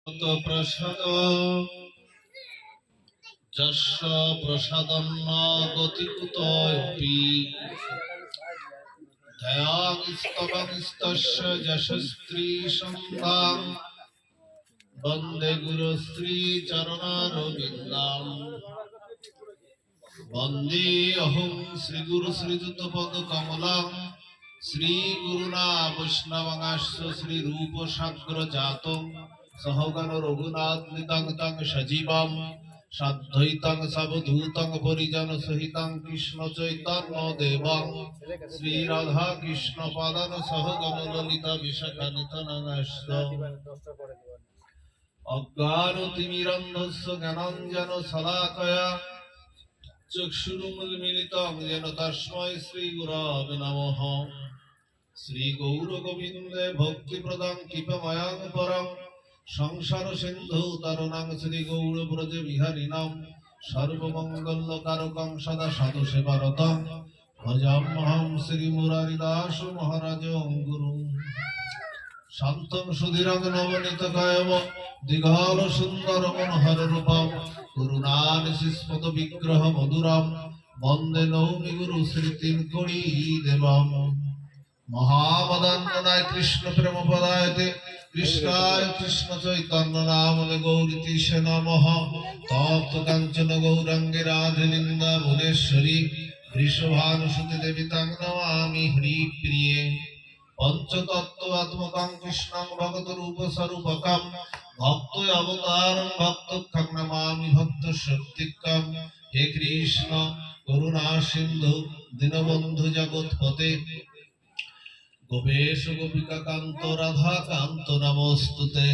প্রসাদ যস্য প্রসাদম ন গতিকুতোপি দয়াস্তবস্তস্য যশস্ত্রী সন্ধান বন্দে গুরু শ্রী চরণারবিন্দাম বন্দে অহং শ্রী গুরু শ্রীযুত পদ কমলাম শ্রী গুরুনা বৈষ্ণবাংশ্চ শ্রী রূপ সাগ্র জাতং সহগণ রঘুনাথ নিতং তং সজীবম সাদ্বৈতং সবধূতং পরিজন সহিতং কৃষ্ণ চৈতন্য দেবং শ্রী রাধা কৃষ্ণ পাদন সহগণ ললিতা বিশাখানিত নমস্ত অজ্ঞানতিমিরন্ধস্য জ্ঞানাঞ্জন শলাকয়া চক্ষুरुन्मीलितं येन तस्मै श्रीगुरवे नमः। श्रीगौरगोविन्दे भक्तिप्रदं कृपामयं परं संसार सिन्धु तरुणं श्रीगौरव्रजे विहरिणं सर्वमङ्गलकारकं सदा साधुसेवारतं भजाम्यहं श्रीमुरारिदास महाराजं गुरुं। शान्तं सुधीरं नवनीतकायं दिघाल सुन्दर मनोहर रूपं करुणानिधिस्मत विग्रह मधुरं वन्दे नौमि गुरु श्रीतिं करी देवं। महामदान्वनाय कृष्ण प्रेम पदायते कृष्णाय कृष्ण चैतन्य नामने गौरीतीशे नमः। तप्त काञ्चन गौराङ्गे राधे वृन्दावनेश्वरी वृषभानुसुते देवी तं नमामि हरिप्रिये। पंचतत्वात्मकं कृष्णं भगतरूपस्वरूपकं भक्त अवतारं भक्तोऽखं नमामि भक्तशक्तिकं। हे कृष्ण करुणा सिन्धु दीनबन्धु जगत्पते गोपेश गोपिका कान्त राधा कान्त नमोस्तुते।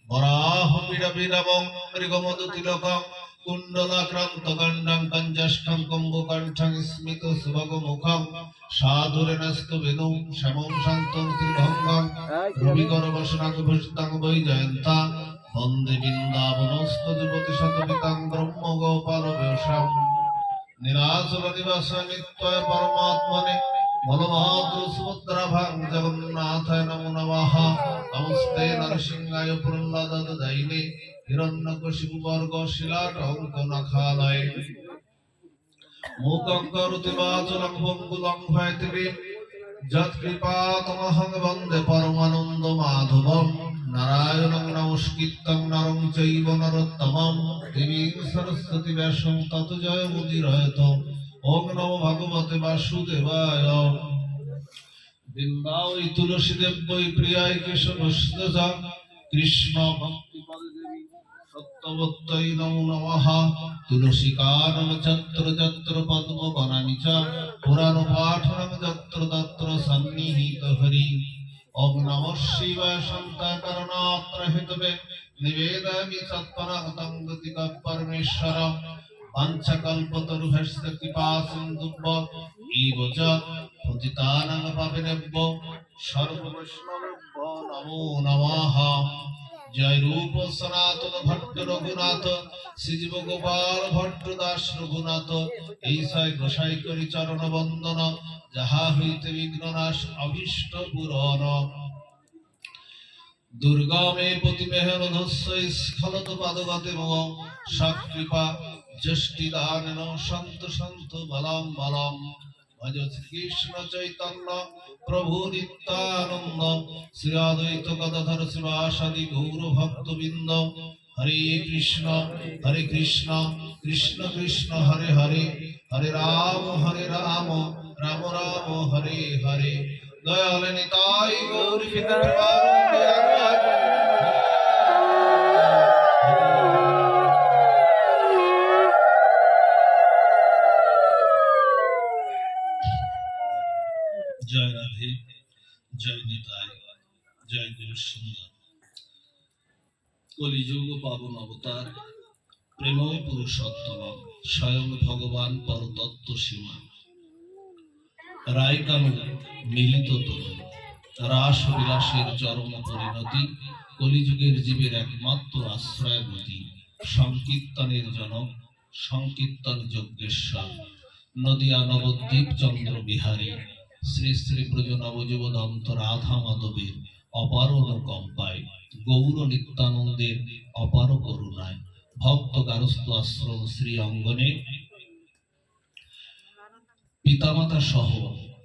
वराहमिडमिडमं मृगमदतिलकं कुण्डलाक्रान्तगण्डं कञ्जष्ठं कम्बुकण्ठं स्मितसुभगमुखं साधुरेणस्तवेणुं श्यामं शान्तं त्रिभङ्गं रविकरवसनाङ्गभूषितं वैजयन्तं वन्दे बिन्दावनस्थयुवतिशतवितं ब्रह्मगोपालवेषं। निरासुरनिवासाय नित्याय परमात्मने बलभद्र सुभद्राभां जगन्नाथाय नमो नमः। नमस्ते नरसिंहाय प्रह्लाददायिने हिरण्यकशिपुवर्ग शिलाटङ्कनखालये मूकं करोति वाचालं पङ्गुलं भयतिवे यत्कृपातमहं वन्दे परमानन्दमाधवं। नारायणं नमस्कृतं नरं चैव नरोत्तमं देवीं सरस्वती व्यासं ततो जयमुदीरयेत्। ओम नमो भगवते वासुदेवाय। वृन्दावै तुलसी देव्यै प्रियाय केशवस्य कृष्ण भक्ति देवी सत्यवत्यै नमो नमः। तुलसीकानन चत्र चत्र पद्मवनानि च पुराण पाठनं जत्र तत्र सन्निहित हरि। ओम नमः शिवाय शान्ताकरणात्र हेतवे निवेदयामि सत्परं तं गतिकं परमेश्वर। पंचकल्पतरुभ्यश्च कृपासिन्धुभ्यो एव च पतितानां पावनेभ्यो सर्ववैष्णवेभ्यो नमो नमः। जय रूप सनातन भट्ट रघुनाथ श्रीजीव गोपाल भट्ट दास रघुनाथ ऐसाई गोसाई करि चरण वंदन जहा हईते विघ्ननाश अभीष्ट पूरण। दुर्गा मे पतिमेहरधस्य स्खलत पादगते मम सकृपा जष्टिदानेन सन्त सन्त बलं बलं। भज श्री कृष्ण चैतन्य प्रभु नित्यानंद श्री अद्वैत गदाधर शिवासादि गौर भक्तवृंद। हरे कृष्ण कृष्ण कृष्ण हरे हरे हरे राम राम राम हरे हरे। दयाल निताई गौर जय राधे जय निताय जय गुरु सुंदर। कलिजुग पावन अवतार प्रेमय पुरुषोत्तम स्वयं भगवान परतत्व सीमा रायकानु मिलित तरुण रास বিলাসের চরম পরিণতি কলিযুগের জীবের একমাত্র আশ্রয় নদী সংকীর্তনের জনক সংকীর্তন যজ্ঞেশ্বর নদিয়া নবদ্বীপ চন্দ্র বিহারী শ্রী শ্রী ব্রজ নবযুবদন্ত রাধা মাধবের অপার অনুকম্পায় গৌর নিত্যানন্দের অপার করুণায় ভক্ত গারস্থ আশ্রম শ্রী অঙ্গনে পিতামাতা সহ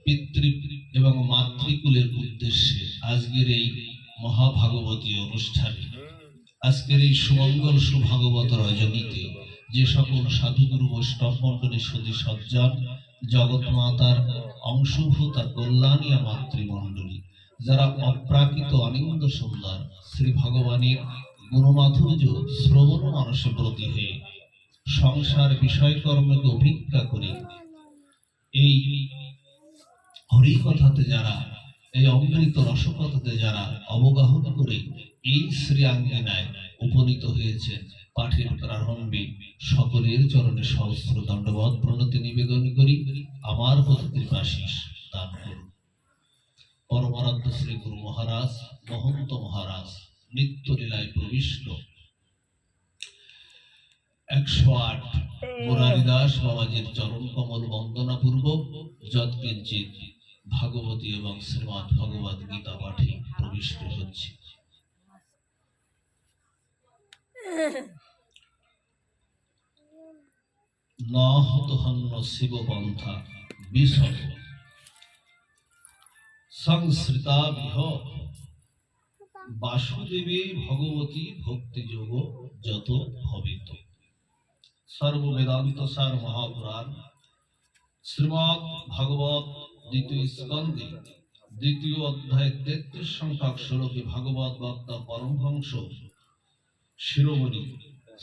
পিতৃ এবং মাতৃকুলের উদ্দেশ্যে আজকের এই মহাভাগবতী অনুষ্ঠানে, আজকের এই সুমঙ্গল সুভাগবত রজনীতে যে সকল সাধুগুরু বৈষ্ণব মণ্ডলী সুধী সজ্জন, জগৎ মাতার অংশভূত কল্যাণীয় মাতৃমণ্ডলী, যারা অপ্রাকৃত অনিন্দ সুন্দর শ্রী ভগবানের গুণমাধুর্য শ্রবণ মানসে ব্রতী হয়ে সংসার বিষয়কর্মকে অভিজ্ঞা করে এই হরিকথাতে যারা, এই অমৃত রসকথাতে যারা অবগাহন করে এই শ্রীয়াঙ্গিনায় উপনীত হয়েছে, পাঠের প্রারম্ভে সকলের চরণে সহস্র দণ্ডবৎ প্রণতি নিবেদন করি। আমার প্রতি কৃপাশীষ দান করুন। পরমারাধ্য শ্রী গুরু মহারাজ, মহন্ত মহারাজ নিত্য লীলায় প্রবিষ্ট 108 মুরারিদাস বাবাজির চরণ কমল বন্দনা পূর্বক যৎকিঞ্চিত ভাগবতী এবং শ্রীমৎ ভগবদ গীতা পাঠে প্রবিষ্ট হচ্ছে। নহতহন্য শিবপন্থা বিশদ সংস্কৃতাবিহ বাসুদেবে ভগবতী ভক্তিযোগ যত ভবিত। সর্ববেদান্ত সার মহাপুরাণ শ্রীমৎ ভাগবত দ্বিতীয় স্কন্ধে দ্বিতীয় অধ্যায় 33 সংখ্যক শ্লোকে ভাগবত বক্তা পরমহংস শিরোমণি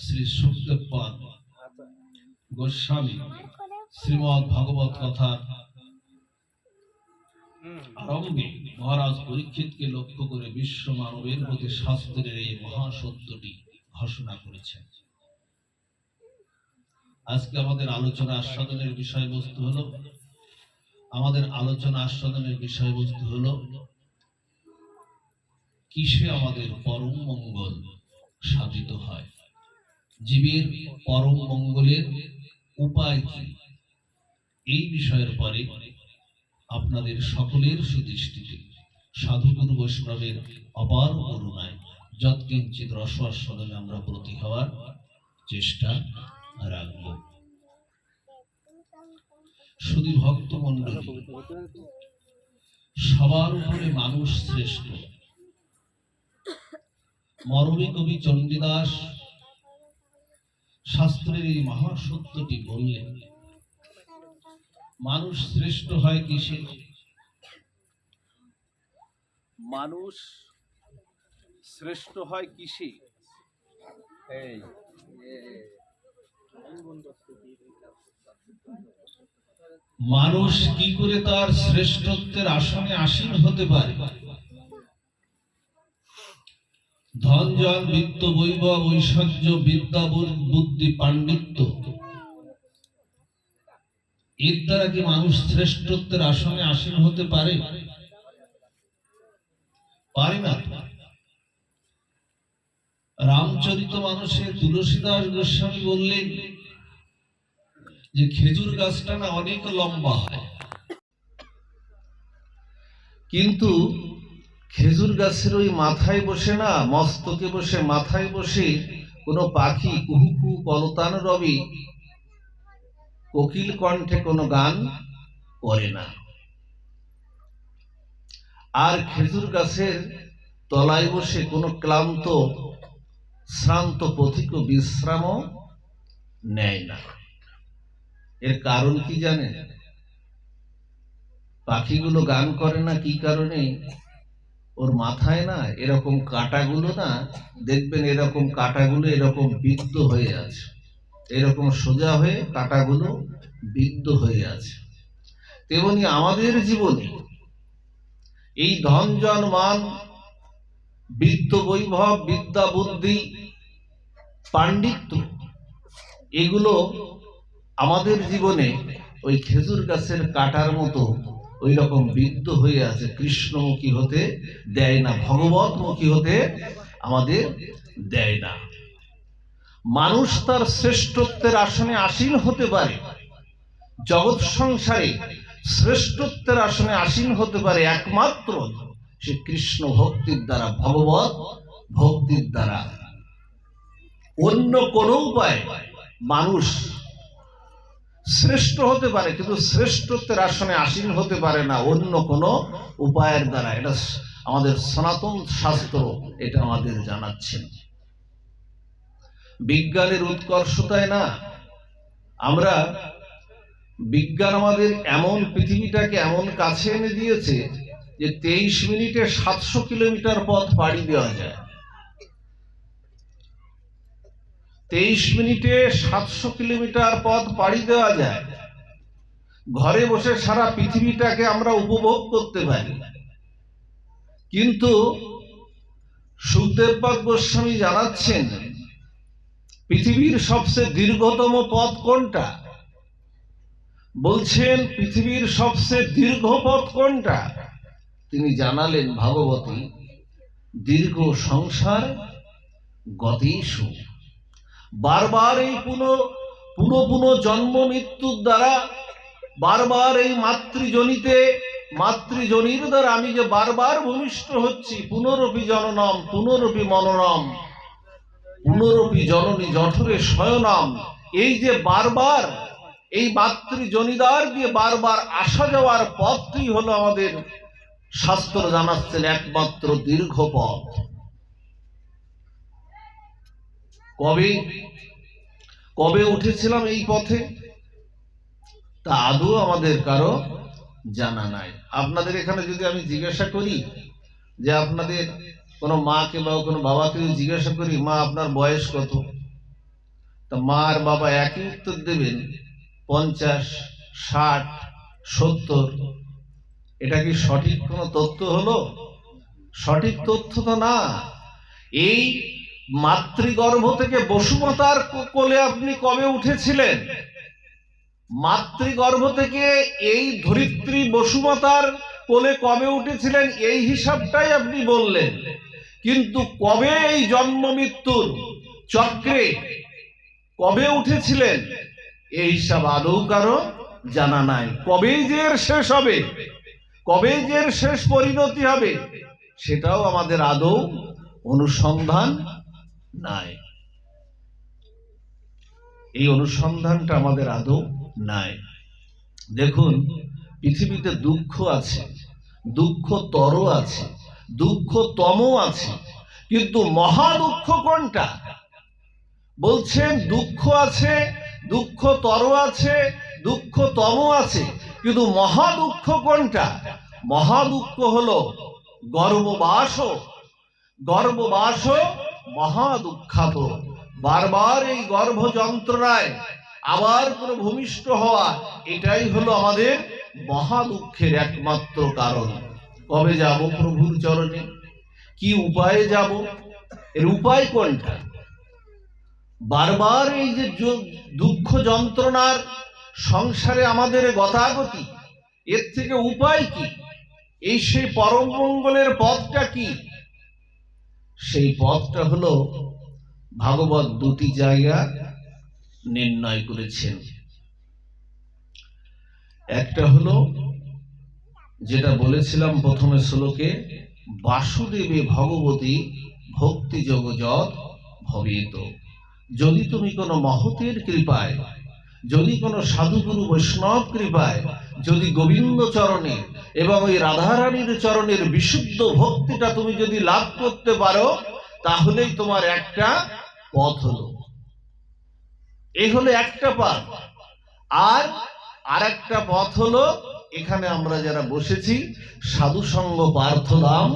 শ্রী সুখদেবপাদ গোস্বামী শ্রীমৎ ভাগবত কথার আরম্ভে মহারাজ পরীক্ষিতকে লক্ষ্য করে বিশ্ব মানবের প্রতি শাস্ত্রের এই মহাসত্যটি ঘোষণা করেছেন। আজকে আমাদের আলোচনা আস্বাদনের বিষয়বস্তু হলো, কিসে আমাদের পরম মঙ্গল সাধিত হয়, জীবের পরম মঙ্গলের উপায় কি, এই বিষয়ের পরে আপনাদের সকলের সুদৃষ্টিতে সাধুগুরু বৈষ্ণবের অপার করুণায় যৎকিঞ্চিত রস আস্বাদনে আমরা ব্রতী হওয়ার চেষ্টা রাখব। শুধু ভক্ত মণ্ডলী, সবার উপরে মানুষ শ্রেষ্ঠ। মরমী কবি চণ্ডীদাস শাস্ত্রের এই মহাসত্যটি বললেন। মানুষ শ্রেষ্ঠ হয় কিসে? মানুষ শ্রেষ্ঠ হয় কিসে? মানুষ কি করে তার শ্রেষ্ঠত্বের আসনে আসীন হতে পারে? ধন জন বিত্ত বৈভব ঐশ্বর্য বিদ্যা বুদ্ধি পাণ্ডিত্য, এর দ্বারা কি মানুষ শ্রেষ্ঠত্বের আসনে আসীন হতে পারে? পারে না। রামচরিত মানুষে তুলসীদাস গোস্বামী বললেন যে খেজুর গাছটা না অনেক লম্বা হয়, কিন্তু খেজুর গাছের ওই মাথায় বসে না, মস্তকে বসে, মাথায় বসে কোনো পাখি কুহু কুহু কলতান রবি কোকিল কণ্ঠে কোনো গান করে না। আর খেজুর গাছের তলায় বসে কোনো ক্লান্ত শ্রান্ত পথিক বিশ্রাম নেয় না। এর কারণ কি জানেন? পাখিগুলো গান করে না কি কারণে? ওর মাথায় না এরকম কাঁটাগুলো না, দেখবেন এরকম কাঁটাগুলো এরকম বিদ্ধ হয়ে আছে, এরকম সোজা হয়ে কাঁটাগুলো বিদ্ধ হয়ে আছে। তেমনি আমাদের জীবনে এই ধন জন মান বিত্ত বৈভব বিদ্যা বুদ্ধি পাণ্ডিত্য, এগুলো আমাদের জীবনে ওই খেজুর গাছের কাঁটার মতো ওই রকম বিদ্ধ হয়ে আছে, কৃষ্ণমুখী হতে দেয় না, ভগবতমুখী হতে আমাদের দেয় না। মানুষ তার শ্রেষ্ঠত্বের আসনে আসীন হতে পারে, জগৎ সংসারে শ্রেষ্ঠত্বের আসনে আসীন হতে পারে একমাত্র সে কৃষ্ণ ভক্তির দ্বারা, ভগবত ভক্তির দ্বারা। অন্য কোনো উপায় মানুষ শ্রেষ্ঠ হতে পারে, কিন্তু শ্রেষ্ঠত্বের আসনে আসীন হতে পারে না অন্য কোনো উপায়ের দ্বারা। এটা আমাদের সনাতন শাস্ত্র এটা আমাদের জানাচ্ছেন। বিজ্ঞানের উৎকর্ষতায় না, আমরা বিজ্ঞান আমাদের এমন পৃথিবীটাকে এমন কাছে এনে দিয়েছে যে 23 মিনিটে 700 কিলোমিটার পথ পাড়ি দেওয়া যায়। 23 মিনিটে 700 কিলোমিটার পথ পাড়ি দেওয়া যায়। ঘরে বসে সারা পৃথিবীটাকে আমরা উপভোগ করতে পারি। কিন্তু সুখদেব গোস্বামী জানাচ্ছেন পৃথিবীর সবচেয়ে দীর্ঘতম পথ কোনটা? বলছেন পৃথিবীর সবচেয়ে দীর্ঘ পথ কোনটা? তিনি জানালেন ভাগবতী, দীর্ঘ সংসার গতেষু। বারবার এই পুনঃ জন্ম মৃত্যুর দ্বারা, বারবার এই মাতৃজনির দ্বারা আমি যে বারবার ভূমিষ্ঠ হচ্ছি, পুনরপি জননম পুনরপি মননম পুনরপি জননী জঠরে শয়নম, এই যে বারবার এই মাতৃজনিদ্বার দিয়ে বারবার আসা যাওয়ার পথটি হলো আমাদের শাস্ত্র জানাচ্ছেন একমাত্র দীর্ঘ পথ। কবে উঠেছিলাম এই পথে তা আদৌ আমাদের কারো জানা নাই। আপনাদের এখানে যদি আমি জিজ্ঞাসা করি যে আপনাদের কোনো মাকে বা কোনো বাবাকে জিজ্ঞাসা করি, মা আপনার বয়স কত, তা মা আর বাবা একই উত্তর দেবেন, 50, 60, 70। এটা কি সঠিক কোনো তথ্য হলো? সঠিক তথ্য তো না। এই মাতৃগর্ভ থেকে বসুমাতার কোলে আপনি কবে উঠেছিলেন? মাতৃগর্ভ থেকে এই ধরিত্রী বসুমাতার কোলে কবে উঠেছিলেন এই হিসাবটাই আপনি বললেন, কিন্তু কবে এই জন্ম মৃত্যুর চক্রে কবে উঠেছিলেন এই হিসাব আদৌ কারো জানা নাই। কবেই যে এর শেষ হবে, কবেই যে এর শেষ পরিণতি হবে, সেটাও আমাদের আদৌ অনুসন্ধান নাই। এই অনুসন্ধানটা আমাদের আদৌ নাই। দেখুন, পৃথিবীতে দুঃখ আছে, দুঃখতর আছে, দুঃখতম আছে, কিন্তু মহা দুঃখ কোনটা? বলছেন দুঃখ আছে, দুঃখতর আছে, দুঃখতম আছে, কিন্তু মহা দুঃখ কোনটা? মহা দুঃখ হলো গর্ভবাস। গর্ভবাস মহা দুঃখাত। বারবার এই গর্ভ যন্ত্রণায় আবার কোনো ভূমিষ্ঠ হওয়া, এটাই হলো আমাদের মহা দুঃখের একমাত্র কারণ। কবে যাব প্রভুর চরণে? কি উপায়ে যাব? এর উপায় কোনটা? বারবার এই যে দুঃখ যন্ত্রণার সংসারে আমাদের গতাগতি, এর থেকে উপায় কি? এই সেই পরম মঙ্গলের পথটা কি? সেই পথটা হলো ভাগবত দুটি জায়গা নির্ণয় করেছেন। একটা হলো যেটা বলেছিলাম প্রথমে শ্লোকে, বাসুদেবে ভগবতী ভক্তি যোগজৎ ভবেত। যদি তুমি কোনো মহতের কৃপায়, যদি কোনো সাধুগুরু বৈষ্ণব কৃপায়, যদি গোবিন্দ চরণে এবং ওই রাধারানীর চরণের বিশুদ্ধ ভক্তিটা তুমি যদি লাভ করতে পারো, তাহলেই তোমার একটা পথ হলো। এই হলো একটা পথ। আর একটা পথ হলো এখানে আমরা যারা বসেছি, সাধু সঙ্গ পার্থদাম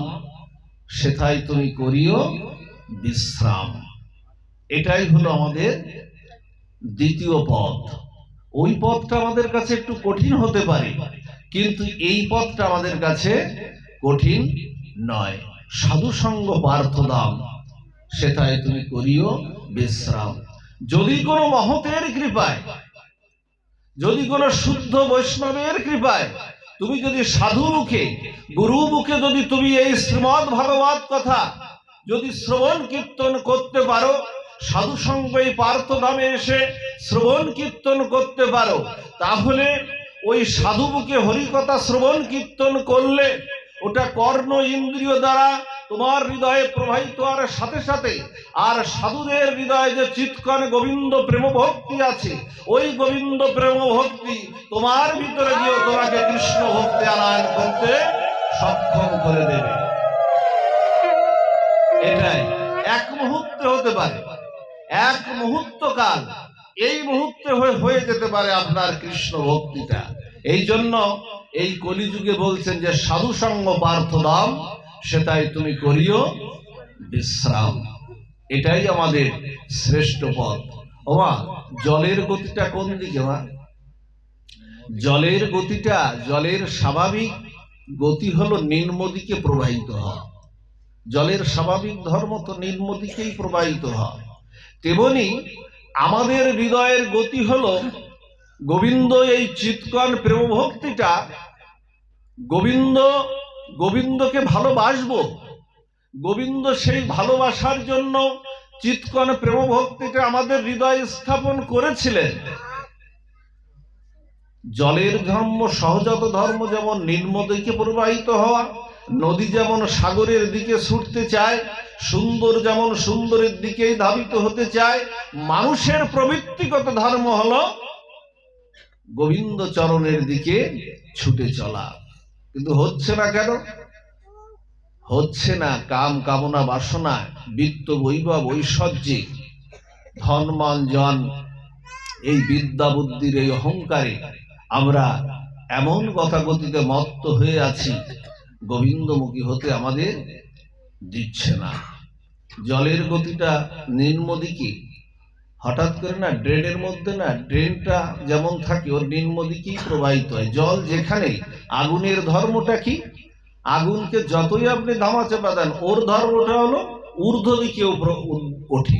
সেথায় তুমি করিও বিশ্রাম। এটাই হলো আমাদের দ্বিতীয় পথ। ওই পথটা আমাদের কাছে একটু কঠিন হতে পারে, কিন্তু এই পথটা আমাদের কাছে কঠিন নয়। সাধু সঙ্গ পার্থদাম সেথায় তুমি করিও বিশ্রাম। যদি কোনো মহতের কৃপায়, যদি কোনো শুদ্ধ বৈষ্ণবের কৃপায় তুমি যদি সাধু মুখে, গুরু মুখে যদি তুমি এই শ্রীমদ্ ভাগবত কথা যদি শ্রবণ কীর্তন করতে পারো, সাধু সঙ্গ এই পার্থধামে এসে শ্রবণ কীর্তন করতে পারো, তাহলে ওই সাধু মুখে হরিকথা শ্রবণ কীর্তন করলে ওটা কর্ণ ইন্দ্রিয় দ্বারা তোমার হৃদয়ে প্রবাহিত আর সাথে সাথে আর সাধুদের হৃদয়ে যে চিৎকন গোবিন্দ প্রেম ভক্তি আছে, ওই গোবিন্দ প্রেম ভক্তি তোমার ভিতরে গিয়ে তোমাকে কৃষ্ণ ভক্তি আনয়ন করতে সক্ষম করে দেবে। এটাই এক মুহূর্তে হতে পারে, এক মুহূর্ত কাল, এই মুহূর্তে হয়ে যেতে পারে আপনার কৃষ্ণ ভক্তিটা। এই জন্য এই কলিযুগে বলছেন যে সাধু সঙ্গ পার্থদাম, সেটাই তুমি করিও বিশ্রাম। এটাই আমাদের শ্রেষ্ঠ পথ। ওমা, জলের গতিটা কোন দিকে? মা, জলের গতিটা, জলের স্বাভাবিক গতি হলো নিম্ন দিকে প্রবাহিত হওয়া। জলের স্বাভাবিক ধর্ম তো নিম্ন দিকেই প্রবাহিত হয়। তেমনি আমাদের হৃদয়ের গতি হলো গোবিন্দ, এই চিৎকন প্রেম ভক্তিটা, গোবিন্দকে ভালোবাসবো। গোবিন্দ সেই ভালোবাসার জন্য চিৎকন প্রেম ভক্তিটা আমাদের হৃদয়ে স্থাপন করেছিলেন। জলের ধর্ম, সহজাত ধর্ম যেমন নিম্ন দিকে প্রবাহিত হওয়া, নদী যেমন সাগরের দিকে ছুটতে চায়, সুন্দর যেমন সুন্দরের দিকেই ধাবিত হতে চায়, মানুষের প্রবৃত্তিগত ধর্ম হলো গোবিন্দ চরণের দিকে ছুটে চলা। কিন্তু হচ্ছে না কেন? হচ্ছে না কাম কামনা বাসনা, বিত্ত বৈভব ঐশ্বর্যে, ধন মান জন, এই বিদ্যা বুদ্ধির এই অহংকারে আমরা এমন গতাগতিতে মত্ত হয়ে আছি, গোবিন্দমুখী হতে আমাদের দিচ্ছে না। জলের গতিটা নিম্ন দিকে। হঠাৎ করে না ড্রেনের মধ্যে না, ড্রেনটা যেমন থাকে ওর নিম্ন দিকেই প্রবাহিত হয়। জল যেখানে, আগুনের ধর্মটা কি? আগুনকে যতই আপনি ধামা চাপা দেন, ওর ধর্মটা হলো ঊর্ধ্ব দিকে ওঠে।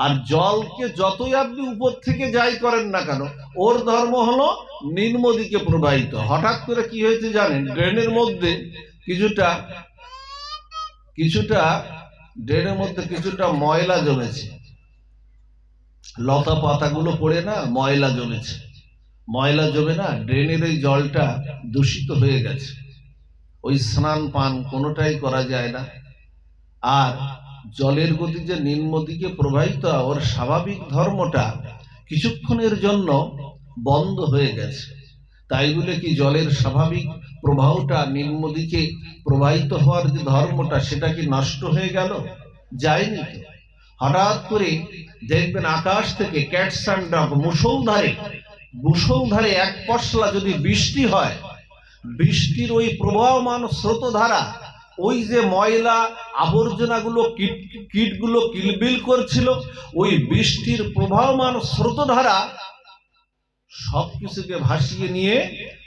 আর জলকে যতই আপনি উপর থেকে যাই করেন না কেন, ওর ধর্ম হলো নিম্ন দিকে প্রবাহিত। হঠাৎ করে কি হয়েছে জানেন? ড্রেনের মধ্যে ড্রেনের মধ্যে কিছুটা ময়লা জমেছে, লতা পাতাগুলো পড়ে না ময়লা জমেছে। ময়লা জমে না ড্রেনের ওই জলটা দূষিত হয়ে গেছে। ওই স্নান পান কোনোটাই করা যায় না। আর জলের গতি যে নিম্ন দিকে প্রবাহিত, ওর স্বাভাবিক ধর্মটা কিছুক্ষণের জন্য বন্ধ হয়ে গেছে। তাই বলে কি জলের স্বাভাবিক প্রবাহটা নিম্ন দিকে প্রবাহিত হওয়ার যে ধর্মটা, সেটা কি নষ্ট হয়ে গেল? যায়নি তো। হঠাৎ করে দেখবেন আকাশ থেকে ক্যাটস অ্যান্ড ডগ, মুষলধারে এক পশলা যদি বৃষ্টি হয়, বৃষ্টির ওই প্রবাহমান স্রোতধারা, ওই যে ময়লা আবর্জনাগুলো, কীটগুলো কিলবিল করছিল, ওই বৃষ্টির প্রবাহমান স্রোতধারা সবকিছুকে ভাসিয়ে নিয়ে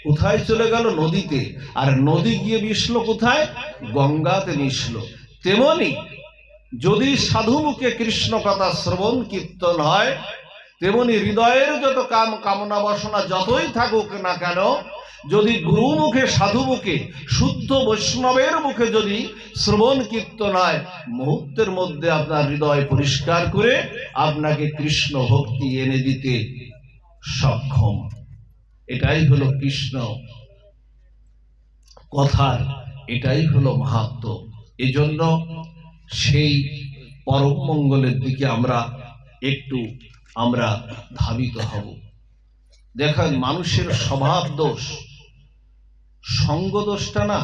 কোথায় চলে গেল? নদীতে। আর নদী গিয়ে মিশলো কোথায়? গঙ্গাতে মিশলো। তেমনি যদি সাধু মুখে কৃষ্ণ কথা শ্রবণ কীর্তন হয়, তেমনি হৃদয়ের যত কাম কামনা বাসনা যতই থাকুক না কেন, যদি গুরু মুখে, সাধু মুখে, শুদ্ধ বৈষ্ণবের মুখে যদি শ্রবণ কীর্তন হয়, মুহূর্তের মধ্যে আপনার হৃদয় পরিষ্কার করে আপনাকে কৃষ্ণ ভক্তি এনে দিতে সক্ষম। এটাই হলো কৃষ্ণ কথার, এটাই হলো মাহাত্ম্য। এজন্য সেই পরম মঙ্গলের দিকে আমরা ধাবিত হব। দেখেন, মানুষের স্বভাব দোষ, সঙ্গ দোষটা না,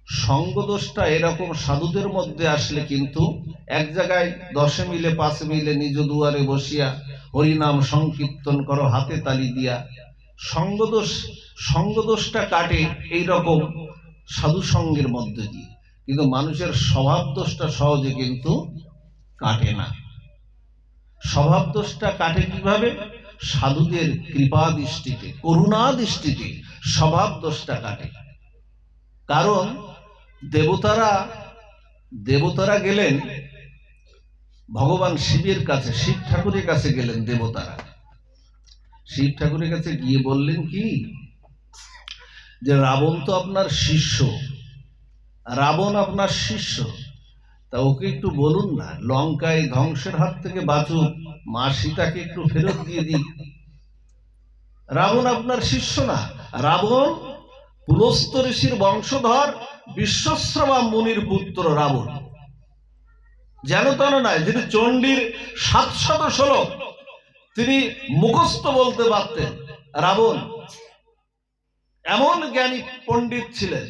সঙ্গ দোষটা এরকম সাধুদের মধ্যে আসলে কিন্তু এক জায়গায় 10 মিলে 5 মিলে নিজ দুয়ারে বসিয়া হরিনাম সংকীর্তন করো হাতে তালি দিয়া, সঙ্গ দোষটা কাটে এইরকম সাধু সঙ্গের মধ্যে দিয়ে। কিন্তু মানুষের স্বভাব দোষটা সহজে কিন্তু কাটে না। স্বভাব দোষটা কাটে কিভাবে? সাধুদের কৃপা দৃষ্টিতে, করুণা দৃষ্টিতে স্বভাব দোষটা কাটে। কারণ দেবতারা গেলেন ভগবান শিবের কাছে, শিব ঠাকুরের কাছে গেলেন দেবতারা। শিব ঠাকুরের কাছে গিয়ে বললেন কি, যে রাবণ তো আপনার শিষ্য, রাবণ আপনার শিষ্য, তা ওকে একটু বলুন না লঙ্কায় ধ্বংসের হাত থেকে বাঁচুক, মা সীতাকে একটু ফেরত দিয়ে দিক। রাবণ আপনার শিষ্য না, রাবণ পুলস্ত্য ঋষির বংশধর, বিশ্বশ্রবা মুনির পুত্র রাবণ, যেন তেন নয়, যিনি চণ্ডীর 700 শ্লোক তিনি মুখস্থ বলতে পারতেন। রাবণ এমন জ্ঞানী পণ্ডিত ছিলেন,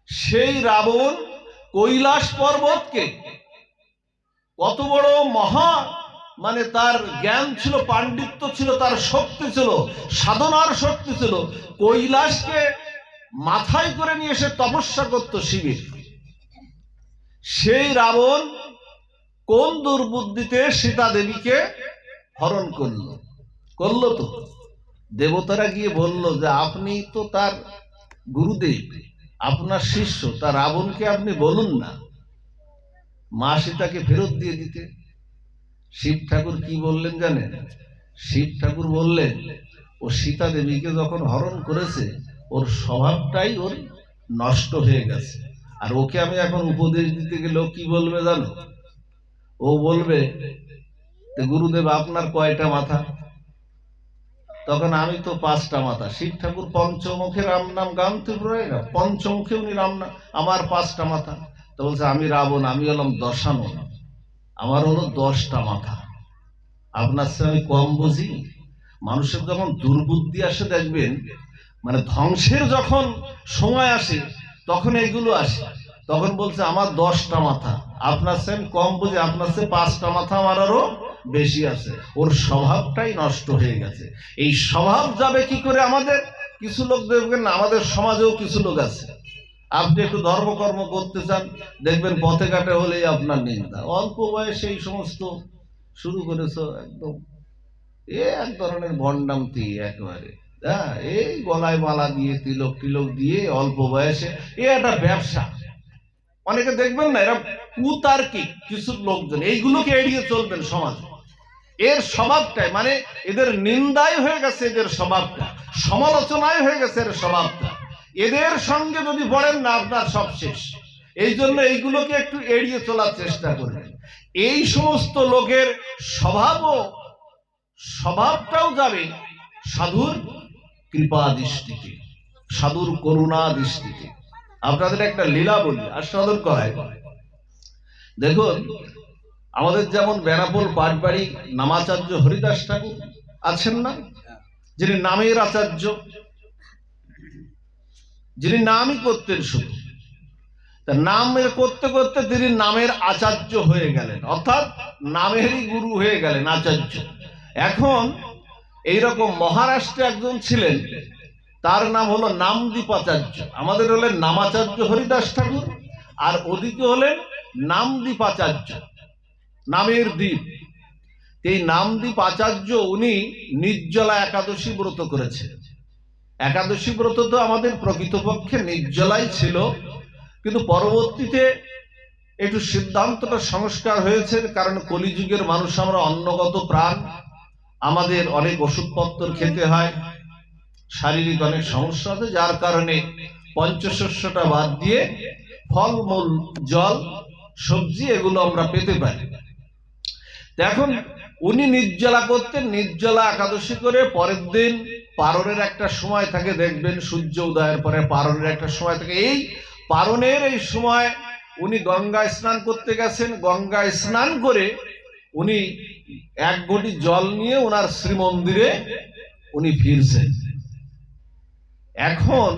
সেই রাবণ কৈলাস পর্বতকে, কত বড় মহা, মানে তার জ্ঞান ছিল, পাণ্ডিত্য ছিল, তার শক্তি ছিল, সাধনার শক্তি ছিল, কৈলাসকে মাথায় করে নিয়ে এসে তপস্যা করত শিবের। সেই রাবণ কোন দুর্বুদ্ধিতে সীতা দেবীকে হরণ করলো তো দেবতারা গিয়ে বলল যে আপনি তো তার গুরুদেব, আপনার শিষ্য, তা রাবণকে আপনি বলুন না মা সীতাকে ফেরত দিয়ে দিতে। শিব ঠাকুর কি বললেন জানেন? শিব ঠাকুর বললেন, ও সীতা দেবীকে যখন হরণ করেছে ওর স্বভাবটাই ওর নষ্ট হয়ে গেছে, আর ওকে আমি এখন উপদেশ দিতে গেলেও কি বলবে জানো? ও বলবে, গুরুদেব আপনার কয়টা মাথা? তখন আমি তো 5টা মাথা। শিব ঠাকুর পঞ্চমুখে রাম নাম গান ত্রিপুরায় না, পঞ্চমুখে উনি রাম নাম, আমার 5টা মাথা। তো বলছে আমি রাবণ, আমি হলাম দশানন, আমার হলো 10টা মাথা। আপনার সে আমি কম বুঝি? মানুষের যখন দুর্বুদ্ধি আসে দেখবেন, মানে ধ্বংসের যখন সময় আসে তখন এইগুলো আসে, তখন বলছে আমার 10টা মাথা। আপনার সে আমি কম বুঝি, আপনার সে 5টা মাথা আমার আরো বেশি আছে। ওর স্বভাবটাই নষ্ট হয়ে গেছে। এই স্বভাব যাবে কি করে? আমাদের কিছু লোক দেখবেন না, আমাদের সমাজেও কিছু লোক আছে, আপনি একটু ধর্মকর্ম করতে চান, দেখবেন পথে ঘাটে হলেই আপনার নিন্দা। অল্প বয়সে এই সমস্ত শুরু করেছ, একদম এক ধরনের ভণ্ডামতি একেবারে। হ্যাঁ, এই গলায় মালা দিয়ে তিলক টিলক দিয়ে অল্প বয়সে একটা ব্যবসা। অনেকে দেখবেন না, এরা কুতার্কিক কিছু লোকজন, এইগুলোকে এড়িয়ে চলবেন সমাজে। এর স্বভাবটাই, মানে এদের নিন্দাই হয়ে গেছে এদের স্বভাবটা, সমালোচনায় হয়ে গেছে এর স্বভাবটা। এদের সঙ্গে যদি পড়েন না আপনার সব শেষ। এই জন্য এইগুলোকে একটু এড়িয়ে চলার চেষ্টা করবেন। এই সমস্ত লোকের স্বভাবটাও যাবে সাধুর কৃপা দৃষ্টিতে, সাধুর করুণা দৃষ্টিতে। আপনাদের একটা লীলা বলি, আস্বাদন করায়। দেখুন, আমাদের যেমন বেনাপোল পাটবাড়ি নামাচার্য হরিদাস ঠাকুর আছেন না, যিনি নামের আচার্য, যিনি নামই করতেন শুধু, নামের করতে করতে তিনি নামের আচার্য হয়ে গেলেন, অর্থাৎ নামেরই গুরু হয়ে গেলেন, আচার্য। এখন এইরকম মহারাষ্ট্রে একজন ছিলেন, তার নাম হলো নামদীপাচার্য। আমাদের হলেন নামাচার্য হরিদাস ঠাকুর, আর ওদিকে হলেন নামদীপাচার্য, নামের দ্বীপ। এই নামদীপ আচার্য উনি নির্জলা একাদশী ব্রত করেছেন। একাদশী ব্রত তো আমাদের প্রকৃতপক্ষে নির্জলাই ছিল, কিন্তু পরবর্তীতে একটু সিদ্ধান্তটা সংস্কার হয়েছে, কারণ কলিযুগের মানুষ আমরা অন্নগত প্রাণ, আমাদের অনেক ওষুধপত্র খেতে হয়, শারীরিক অনেক সমস্যা আছে, যার কারণে পঞ্চশস্যটা বাদ দিয়ে ফলমূল, জল, সবজি এগুলো আমরা পেতে পারি। এখন উনি নির্জলা করতেন, নির্জলা একাদশী করে পরের দিন পারণের একটা সময় থাকে, দেখবেন সূর্য উদয়ের পরে পারণের একটা সময় থাকে। এই পারণের এই সময় উনি গঙ্গায় স্নান করতে গেছেন। গঙ্গায় স্নান করে উনি 1 ঘটি জল নিয়ে ওনার শ্রীমন্দিরে উনি ফিরছেন। এখন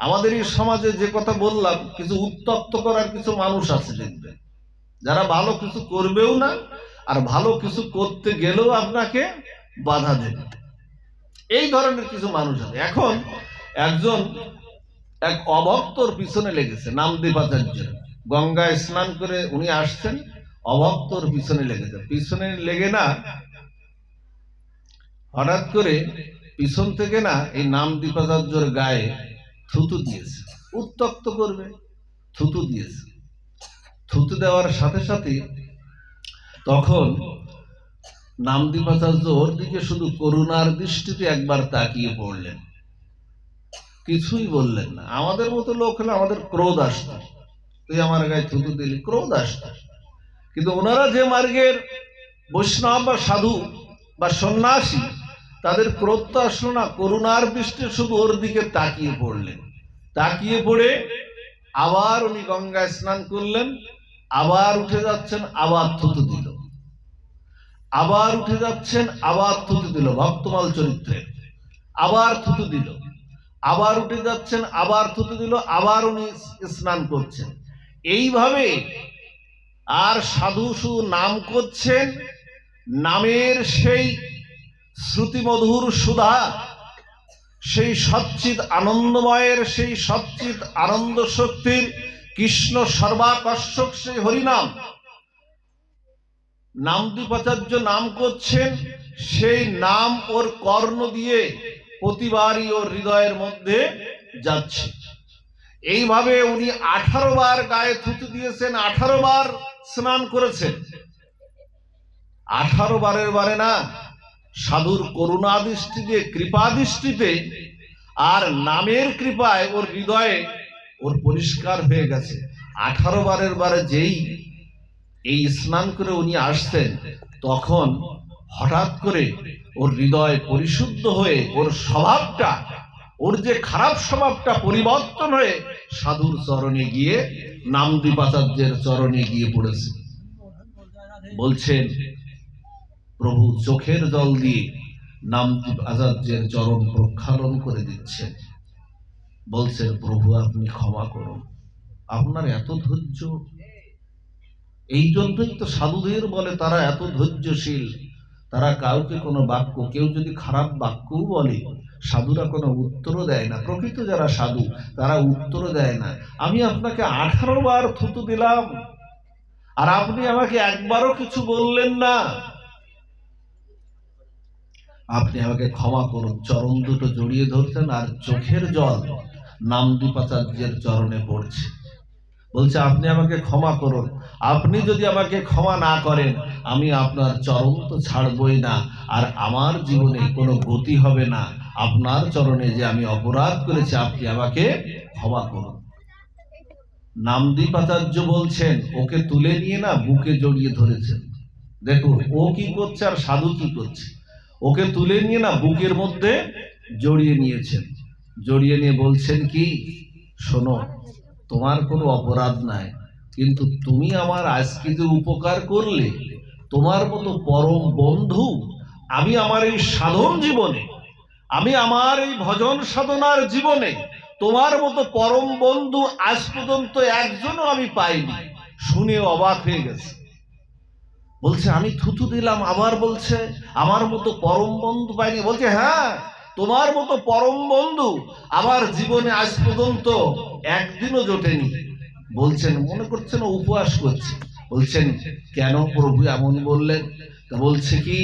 আমাদের এই সমাজে যে কথা বললাম, কিছু উত্তপ্ত করার কিছু মানুষ আছে দেখবেন, যারা ভালো কিছু করবেও না, আর ভালো কিছু করতে গেলেও আপনাকে বাধা দেবে। এই ধরনের কিছু মানুষ আছে। এখন এক অভক্তর পিছনে লেগেছে, নামদীপাচার্য গঙ্গায় স্নান করে উনি আসছেন, অভক্তর পিছনে লেগেছে। পিছনে লেগে না হঠাৎ করে পিছন থেকে না এই নামদীপাচার্যর গায়ে থুতু দিয়েছে, উত্তপ্ত করবে, থুতু দিয়েছে। থুতু দেওয়ার সাথে সাথে তখন নামদীপাচার্য ওর দিকে শুধু করুণার দৃষ্টিতে একবার তাকিয়ে পড়লেন, কিছুই বললেন না। আমাদের মতো লোক হলে আমাদের ক্রোধ আসত, তুই আমার গায়ে থুতু দিলি, ক্রোধ আসত। কিন্তু ওনারা যে মার্গের বৈষ্ণব বা সাধু বা সন্ন্যাসী, তাদের ক্রোধ তো আসলো না, করুণার দৃষ্টি শুধু ওর দিকে তাকিয়ে পড়লেন। তাকিয়ে পড়ে আবার উনি গঙ্গায় স্নান করলেন, আবার উঠে যাচ্ছেন, আবার থুতু দিল, আবার উঠে যাচ্ছেন, আবার থুতু দিল, ভক্তমাল চরিত্রে আবার থুতু দিল, আবার উঠে যাচ্ছেন, আবার থুতু দিল, আবার উনি স্নান করছেন। এইভাবে আর সাধু শুধু নাম করছেন, নামের সেই শ্রুতিমধুর সুধা, সেই সচ্চিত আনন্দময়ের, সেই সচ্চিত আনন্দ শক্তির কৃষ্ণ সর্বাকর্ষক সেই হরিনাম, নামদীপাচার্য নাম করছেন, সেই নাম ওর কর্ণ দিয়ে প্রতিবারই ওর হৃদয়ের মধ্যে যাচ্ছে। এইভাবে উনি 18 বার গায়ে থুতু দিয়েছেন, 18 বার স্নান করেছেন। 18 বারের বারে না, সাধুর করুণা দৃষ্টিতে, কৃপা দৃষ্টিতে আর নামের কৃপায় ওর হৃদয়ে ওর পরিষ্কার হয়ে গেছে। 18 বারের বারে যেই এই স্নান করে উনি আসতেন, তখন হঠাৎ করে ওর হৃদয় পরিশুদ্ধ হয়ে ওর স্বভাবটা, ওর যে খারাপ স্বভাবটা পরিবর্তন হয়ে সাধুর চরণে গিয়ে, নামদীপাচার্যের চরণে গিয়ে পড়েছে। বলছেন প্রভু চোখের জল দিয়ে নামদীপ আচার্যের চরণ প্রক্ষালন করে দিচ্ছেন। বলছেন প্রভু আপনি ক্ষমা করুন, আপনার এত ধৈর্য। এই জন্যই তো সাধুদের বলে তারা এত ধৈর্যশীল। তারা কাউকে কোনো বাক্য, কেউ যদি খারাপ বাক্যও বলে, সাধুরা কোনো উত্তরও দেয় না। প্রকৃত যারা সাধু তারা উত্তরও দেয় না। আমি আপনাকে 18 বার থুতু দিলাম আর আপনি আমাকে একবারও কিছু বললেন না, আপনি আমাকে ক্ষমা করুন। চরণ দুটো জড়িয়ে ধরছেন আর চোখের জল নামদীপাচার্যের চরণে পড়ছে। বলছে আপনি আমাকে ক্ষমা করুন, আপনি যদি আমাকে ক্ষমা না করেন আমি আপনার চরণ তো ছাড়বই না, আর আমার জীবনে কোনো গতি হবে না। আপনার চরণে যে আমি অপরাধ করেছি, আপনি আমাকে ক্ষমা করুন। নামদীপাচার্য বলছেন ওকে তুলে নিয়ে না বুকে জড়িয়ে ধরেছেন। দেখুন ও কি করছে আর সাধু কি করছে। ওকে তুলে নিয়ে না বুকের মধ্যে জড়িয়ে নিয়েছেন। জড়িয়ে নিয়ে বলছেন কি, শোনো তোমার কোনো অপরাধ নাই, কিন্তু তুমি আমার আজকে যে উপকার করলে, তোমার মতো পরম বন্ধু আমি আমার এই সাধন জীবনে, আমি আমার এই ভজন সাধনার জীবনে তোমার মতো পরম বন্ধু আজ পর্যন্ত একজনও আমি পাইনি। শুনে অবাক হয়ে গেছে। বলছে আমি থুতু দিলাম, আবার বলছে আমার মতো পরম বন্ধু পাইনি। বলছে হ্যাঁ, তোমার মতো পরম বন্ধু আমার জীবনে আজ পর্যন্ত একদিনও জোটেনি। বলছেন মনে করছেন উপবাস করছে। বলছেন কেন প্রভু এমন বললেন? তা বলছে কি,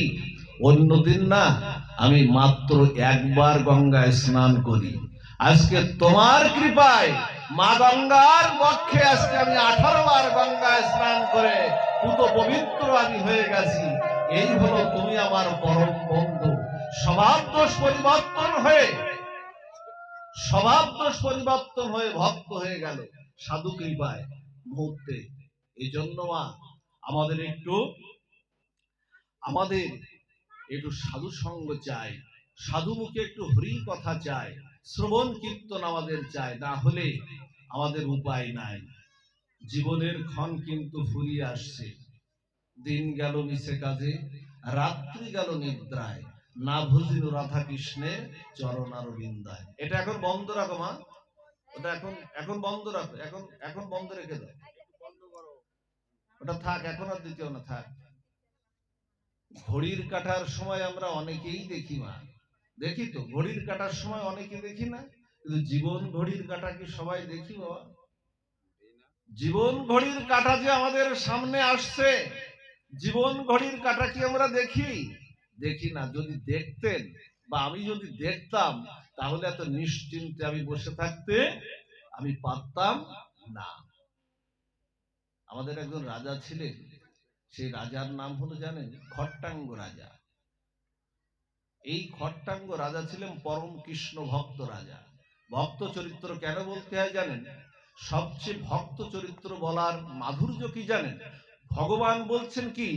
অন্যদিন না আমি মাত্র একবার গঙ্গায় স্নান করি, আজকে তোমার কৃপায় মা গঙ্গার পক্ষে আজকে আমি 18 বার গঙ্গায় স্নান করে পুত পবিত্র আমি হয়ে গেছি। এই হলো তুমি আমার পরম বন্ধু। স্বভাব দোষ পরিবর্তন হয়ে, স্বভাব দোষ পরিবর্তন হয়ে ভক্ত হয়ে গেল সাধু কৃপায় মুহূর্তে। এই জন্য মা আমাদের একটু সাধু সঙ্গ চাই, সাধু মুখে একটু হরি কথা চাই, শ্রবণ কীর্তন আমাদের চাই, না হলে আমাদের উপায় নাই। জীবনের ক্ষণ কিন্তু ফুরিয়ে আসছে। দিন গেল মিছে কাজে, রাত্রি গেল নিদ্রায়, না ভুজিল রাধা কৃষ্ণের চরণারবিন্দায়। এটা এখন বন্ধ রাখো মা, ওটা এখন বন্ধ রাখো, এখন বন্ধ রেখে দাও, ওটা থাক, এখন আর দ্বিতীয় না থাক। ঘড়ির কাটার সময় আমরা অনেকেই দেখি মা, দেখি তো ঘড়ির কাটার সময় অনেকে দেখি না, কিন্তু জীবন ঘড়ির কাটা কি সবাই দেখি বাবা? জীবন ঘড়ির কাটা যে আমাদের সামনে আসছে, জীবন ঘড়ির কাটা কি আমরা দেখি? দেখি না। যদি দেখতেন বা আমি যদি দেখতাম, তাহলে এত নিশ্চিন্তে আমি বসে থাকতে আমি পারতাম না। আমাদের একজন রাজা ছিলেন, সেই রাজার নাম হলো জানেন, খট্টাঙ্গ রাজা। এই খট্টাঙ্গ রাজা ছিলেন পরম কৃষ্ণ ভক্ত রাজা। ভক্ত চরিত্র কেন বলতে হয় জানেন? সবচেয়ে ভক্ত চরিত্র বলার মাধুর্য কি জানেন? ভগবান বলছেন কি,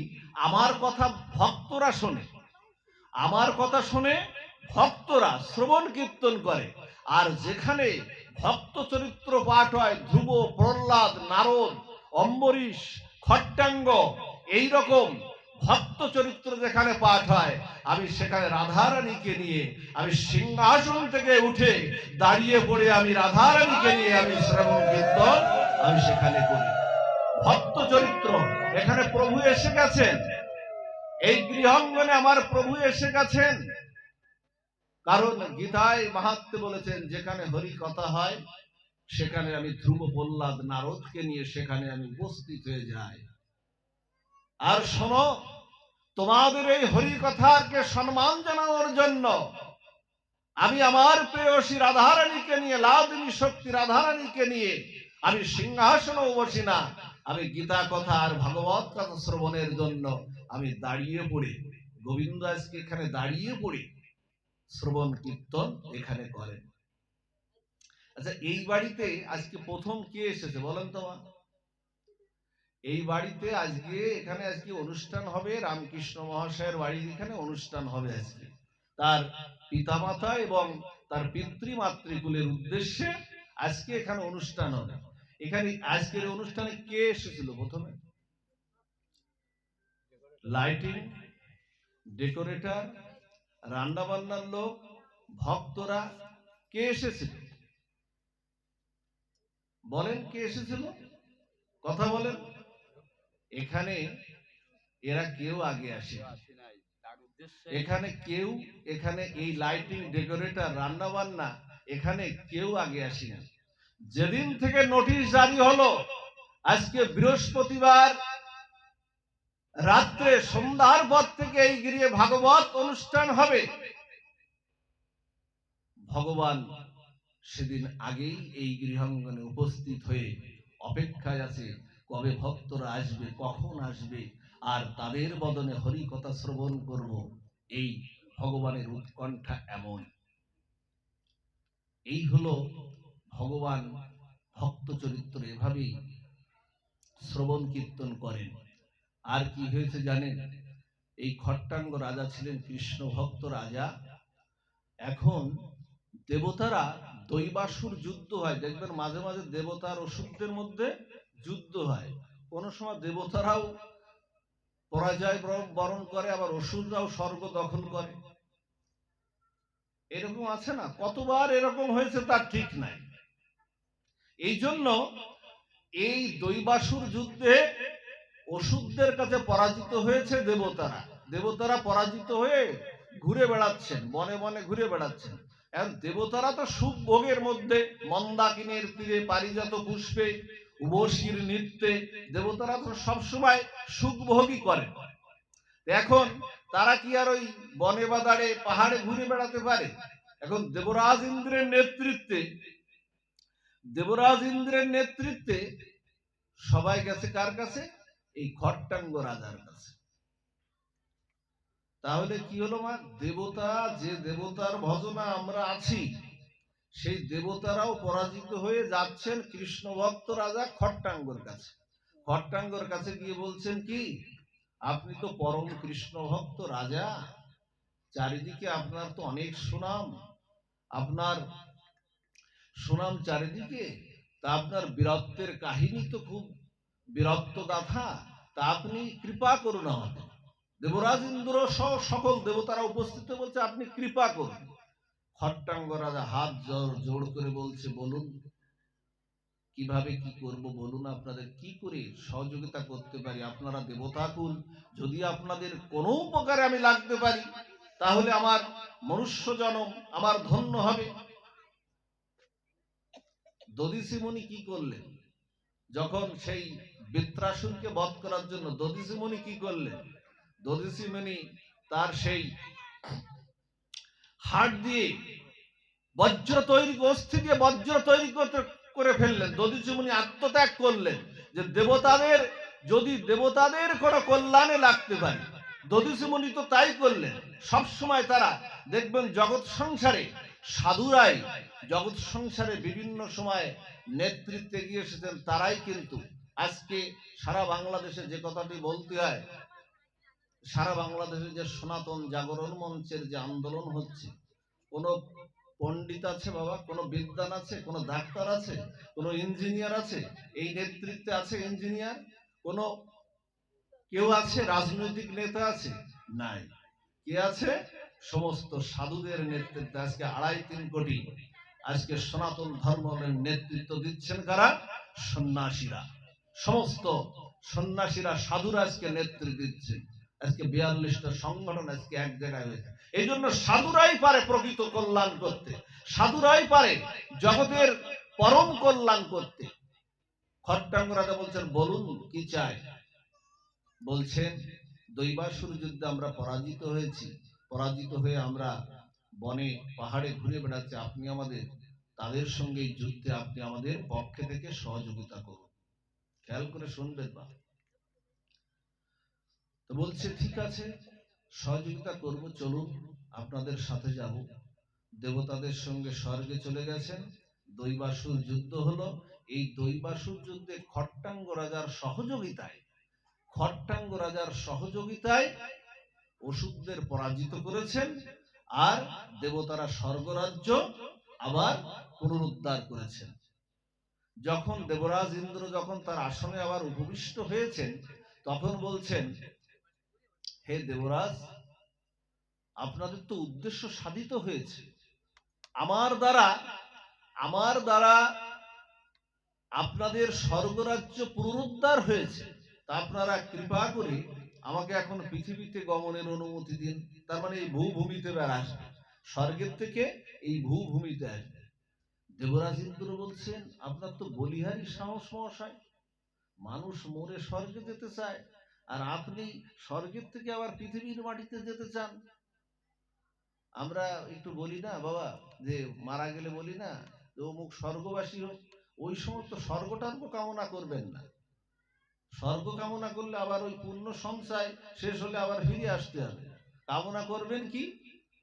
আমার কথা ভক্তরা শোনে, আমার কথা শুনে ভক্তরা শ্রবণ কীর্তন করে। আর যেখানে ভক্ত চরিত্র পাঠ হয়, ধ্রুব, প্রহ্লাদ, নারদ, অম্বরীশ, খট্টাঙ্গ, এইরকম ভক্ত চরিত্র যেখানে পাঠ হয়, আমি সেখানে রাধারানীকে নিয়ে আমি সিংহাসন থেকে উঠে দাঁড়িয়ে পড়ে আমি রাধারানীকে নিয়ে আমি শ্রবণ কীর্তন আমি সেখানে করি। ভক্ত চরিত্র, এখানে প্রভু এসে গেছেন, এই গৃহাঙ্গনে আমার প্রভু এসে গেছেন। কারণ গীতায় মাহাত্ম্যে বলেছেন, যেখানে হরি কথা হয় সেখানে আমি ধ্রুব, প্রহ্লাদ, নারদকে নিয়ে সেখানে আমি উপস্থিত হয়ে যাই। আর শোনো, তোমাদের এই হরি কথাকে সম্মান জানানোর জন্য আমি আমার প্রেয়সী রাধারানীকে নিয়ে, লাদিনী শক্তি রাধারানীকে নিয়ে আমি সিংহাসনেও বসি না, আমি গীতা কথা আর ভাগবত কথা শ্রবণের জন্য আমি দাঁড়িয়ে পড়ে, গোবিন্দ আজকে এখানে দাঁড়িয়ে পড়ে শ্রবণ কীর্তন এখানে করেন। আচ্ছা, এই বাড়িতে আজকে প্রথম কে এসেছে বলেন তো মা? এই বাড়িতে আজকে এখানে আজকে অনুষ্ঠান হবে, রামকৃষ্ণ মহাশয়ের বাড়ির এখানে অনুষ্ঠান হবে আজকে, তার পিতামাতা এবং তার পিতৃমাতৃকুলের উদ্দেশ্যে আজকে এখানে অনুষ্ঠান হবে। এখানে আজকের অনুষ্ঠানে কে এসেছিল প্রথমে? লাইটিং, ডেকোরেটর, রান্না বান্নার লোক, ভক্তরা, কে এসেছিল বলেন? কে এসেছিল? কথা বলেন। এখানে এরা কেউ আগে আসে, এখানে কেউ, এখানে এই লাইটিং, ডেকোরেটর, রান্না বান্না, এখানে কেউ আগে আসে না। যেদিন থেকে নোটিশ জারি হলো আজকে বৃহস্পতিবার রাত্রে সন্ধ্যার পর থেকে এই গৃহে ভাগবত অনুষ্ঠান হবে, ভগবান সেদিন আগেই এই গৃহাঙ্গনে উপস্থিত হয়ে অপেক্ষায় আছে, কবে ভক্তরা আসবে, কখন আসবে, আর তাদের বদনে হরি কথা শ্রবণ করব। এই ভগবানের উৎকণ্ঠা এমন। এই হলো ভগবান ভক্ত চরিত্র, এভাবেই শ্রবণ কীর্তন করেন। আর কি হয়েছে জানেন? এই খট্টাঙ্গ রাজা ছিলেন কৃষ্ণ ভক্ত রাজা। এখন দেবতারা দৈবাসুর যুদ্ধ হয়, দেখবেন মাঝে মাঝে দেবতার অসুরদের মধ্যে যুদ্ধ হয়, কোন সময় দেবতারাও পরাজয় বরণ করে, আবার অসুররাও স্বর্গ দখল করে, এরকম আছে না? কতবার এরকম হয়েছে তার ঠিক নাই। এই জন্য এই দৈবাসুর যুদ্ধে অসুরদের কাছে পরাজিত হয়েছে দেবতারা। দেবতারা পরাজিত হয়ে ঘুরে বেড়াচ্ছেন, বনে বনে ঘুরে বেড়াচ্ছেন। এখন দেবতারা তো সুখ ভোগের মধ্যে, মন্দাকিনীর তীরে পারিজাত পুষ্পে উর্বশীর নৃত্যে দেবতারা তো সবসময় সুখ ভোগই করে। এখন তারা কি আর ওই বনে বাদারে পাহাড়ে ঘুরে বেড়াতে পারে? এখন দেবরাজ ইন্দ্রের নেতৃত্বে সবাই গেছে কার কাছে? এই খট্টাঙ্গ রাজার কাছে। তাহলে কি হলো মা? দেবতা, যে দেবতার ভজনা আমরা আছি, সেই দেবতারাও পরাজিত হয়ে যাচ্ছেন কৃষ্ণ ভক্ত রাজা খট্টাঙ্গর কাছে। খট্টাঙ্গর কাছে গিয়ে বলছেন কি, আপনি তো পরম কৃষ্ণ ভক্ত রাজা, চারিদিকে আপনার তো অনেক সুনাম, আপনার সুনাম চারিদিকে, তা আপনার বীরত্বের কাহিনী তো খুব বীরত্ব গাথা, তা আপনি কৃপা করুন আমাদের। দেবরাজ ইন্দ্র সহ সকল দেবতারা উপস্থিত বলছে আপনি কৃপা করুন। খট্টাঙ্গ রাজা হাত জোড় করে বলছে, বলুন কিভাবে কি করব বলুন, আপনাদের কি করে সহযোগিতা করতে পারি? আপনারা দেবতাকুল, যদি আপনাদের কোনো উপকারে আমি লাগতে পারি তাহলে আমার মনুষ্য জন্ম আমার ধন্য হবে। দধিচি মুনি কি করলেন? যখন সেই বৃত্রাসুরকে বধ করার জন্য দধিচি মুনি কি করলেন? দধিচি মুনি তার সেই হাড় দিয়ে বজ্র তৈরি, অস্থি দিয়ে বজ্র তৈরি করে ফেললেন। দধিচি মুনি আত্মত্যাগ করলেন যে দেবতাদের, যদি দেবতাদের কোনো কল্যাণে লাগতে পারে। দধিচি মুনি তো তাই করলেন। সব সময় তারা দেখবেন জগৎ সংসারে সাধুরাই জগৎ সংসারে বিভিন্ন সময় নেতৃত্বে গিয়ে এসেছেন, তারাই কিন্তু আজকে সারা বাংলাদেশে যে কথাটি বলতে হয়, সারা বাংলাদেশে যে সনাতন জাগরণ মঞ্চের যে আন্দোলন হচ্ছে, কোন পণ্ডিত আছে বাবা, কোনো বিদ্বান আছে, কোনো ডাক্তার আছে, কোনো ইঞ্জিনিয়ার আছে? এই নেতৃত্বে আছে ইঞ্জিনিয়ার? কোনো কেউ আছে? রাজনৈতিক নেতা আছে? নাই। কে আছে? সমস্ত সাধুদের নেতৃত্বে আজকে 2.5-3 কোটি আজকে সনাতন ধর্মের নেতৃত্ব দিচ্ছেন কারা? সন্ন্যাসীরা। সমস্ত সন্ন্যাসীরা, সাধুরা আজকে নেতৃত্ব দিচ্ছেন। আজকে 42টা সংগঠন আজকে এক জায়গায় হয়েছে। এই জন্য সাধুরাই পারে প্রকৃত কল্যাণ করতে, সাধুরাই পারে জগতের পরম কল্যাণ করতে। খট্টাঙ্গ রাজা বলছেন, বলুন কি চাই? বলছেন, দৈবাসুর যুদ্ধে আমরা পরাজিত হয়েছি, পরাজিত হয়ে আমরা বনে পাহাড়ে ঘুরে বেড়াচ্ছি, আপনি আমাদের তাদের সঙ্গে এই যুদ্ধে আপনি আমাদের পক্ষে থেকে সহযোগিতা করুন। খেয়াল করে শুনবেন বা। তো বলছে ঠিক আছে, সহযোগিতা করব, চলুন আপনাদের সাথে যাব। দেবতাদের সঙ্গে স্বর্গে চলে গেছেন। দৈবাসুর যুদ্ধ হলো। এই দৈবাসুর যুদ্ধে খট্টাঙ্গ রাজার সহযোগিতায়, খট্টাঙ্গ রাজার সহযোগিতায় অসুরদের পরাজিত করেছেন, আর দেবতারা স্বর্গরাজ্য আবার পুনরুদ্ধার করেছেন। যখন দেবরাজ ইন্দ্র যখন তার আসনে আবার উপবিষ্ট হয়েছেন, তখন বলছেন, হে দেবরাজ, আপনাদের তো উদ্দেশ্য সাধিত হয়েছে, আমার দ্বারা আপনাদের স্বর্গরাজ্য পুনরুদ্ধার হয়েছে। তা আপনারা কৃপা করে আমাকে এখন পৃথিবীতে গমনের অনুমতি দিন। তার মানে এই ভূভূমিতে আসবে, স্বর্গের থেকে এই ভূভূমিতে আসবে। দেবরাজ ইন্দ্র বলছেন, আপনার তো বলিহারি সাহস মহাশয়, মানুষ মরে স্বর্গে যেতে চায়, আর আপনি স্বর্গের থেকে আবার পৃথিবীর মাটিতে যেতে চান। আমরা একটু বলি না বাবা, যে মারা গেলে বলি না যে অমুক স্বর্গবাসী হোক, ওই সমস্ত স্বর্গটার্গ কামনা করবেন না। স্বর্গ কামনা করলে আবার ওই পুণ্য সঞ্চয় শেষ হলে আবার ফিরে আসতে হবে। কামনা করবেন কি?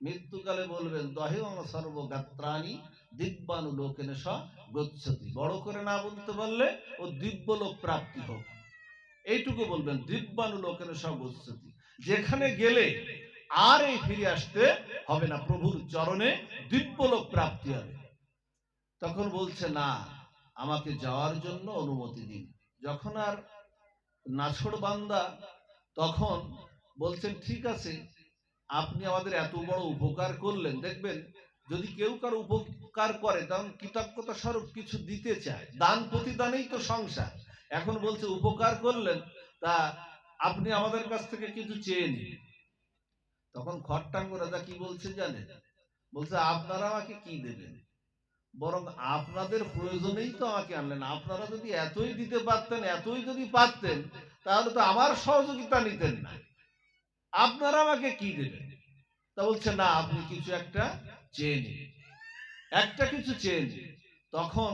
মৃত্যুকালে বলবেন, দহেং সর্বগাত্রাণি দিব্যানু লোকেন স গচ্ছতি। বড় করে না বলতে পারলে ও দিব্যলোক প্রাপ্তি হোক, এইটুকু বলবেন, দিব্যানু লোকেন স গচ্ছতি। যেখানে গেলে আর এই ফিরে আসতে হবে না, প্রভুর চরণে দিব্যলোক প্রাপ্তি হবে। তখন বলছে, না, আমাকে যাওয়ার জন্য অনুমতি দিন। যখন আর নাছোড় বান্দা, তখন বলছেন, ঠিক আছে, আপনি আমাদের এত বড় উপকার করলেন। দেখবেন, যদি কেউ কারো উপকার করে, তখন কৃতজ্ঞতা স্বরূপ কিছু দিতে চায়। দান প্রতিদানেই তো সংসার। এখন বলছে, উপকার করলেন, তা আপনি আমাদের কাছ থেকে কিছু চেয়ে নিন। তখন খট্টাঙ্গ রাজা কি বলছে জানেন? বলছে, আপনারা আমাকে কি দেবেন? বরং আপনাদের প্রয়োজনেই তো আমাকে আনলেন। আপনারা যদি এতই দিতে পারতেন, এতই যদি পারতেন, তাহলে তো আমার সহযোগিতা নিতেন না। আপনারা আমাকে কি দেবেন? তা বলছে, না, আপনি কিছু একটা চেয়ে নিন, একটা কিছু চেয়ে নিন। তখন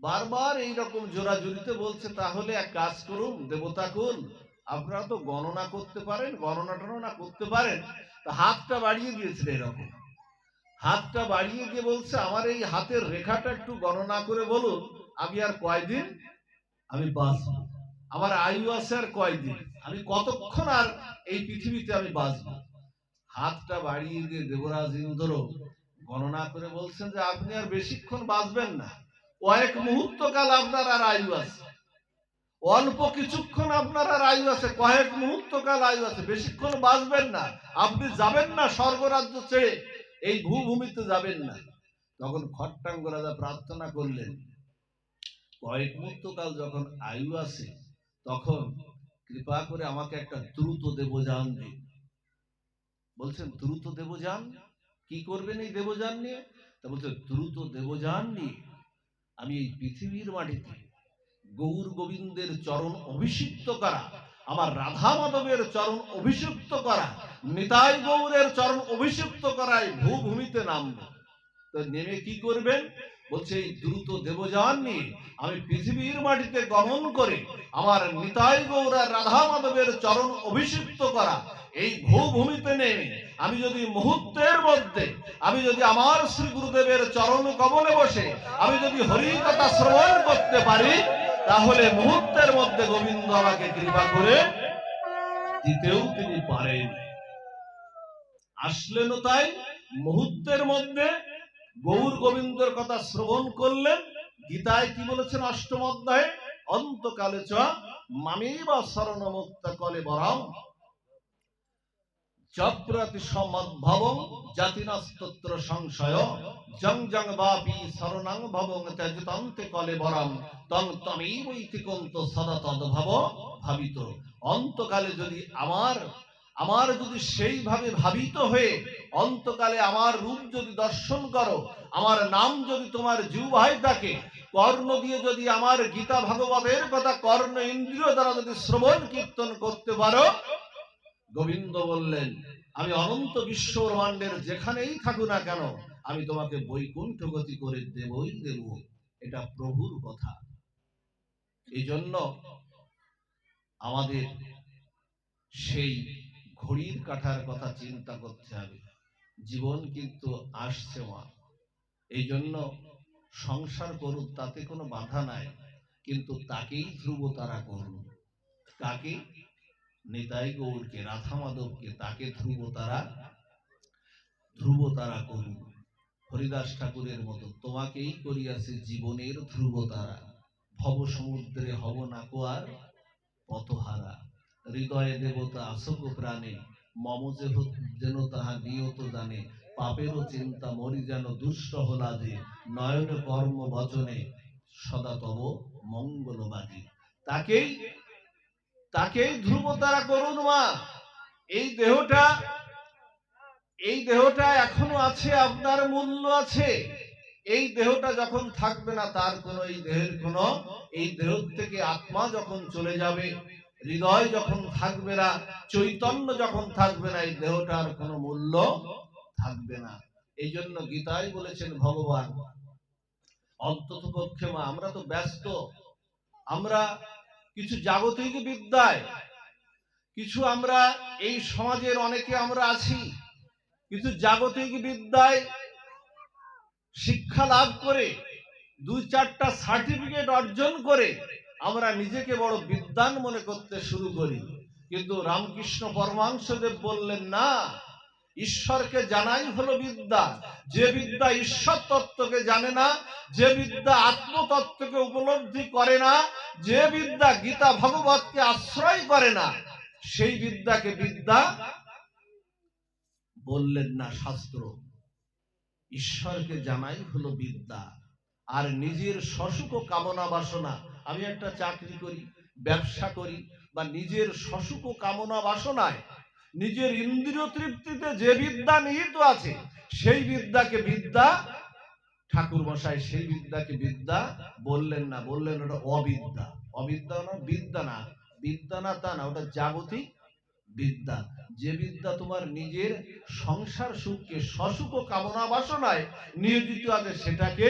বারবার এইরকম জোরাজুরিতে বলছে, তাহলে এক কাজ করুন দেবতা কুল, আপনারা তো গণনা করতে পারেন, গণনা টণনা করতে পারেন। তা হাতটা বাড়িয়ে দিয়েছিল, এরকম হাতটা বাড়িয়ে দিয়ে বলছে, আমার এই হাতের রেখাটা একটু গণনা করে বলুন, আমি আর কয়দিন আমি বাঁচব, আমার আয়ু আছে আর কয়দিন, আমি কতক্ষণ আর এই পৃথিবীতে আমি বাঁচব। হাতটা বাড়িয়ে দিয়ে দেবরাজ ইন্দ্র গণনা করে বলছেন যে, আপনি আর বেশিক্ষণ বাঁচবেন না, কয়েক মুহূর্ত কাল আপনার আর আয়ু আছে, অল্প কিছুক্ষণ আপনার আর আয়ু আছে, কয়েক মুহূর্ত কাল আয়ু আছে, বেশিক্ষণ বাঁচবেন না, আপনি যাবেন না স্বর্গরাজ্য ছেড়ে, এই ভূভূমিতে যাবেন না। তখন খট্টাঙ্গ রাজা প্রার্থনা করলেন, কয়েক মুহূর্ত কাল যখন আয়ু আছে, তখন কৃপা করে আমাকে একটা দ্রুত দেবযান দিন। বলছেন, দ্রুত দেবযান? কি করবেন এই দেবযান নিয়ে? তা বলছে, দ্রুত দেবযান নিয়ে আমি এই পৃথিবীর মাটিতে গৌর গোবিন্দের চরণ অভিষিক্ত করা, আমার রাধা মাধবের চরণ অভিষিক্ত করা, নিতাই গৌরের চরণ অভিষিক্ত করায় ভূভূমিতে নামব। তো নেমে কি করবেন? বলছে, এই দ্রুত দেবযান নিয়ে আমি পৃথিবীর মাটিতে গমন করে আমার নিতাই গৌর আর রাধা মাধবের চরণ অভিষিক্ত করা এই ভূভূমিতে নেমে আমি যদি মুহূর্তের মধ্যে, আমি যদি আমার শ্রী গুরুদেবের চরণ কমলে বসে আমি যদি হরি কথা শ্রবণ করতে পারি, তাহলে মুহূর্তের মধ্যে গোবিন্দ আমাকে কৃপা করে দিতেও তিনি পারেন। আসলেনও তাই, মুহূর্তের মধ্যে গৌর গোবিন্দর কথা শ্রবণ করলেন। গীতায় কি বলেছেন অষ্টম অধ্যায়ে, অন্তকালে চ মামেব শরণমুক্ত কলে বরম চপ্রতি সমদ্ভবং জাতিনস্তত্র সংশয় জং জং বাপি শরণং ভবং ত্যজতন্তে কলে বরম তং তমেব ইতি কন্ত সদা তদ্ভব ভাবিত। অন্তকালে যদি আমার যদি সেইভাবে ভাবিত হয়ে অন্তকালে আমার রূপ যদি দর্শন করো, আমার নাম যদি তোমার জিহ্বায় থাকে, কর্ণ দিয়ে যদি আমার গীতা ভাগবতের কথা কর্ণ ইন্দ্রিয় দ্বারা যদি শ্রবণ কীর্তন করতে পারো, গোবিন্দ বললেন আমি অনন্ত বিশ্ব ব্রহ্মাণ্ডের যেখানেই থাকু না কেন আমি তোমাকে বৈকুণ্ঠ গতি করে দেবই দেব। এটা প্রভুর কথা। এই জন্য আমাদের সেই ঘড়ির কাঁটার কথা চিন্তা করতে হবে। জীবন কিন্তু আসছে মা, এই জন্য সংসার করুন, তাতে কোনো বাধা নাই, কিন্তু তাকেই ধ্রুব তারা করুন। কাকে? নিতাই গৌরকে, রাধা মাধবকে, তাকে ধ্রুব তারা করুন। হরিদাস ঠাকুরের মতো তোমাকেই করিয়াছে জীবনের ধ্রুব তারা, ভব সমুদ্রে হব না কোয়ার পথহারা। হৃদয়ে দেবতা আসক প্রাণে, মম যেন তাহা নিয়ত জানে, পাপেরও চিন্তা মরি যেন দুষ্ট হলা যে, নয়ন কর্ম বচনে সদা তব মঙ্গলবাদী। তাকেই ধ্রুব তারা করুন মা। এই দেহটা এখনো আছে, আপনার মূল্য আছে। এই দেহটা যখন থাকবে না, তার কোনো এই দেহ থেকে আত্মা যখন চলে যাবে, হৃদয় যখন থাকবে না, চৈতন্য যখন থাকবে না, এই দেহটার কোনো মূল্য থাকবে না। এই জন্য গীতায় বলেছেন ভগবান, অন্তত পক্ষে মা আমরা তো ব্যস্ত, আমরা কিছু জাগতিক বিদ্যায়, কিছু আমরা এই সমাজের অনেকে আমরা আছি, কিছু জাগতিক বিদ্যায় শিক্ষা লাভ করে 2-4টা সার্টিফিকেট অর্জন করে আমরা নিজেকে বড় বিদ্বান মনে করতে শুরু করি। কিন্তু রামকৃষ্ণ পরমহংসদেব বললেন না, ঈশ্বরকে জানাই হলো বিদ্যা। যে বিদ্যা ঈশ্বর তত্ত্বকে জানে না, যে বিদ্যা আত্মতত্ত্বকে উপলব্ধি করে না, যে বিদ্যা গীতা ভগবতকে আশ্রয় করে না, সেই বিদ্যাকে বিদ্যা বললেন না শাস্ত্র। ঈশ্বরকে জানাই হলো বিদ্যা। আর নিজের শশুক কামনা বাসনা, আমি একটা চাকরি করি, ব্যবসা করি, বা নিজের শশুক কামনা বাসনায় নিজের ইন্দ্রিয় তৃপ্তিতে যে বিদ্যা নিহিত আছে, সেই বিদ্যাকে বিদ্যা, ঠাকুর মশাই সেই বিদ্যাকে বিদ্যা বললেন না, বললেন ওটা অবিদ্যা। অবিদ্যা না, বিদ্যা না তা না, ওটা জাগতিক বিদ্যা। যে বিদ্যা তোমার নিজের সংসার সুখকে শশুক কামনা বাসনায় নিয়োজিত আছে, সেটাকে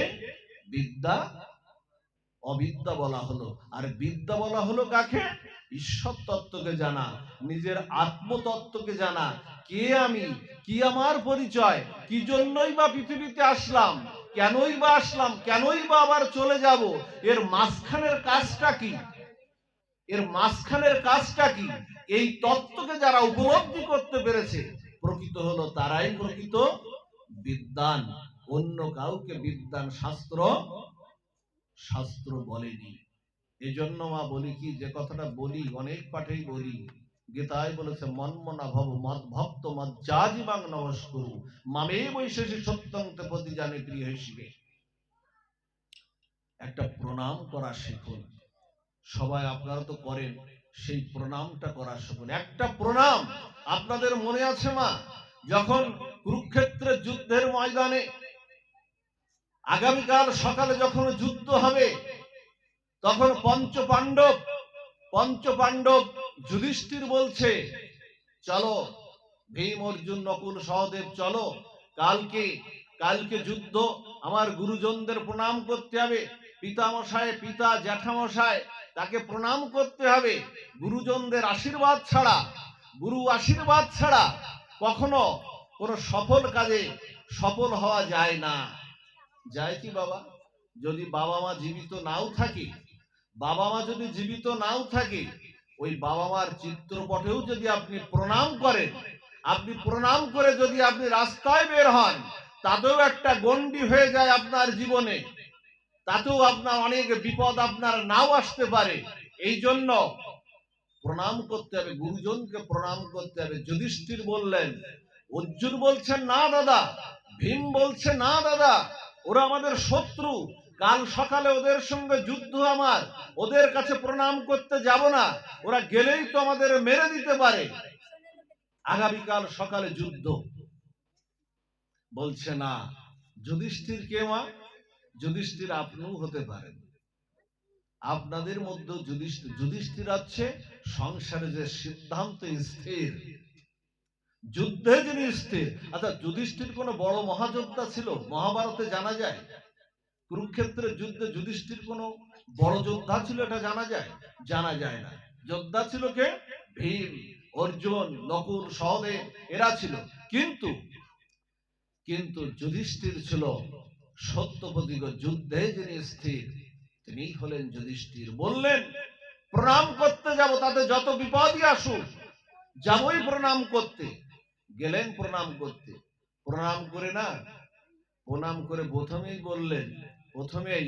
বিদ্যা, অবিদ্যা বলা হলো। আর বিদ্যা বলা হলো কাকে? ঈশ্বর তত্ত্বকে জানা, নিজের আত্মতত্ত্বকে জানা। কে আমি, কি আমার পরিচয়, কি জন্যই বা পৃথিবীতে আসলাম, কেনই বা আসলাম, কেনই বা আবার চলে যাব, এর মাঝখানের কাজটা কি, এই তত্ত্বকে যারা উপলব্ধি করতে পেরেছে, প্রকৃত হলো তারাই প্রকৃত বিদ্বান। অন্য কাউকে বিদ্বান শাস্ত্র বলেনি। এজন্য মা বলি কি, যে কথাটা বলি অনেক পাঠেই বলি, গীতায় বলেছে মন্মনা ভব মদ্ভক্ত মজ্জাজিমাং নমস্কুরু মামে বৈশেষে সত্যন্তে প্রতি জানে প্রিয় হিসেবে। একটা প্রণাম করা শিখুন। সবাই আপনারা তো করেন, সেই প্রণামটা করা শিখুন। একটা প্রণাম আপনাদের মনে আছে মা, যখন কুরুক্ষেত্রের যুদ্ধের ময়দানে আগামীকাল সকালে যখন যুদ্ধ হবে, তখন পঞ্চপাণ্ডব যুধিষ্ঠির বলছে, চলো ভীম অর্জুন নকুল সহদেব, চলো কালকে যুদ্ধ, আমার গুরুজনদের প্রণাম করতে হবে, পিতামশায়, পিতা জ্যাঠামশায়, তাকে প্রণাম করতে হবে। গুরুজনদের আশীর্বাদ ছাড়া কখনো কোনো সফল কাজে সফল হওয়া যায় না। যায় কি বাবা? যদি বাবা মা জীবিত নাও থাকে, ওই বাবা মার চিত্রপটেও যদি আপনি প্রণাম করে যদি আপনি রাস্তায় বের হন, তাতেও একটা গণ্ডি হয়ে যায় আপনার জীবনে, তাতেও আপনার অনেক বিপদ আপনার নাও আসতে পারে। এই জন্য প্রণাম করতে হবে, গুরুজনকে প্রণাম করতে হবে। যুধিষ্ঠির বললেন, অর্জুন বলছেন না দাদা, ভীম বলছে না দাদা, ওরা আমাদের শত্রু, কাল সকালে ওদের সঙ্গে যুদ্ধ, আমার ওদের কাছে প্রণাম করতে যাব না, ওরা গেলেই তো আমাদের মেরে দিতে পারে, আগামীকাল সকালে যুদ্ধ। বলছে না। যুধিষ্ঠির কে মা? যুধিষ্ঠির আপনিও হতে পারেন, আপনাদের মধ্যে যুধিষ্ঠির আছে সংসারে যে সিদ্ধান্ত স্থির, যুদ্ধে যিনি স্থির। আচ্ছা, যুধিষ্ঠির কোন বড় মহাযোদ্ধা ছিল? মহাভারতে জানা যায়। কুরুক্ষেত্রের যুদ্ধে যুধিষ্ঠির কোন বড় যোদ্ধা ছিল এটা জানা যায়? জানা যায় না। যোদ্ধা ছিল কে? ভীম, অর্জুন, নকুল, সহদেব, এরা ছিল। কিন্তু কিন্তু যুধিষ্ঠির ছিল সত্যপ্রতিজ্ঞ, যুদ্ধে যিনি স্থির তিনি হলেন যুধিষ্ঠির। বললেন প্রণাম করতে যাব, তাতে যত বিপদই আসুক যাবই প্রণাম করতে। গেলেন প্রণাম করতে, প্রণাম করে না, প্রণাম করে প্রথমেই বললেন, প্রথমেই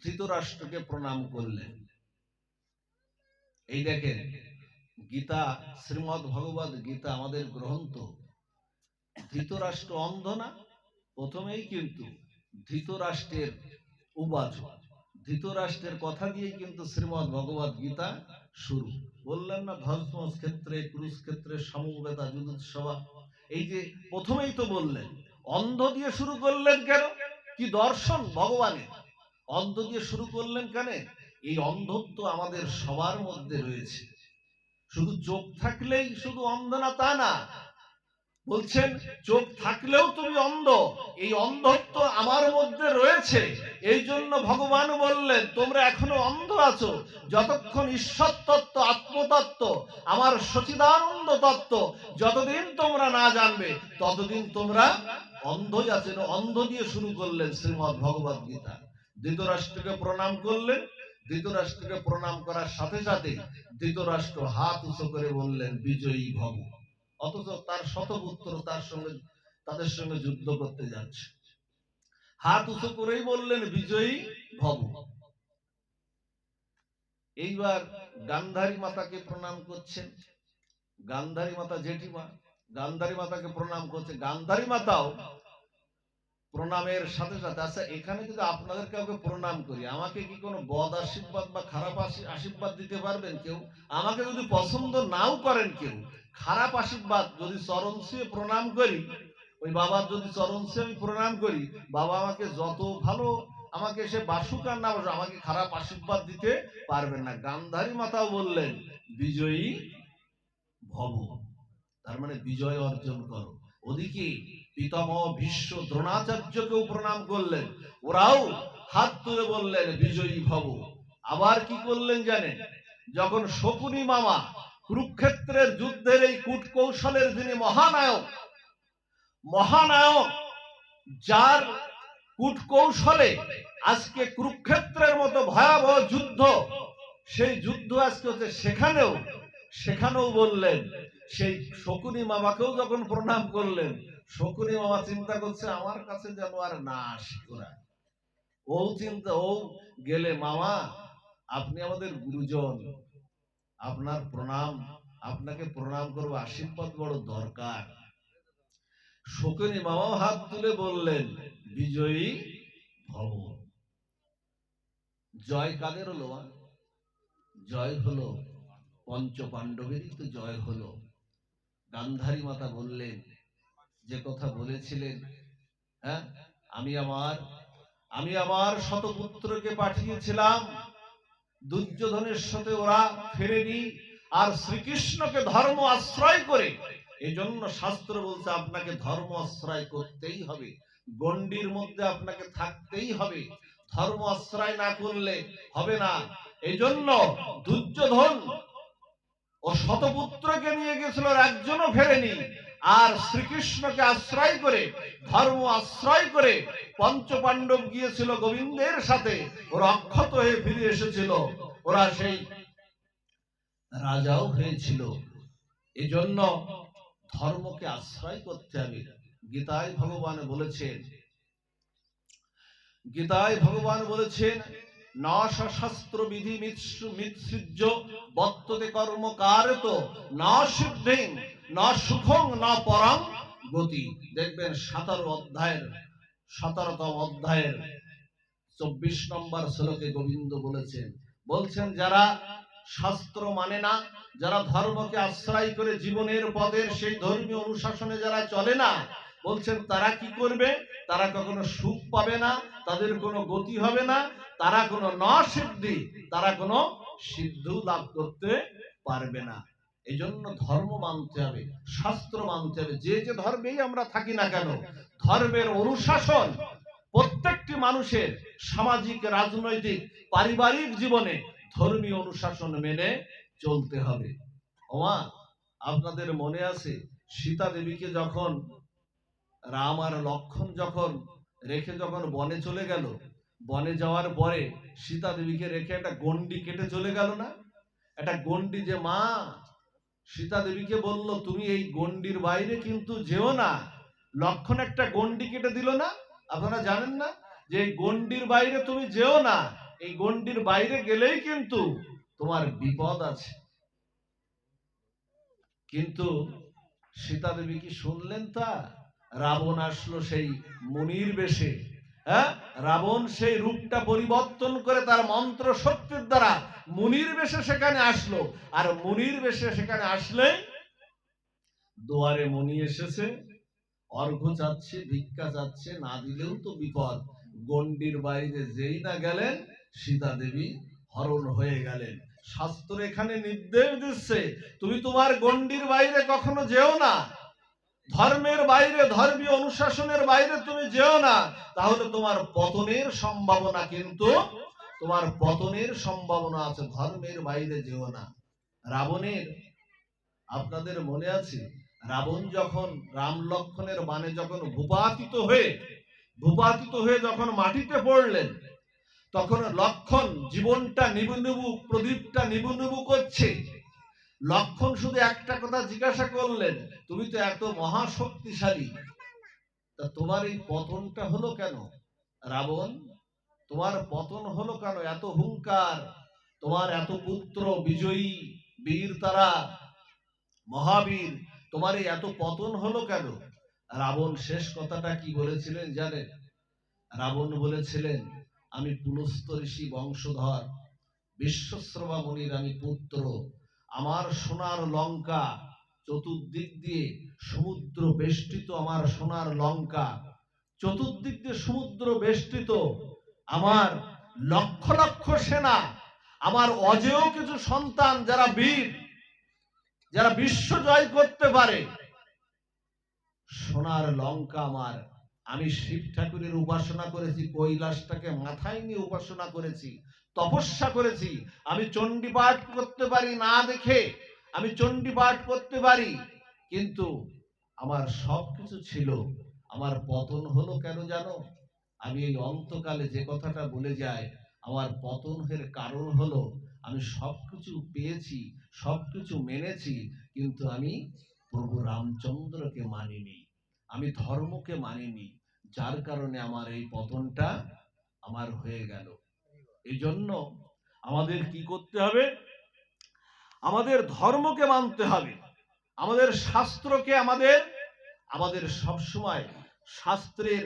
ধৃতরাষ্ট্রকে প্রণাম করলেন। এই দেখেন, গীতা, শ্রীমদ্ ভগবদ গীতা আমাদের গ্রন্থ। ধৃতরাষ্ট্র অন্ধ না? প্রথমেই কিন্তু ধৃতরাষ্ট্রের উবাচ, ধৃতরাষ্ট্রের কথা দিয়ে কিন্তু শ্রীমদ্ ভগবদ গীতা শুরু। বললেন না, ধর্ম ক্ষেত্রে কুরুক্ষেত্রে সমবেতা যুদ্ধসভা, এই যে প্রথমেই তো বললেন। অন্ধ দিয়ে শুরু করলেন কেন? কি দর্শন ভগবানের? অন্ধ দিয়ে শুরু করলেন কেন? এই অন্ধত্ব আমাদের সবার মধ্যে রয়েছে। শুধু চোখ থাকলেই শুধু অন্ধ না তা না, বলছেন চোখ থাকলেও তুমি অন্ধ, এই অন্ধত্ব আমার মধ্যে রয়েছে। এই জন্য ভগবান বললেন তোমরা এখনো অন্ধ আছো, যতক্ষণ ঈশ্বর তত্ত্ব, আত্মতত্ত্ব, আমার সচিদানন্দ তত্ত্ব যতদিন তোমরা না জানবে ততদিন তোমরা অন্ধই আছো। অন্ধ দিয়ে শুরু করলেন শ্রীমদ্ ভগবদ গীতা। ধৃতরাষ্ট্রকে প্রণাম করলেন। ধৃতরাষ্ট্রকে প্রণাম করার সাথে সাথে ধৃতরাষ্ট্র হাত উঁচু করে বললেন বিজয়ী ভব। অথচ তার শতপুত্র তাদের সঙ্গে যুদ্ধ করতে যাচ্ছে, হাত উঁচু করেই বললেন বিজয়ী ভব। এইবার গান্ধারী মাতাকে প্রণাম করছেন। গান্ধারী মাতা জেঠিমা, গান্ধারী মাতাকে প্রণাম করছে। গান্ধারী মাতাও প্রণামের সাথে সাথে, আচ্ছা এখানে যদি আপনাদের কাউকে প্রণাম করি, আমাকে কি কোনো বদ আশীর্বাদ বা খারাপ আশীর্বাদ দিতে পারবেন কেউ? আমাকে যদি পছন্দ নাও করেন কেউ, খারাপ আশীর্বাদ যদি চরণ ছুঁয়ে প্রণাম করি, ওই বাবার যদি চরণ ছুঁয়ে আমি প্রণাম করি, বাবা আমাকে যত ভালো আমাকে সে বাসুক আর না বাসুক, আমাকে খারাপ আশীর্বাদ দিতে পারবেন না। গান্ধারী মাতাও বললেন বিজয়ী ভব, তার মানে বিজয় অর্জন করো। ওদিকে পিতামহ ভীষ্ম, দ্রোণাচার্যকেও প্রণাম করলেন, ওরাও হাত তুলে বললেন বিজয়ী ভব। আবার কি করলেন জানেন? যখন শকুনি মামা কুরুক্ষেত্রের যুদ্ধের এই কূট কৌশলের যিনি মহানায়ক, যার কূট কৌশলে আজকে কুরুক্ষেত্রের মতো ভয়াবহ যুদ্ধ, সেই যুদ্ধ আজকে হচ্ছে, সেখানেও বললেন, সেই শকুনি মামাকেও যখন প্রণাম করলেন, শকুনি মামা চিন্তা করছে আমার কাছে যেন আর না আসে ওরা। ও চিন্তা, ও গেলে মামা আপনি আমাদের গুরুজন, আপনার প্রণাম, আপনাকে প্রণাম করবো, আশীর্বাদ বড় দরকার। শকুনি মামাও হাত তুলে বললেন বিজয়ী ভব। জয় কাদের হলো? জয় হলো পঞ্চ পাণ্ডবেরই তো জয় হলো। গান্ধারী মাতা বললেন যে কথা বলেছিলেন, হ্যাঁ, আমি আমার শতপুত্রকে পাঠিয়েছিলাম, দুর্যোধনের সাথে ওরা ফেরেনি, আর শ্রীকৃষ্ণকে ধর্ম আশ্রয় করে, এই জন্য শাস্ত্র বলছে আপনাকে ধর্ম আশ্রয় করতেই হবে, গণ্ডির মধ্যে আপনাকে থাকতেই হবে, ধর্ম আশ্রয় না করলে হবে না। এই জন্য দুর্যোধন ও শতপুত্রকে নিয়ে গেছিল, একজনও ফেরেনি, আর শ্রীকৃষ্ণকে আশ্রয় করে, ধর্ম আশ্রয় করে পঞ্চ পাণ্ডব গিয়েছিল গোবিন্দের সাথে, ওরা অক্ষত হয়ে ফিরে এসেছিল, ওরা সেই রাজাও হয়েছিল। এজন্য ধর্মকে আশ্রয় করতে হবে, গীতায় ভগবান বলেছেন না শাস্ত্র বিধি মিৎসৃজ্য বর্ততে কর্মকারত না সিদ্ধিং না সুখং না পরং গতি। দেখবেন 17তম অধ্যায়ের 24 নম্বর শ্লোকে গোবিন্দ বলছেন যারা শাস্ত্র মানে না, যারা ধর্মকে আশ্রয় করে জীবনের পদের সেই ধর্মীয় অনুশাসনে যারা চলে না, বলছেন তারা কি করবে? তারা কখনো সুখ পাবে না, তাদের কোনো গতি হবে না, তারা কোনো সিদ্ধি, তারা কোনো সিদ্ধি লাভ করতে পারবে না। এই জন্য ধর্ম মানতে হবে, শাস্ত্র মানতে হবে। যে ধর্মেই আমরা থাকি না কেন, ধর্মের অনুশাসন প্রত্যেকটি মানুষের সামাজিক, রাজনৈতিক, পারিবারিক জীবনে ধর্মীয় অনুশাসন মেনে চলতে হবে। ওমা, আপনাদের মনে আছে সীতা দেবীকে যখন রাম আর লক্ষ্মণ যখন রেখে বনে চলে গেল, বনে যাওয়ার পরে সীতা দেবীকে রেখে একটা গন্ডি কেটে চলে গেল না? একটা গন্ডি, যে মা সীতা দেবীকে বলল তুমি এই গন্ডির বাইরে কিন্তু যেও না, লক্ষ্মণ একটা গন্ডি কেটে দিল না? আপনারা জানেন না যে এই গন্ডির বাইরে তুমি যেও না, এই গন্ডির বাইরে গেলেই কিন্তু তোমার বিপদ আছে। কিন্তু সীতা দেবী কি শুনলেন? তা রাবণ আসলো সেই মুনির বেশে। রাবণ সেই রূপটা পরিবর্তন করে তার মন্ত্র শক্তির দ্বারা মুনির বেশে সেখানে আসলো। আর মুনির বেশে সেখানে আসলে দুয়ারে মুনি এসেছে, অর্ঘ্য চাচ্ছে, ভিক্ষা চাচ্ছে, না দিলেও তো বিপদ। গন্ডির বাইরে যেই না গেলেন, সীতা দেবী হরণ হয়ে গেলেন। শাস্ত্র এখানে নির্দেশ দিচ্ছে তুমি তোমার গন্ডির বাইরে কখনো যেও না, ধর্মের বাইরে, ধর্মীয় অনুশাসনের বাইরে তুমি যেও না, তাহলে তোমার পতনের সম্ভাবনা, কিন্তু তোমার পতনের সম্ভাবনা আছে। ধর্মের বাইরে যেও না। রাবণের, আপনাদের মনে আছে, রাবণ যখন রাম লক্ষ্মণের বাণে যখন ভূপাতিত হয়ে যখন মাটিতে পড়লেন, তখন লক্ষ্মণ জীবনটা নিবু নিবু, প্রদীপটা নিবু নিবু করছে। লক্ষ্মণ শুধু একটা কথা জিজ্ঞাসা করলেন, তুমি তো এত মহাশক্তিশালী, তা তোমার এই পতনটা হলো কেন? রাবণ, তোমার পতন হলো কেন? এত হুঙ্কার, তোমার এত পুত্র বিজয়ী বীর, তারা মহাবীর, তোমার এই এত পতন হলো কেন? রাবণ শেষ কথাটা কি বলেছিলেন জানেন? রাবণ বলেছিলেন, আমি পুলস্ত্য ঋষি বংশধর, বিশ্বশ্রবা মুনির আমি পুত্র, আমার সোনার লঙ্কা, চতুর্দিক দিয়ে সমুদ্র বেষ্টিত, আমার সোনার লঙ্কা, চতুর্দিক দিয়ে সমুদ্র বেষ্টিত, আমার লক্ষ লক্ষ সেনা, আমার অজেয় কিছু সন্তান যারা বীর, যারা বিশ্ব জয় করতে পারে, সোনার লঙ্কা আমার। আমি শিব ঠাকুরের উপাসনা করেছি, কৈলাসটাকে মাথায় নিয়ে উপাসনা করেছি, তপস্যা করেছি। আমি চণ্ডী পাঠ করতে পারি না দেখে, আমি চণ্ডী পাঠ করতে পারি, কিন্তু আমার সবকিছু ছিল। আমার পতন হলো কেন জানো? আমি এই অন্তকালে যে কথাটা বলে যাই, আমার পতনের কারণ হলো আমি সবকিছু পেয়েছি, সবকিছু মেনেছি, কিন্তু আমি প্রভু রামচন্দ্রকে মানিনি, আমি ধর্মকে মানিনি, যার কারণে আমার এই পতনটা আমার হয়ে গেল। এই জন্য আমাদের কি করতে হবে? আমাদের ধর্মকে মানতে হবে, আমাদের শাস্ত্রকে, আমাদের সবসময় শাস্ত্রের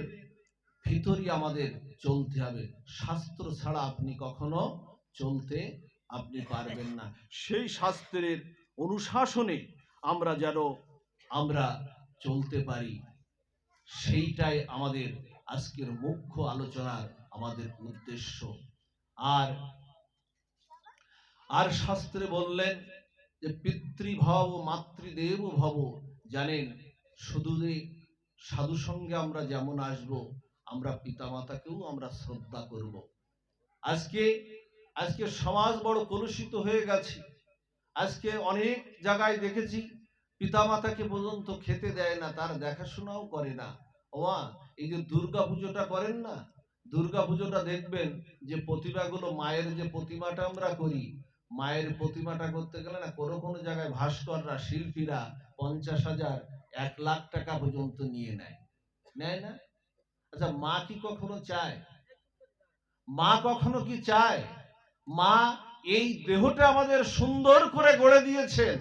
ভিতরই আমাদের চলতে হবে। শাস্ত্র ছাড়া আপনি কখনো চলতে পারবেন না। সেই শাস্ত্রের অনুশাসনে আমরা যেন আমরা চলতে পারি, সেইটাই আমাদের আজকের মুখ্য আলোচনার আমাদের উদ্দেশ্য। আর শাস্ত্রে বললেন যে পিতৃভব মাতৃদেব ভব। জানেন, শুধু যে সাধু সঙ্গে আমরা যেমন আসব, আমরা পিতামাতাকেও আমরা শ্রদ্ধা করব। আজকে সমাজ বড় কলুষিত হয়ে গেছে। আজকে অনেক জায়গায় দেখেছি পিতামাতাকে পর্যন্ত খেতে দেয় না, তার দেখাশোনাও করে না। ওমা, এই যে দুর্গা পুজোটা করেন না, দুর্গা পুজোটা দেখবেন যে প্রতিমাগুলো, মায়ের যে প্রতিমাটা আমরা করি, মায়ের প্রতিমাটা করতে গেলে না কোনো জায়গায় ভাস্কররা, শিল্পীরা 50,000 1 লাখ টাকা পর্যন্ত নিয়ে নেয়। নেয় না? আচ্ছা, মা কি কখনো চায়? মা কখনো কি চায়? মা এই দেহটা আমাদের সুন্দর করে গড়ে দিয়েছেন,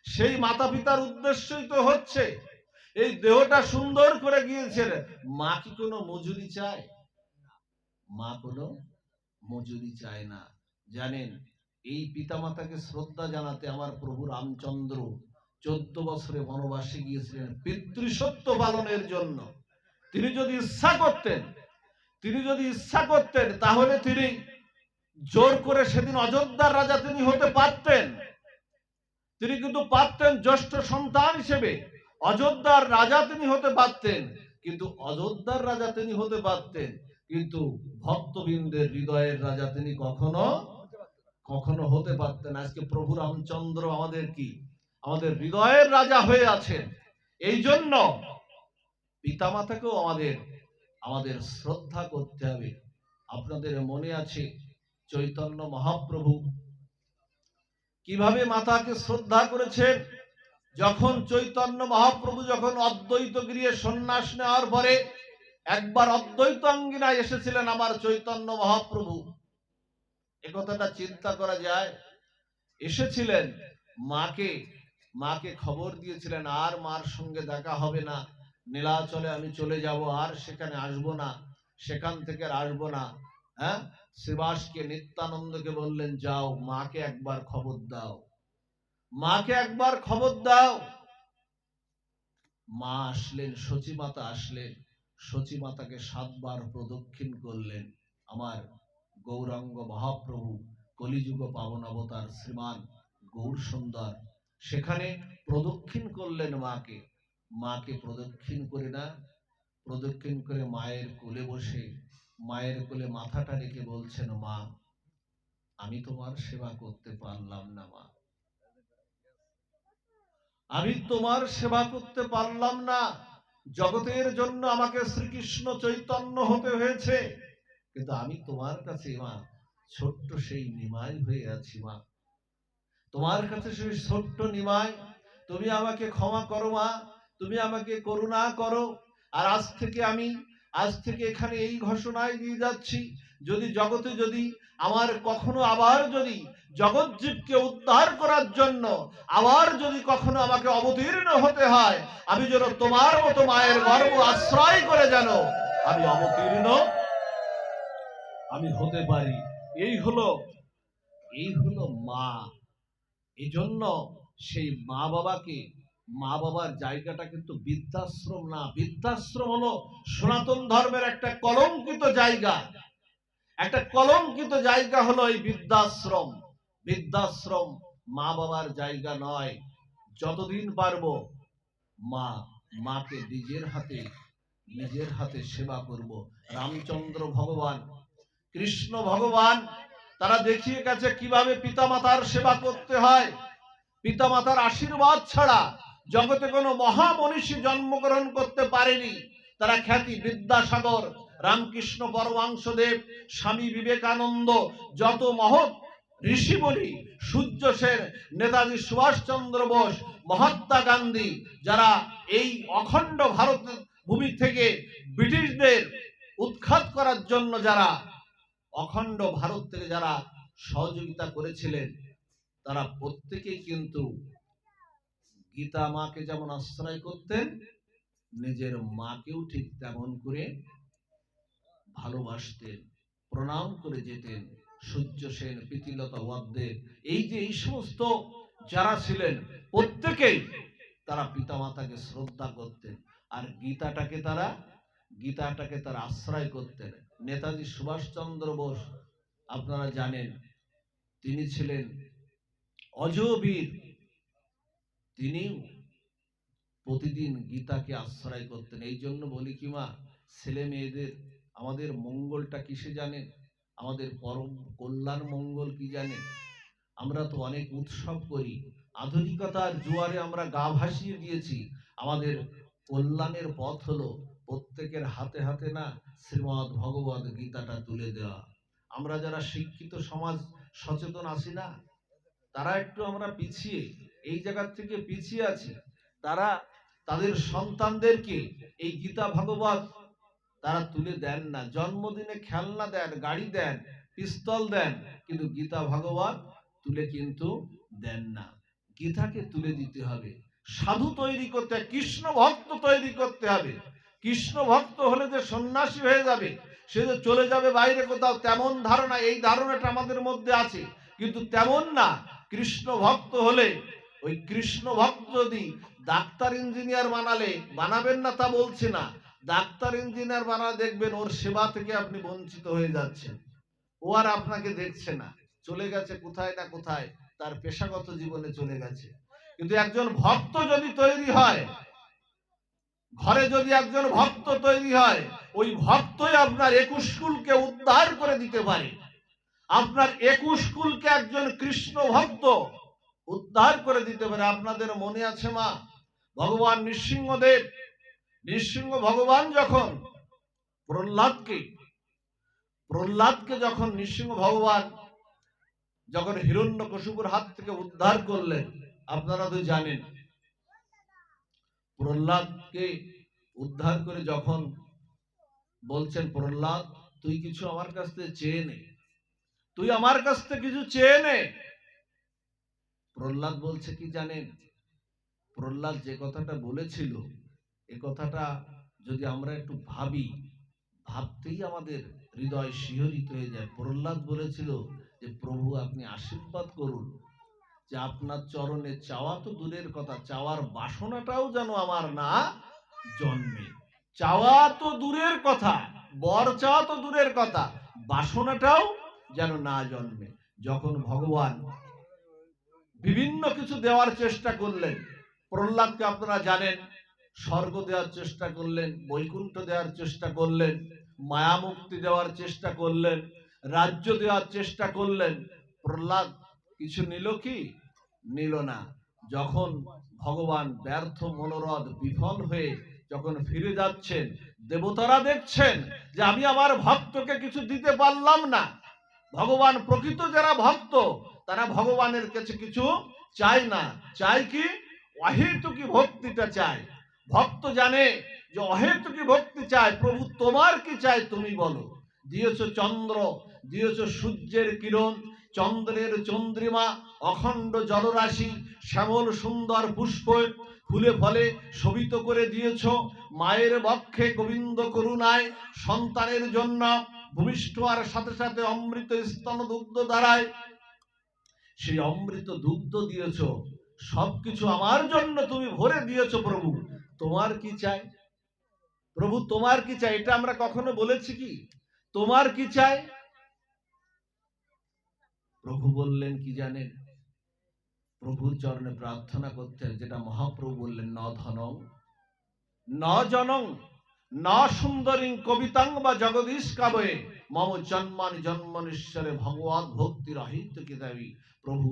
সেই মাতা পিতার উদ্দেশ্যই তো হচ্ছে এই দেহটা সুন্দর করে গিয়েছেন। মা কি কোনো মজুরি চায়? মা কোনো মজুরি চায় না। জানেন, এই পিতামাতাকে শ্রদ্ধা জানাতে আমার প্রভু রামচন্দ্র 14 বছরে বনবাসে গিয়েছিলেন পিতৃসত্য পালনের জন্য। তিনি যদি ইচ্ছা করতেন তাহলে তিনি জোর করে সেদিন অযোধ্যার রাজা তিনি হতে পারতেন। তিনি কিন্তু পারতেন, জ্যেষ্ঠ সন্তান হিসেবে অযোধ্যার রাজা তিনি হতে পারতেন, কিন্তু অযোধ্যার রাজা তিনি হতে পারতেন, কিন্তু ভক্তবৃন্দের হৃদয়ের রাজা তিনি কখনো হতে পারতেন। আজকে প্রভু রামচন্দ্র আমাদের হৃদয়ের রাজা হয়ে আছেন। এই জন্য পিতামাতাকেও আমাদের শ্রদ্ধা করতে হবে। আপনাদের মনে আছে চৈতন্য মহাপ্রভু কিভাবে মাতাকে শ্রদ্ধা করেছেন? যখন চৈতন্য মহাপ্রভু যখন অদ্বৈত গৃহে সন্ন্যাস নেওয়ার পরে একবার অদ্বৈত অঙ্গিনায় এসেছিলেন আমার চৈতন্য মহাপ্রভু, এ কথাটা চিন্তা করা যায়। এসেছিলেন, মাকে খবর দিয়েছিলেন আর মার সঙ্গে দেখা হবে না, নীলাচলে আমি চলে যাব, আর সেখানে আসবো না, সেখান থেকে আর আসবো না। হ্যাঁ, শ্রীবাসকে নিত্যানন্দকে বললেন, যাও মাকে একবার খবর দাও, মাকে একবার খবর দাও। মা আসলেন, সচিমাতা আসলেন, সচিমাতাকে 7 বার প্রদক্ষিণ করলেন। আমার গৌরাঙ্গ মহাপ্রভু কলিযুগ পাবন অবতার শ্রীমান গৌর সুন্দর সেখানে প্রদক্ষিণ করলেন মাকে প্রদক্ষিণ করে মায়ের কোলে বসে মায়ের কোলে মাথাটা রেখে বলছেন, মা আমি তোমার সেবা করতে পারলাম না, মা আমি তোমার সেবা করতে পারলাম না। জগতের জন্য আমাকে শ্রীকৃষ্ণ চৈতন্য হতে হয়েছে, কিন্তু আমি তোমার কাছে মা ছোট্ট সেই নিমাই হয়ে আছি। মা তোমার কাছে সেই ছোট্ট নিমাই, তুমি আমাকে ক্ষমা করো মা, তুমি আমাকে করুণা করো। আর আজ থেকে এখানে এই ঘোষণায় দিয়ে যাচ্ছি, যদি জগতে আমার কখনো আবার জগৎ জীবকে উদ্ধার করার জন্য আবার কখনো আমাকে অবতীর্ণ হতে হয়, আমি যেন তোমার মতো মায়ের গর্ভ আশ্রয় করে যেন আমি অবতীর্ণ আমি হতে পারি। এই হলো মা। এই জন্য সেই মা বাবার জায়গাটা কিন্তু বৃদ্ধাশ্রম না, বৃদ্ধাশ্রম হলো সনাতন ধর্মের একটা কলঙ্কিত জায়গা হলো এই বৃদ্ধাশ্রম মা বাবার জায়গা নয়। যতদিন পারবো মাকে নিজের হাতে সেবা করব। রামচন্দ্র ভগবান, কৃষ্ণ ভগবান তারা দেখিয়ে গেছে কিভাবে পিতামাতার সেবা করতে হয়। পিতামাতার আশীর্বাদ ছাড়া জগতে কোনো মহামনীষী জন্মগ্রহণ করতে পারেনি। তারা খ্যাতি বিদ্যাসাগর, রামকৃষ্ণ পরমহংসদেব, স্বামী বিবেকানন্দ, যত মহৎ ঋষিমণি, সূর্য সেন, নেতাজি সুভাষচন্দ্র বোস, মহাত্মা গান্ধী, যারা এই অখণ্ড ভারত ভূমি থেকে ব্রিটিশদের উৎখাত করার জন্য যারা অখণ্ড ভারত থেকে যারা সহযোগিতা করেছিলেন, তারা প্রত্যেকেই কিন্তু গীতা মাকে যেমন আশ্রয় করতেন, নিজের মাকেও ঠিক তেমন করে ভালোবাসতেন, প্রণাম করে যেতেন। সূর্য সেন, প্রীতিলতা ওয়াদ্দেব, এই সমস্ত যারা ছিলেন প্রত্যেকেই তারা পিতামাতাকে শ্রদ্ধা করতেন, আর গীতাটাকে তারা আশ্রয় করতেন। নেতাজি সুভাষচন্দ্র বোস আপনারা জানেন, তিনি ছিলেন অজবীর, তিনি প্রতিদিন গীতাকে আশ্রয় করতেন। এই জন্য বলি কি মা, ছেলে মেয়েদের আমাদের মঙ্গলটা কিসে জানেন? আমাদের পরম কল্যাণ মঙ্গল কি জানেন? আমরা তো অনেক উৎসব করি, আধুনিকতার জোয়ারে আমরা গা ভাসিয়ে দিয়েছি। আমাদের কল্যাণের পথ হলো প্রত্যেকের হাতে হাতে না শ্রীমদ্ ভগবদ গীতাটা তুলে দেওয়া। আমরা যারা শিক্ষিত সমাজ সচেতন আছি না, তারা একটু আমরা পিছিয়ে, এই জায়গার থেকে পিছিয়ে আছি। তারা তাদের সন্তানদেরকে এই গীতা ভাগবত তারা তুলে দেন না। জন্মদিনে খেলনা দেন, গাড়ি দেন, পিস্তল দেন, কিন্তু গীতা ভাগবত তুলে কিন্তু দেন না। গীতাকে তুলে দিতে হবে, সাধু তৈরি করতে হবে, কৃষ্ণ ভক্ত তৈরি করতে হবে। কৃষ্ণ ভক্ত হলে যে সন্ন্যাসী হয়ে যাবে, সে যে চলে যাবে বাইরে কোথাও, তেমন ধারণা, এই ধারণাটা আমাদের মধ্যে আছে, কিন্তু তেমন না। কৃষ্ণ ভক্ত হলে, ওই কৃষ্ণ ভক্ত যদি ডাক্তার ইঞ্জিনিয়ার বানাবেন না তা বলছে না, ডাক্তার ইঞ্জিনিয়ার বানালে দেখবেন ওর সেবা থেকে আপনি বঞ্চিত হয়ে যাচ্ছেন, ও আর আপনাকে দেখছে না, চলে গেছে কোথায় না কোথায়, তার পেশাগত জীবনে চলে গেছে। কিন্তু একজন ভক্ত যদি তৈরি হয়, ঘরে যদি একজন ভক্ত তৈরি হয়, ওই ভক্তই আপনার 21 কুলকে উদ্ধার করে দিতে পারে। আপনার 21 কুলকে একজন কৃষ্ণ ভক্ত উদ্ধার করে দিতে পারে। আপনাদের মনে আছে মা, ভগবান নৃসিংহদেব, নৃসিংহ ভগবান যখন প্রহ্লাদকে যখন নৃসিংহ ভগবান যখন হিরণ্যকশিপুর হাত থেকে উদ্ধার করলেন, আপনারা তো জানেন, প্রহ্লাদকে উদ্ধার করে যখন বলছেন, প্রহ্লাদ তুই কিছু আমার কাছ থেকে চেয়ে নে, তুই আমার কাছ থেকে কিছু চেয়ে নে। প্রহ্লাদ বলছে কি জানেন? প্রহ্লাদ যে কথাটা বলেছিল, এ কথাটা যদি আমরা একটু ভাবি, ভাবতেই আমাদের হৃদয় শিহরিত হয়ে যায়। প্রহ্লাদ বলেছিল যে প্রভু আপনি আশীর্বাদ করুন যে আপনার চরণে চাওয়া তো দূরের কথা, চাওয়ার বাসনাটাও যেন আমার না জন্মে। চাওয়া তো দূরের কথা, বর চাওয়া তো দূরের কথা, বাসনাটাও যেন না জন্মে। যখন ভগবান বিভিন্ন কিছু দেওয়ার চেষ্টা করলেন, প্রহ্লাদকে আপনারা জানেন, স্বর্গ দেওয়ার চেষ্টা করলেন, বৈকুণ্ঠ দেওয়ার চেষ্টা করলেন, মায়া মুক্তি দেওয়ার চেষ্টা করলেন, রাজ্য দেওয়ার চেষ্টা করলেন। প্রহ্লাদ কিছু নিল কি? নিল না। যখন ভগবান ব্যর্থ মনোরথ বিফল হয়ে যখন ফিরে যাচ্ছেন, দেবতারা দেখছেন যে আমি আমার ভক্তকে কিছু দিতে পারলাম না। ভগবান প্রকৃত যারা ভক্ত, তারা ভগবানের কাছে কিছু চায় না, চায় কি? অহেতুকী ভক্তিটা চায়। ভক্ত জানে যে অহেতুকী ভক্তি চায়। প্রভু তোমার কি চাই তুমি বলো। দিয়েছ চন্দ্র, দিয়েছ সূর্যের কিরণ, চন্দ্রের চন্দ্রিমা, অখণ্ড জলরাশি, শ্যামল সুন্দর পুষ্প, ফুলে ফলে শোভিত করে দিয়েছ। মায়ের বক্ষে গোবিন্দ করুণায় সন্তানের জন্য ভূমিষ্ঠ হওয়ার সাথে সাথে অমৃত স্তন দুগ্ধ দ্বারায় সেই অমৃত দুগ্ধ দিয়েছ। সবকিছু আমার জন্য তুমি ভরে দিয়েছ। প্রভু তোমার কি চাই? প্রভু তোমার কি চাই? এটা আমরা কখনো বলেছি কি তোমার কি চাই? প্রভু বললেন কি জানেন? প্রভুর চরণে প্রার্থনা করতেন, যেটা মহাপ্রভু বললেন, ন ধনং ন জনং ন সুন্দরীং কবিতাং বা জগদীশ কাবয়ে মম জন্মানি জন্মনীশ্বরে ভগবত ভক্তির অহিত কিতাবি। প্রভু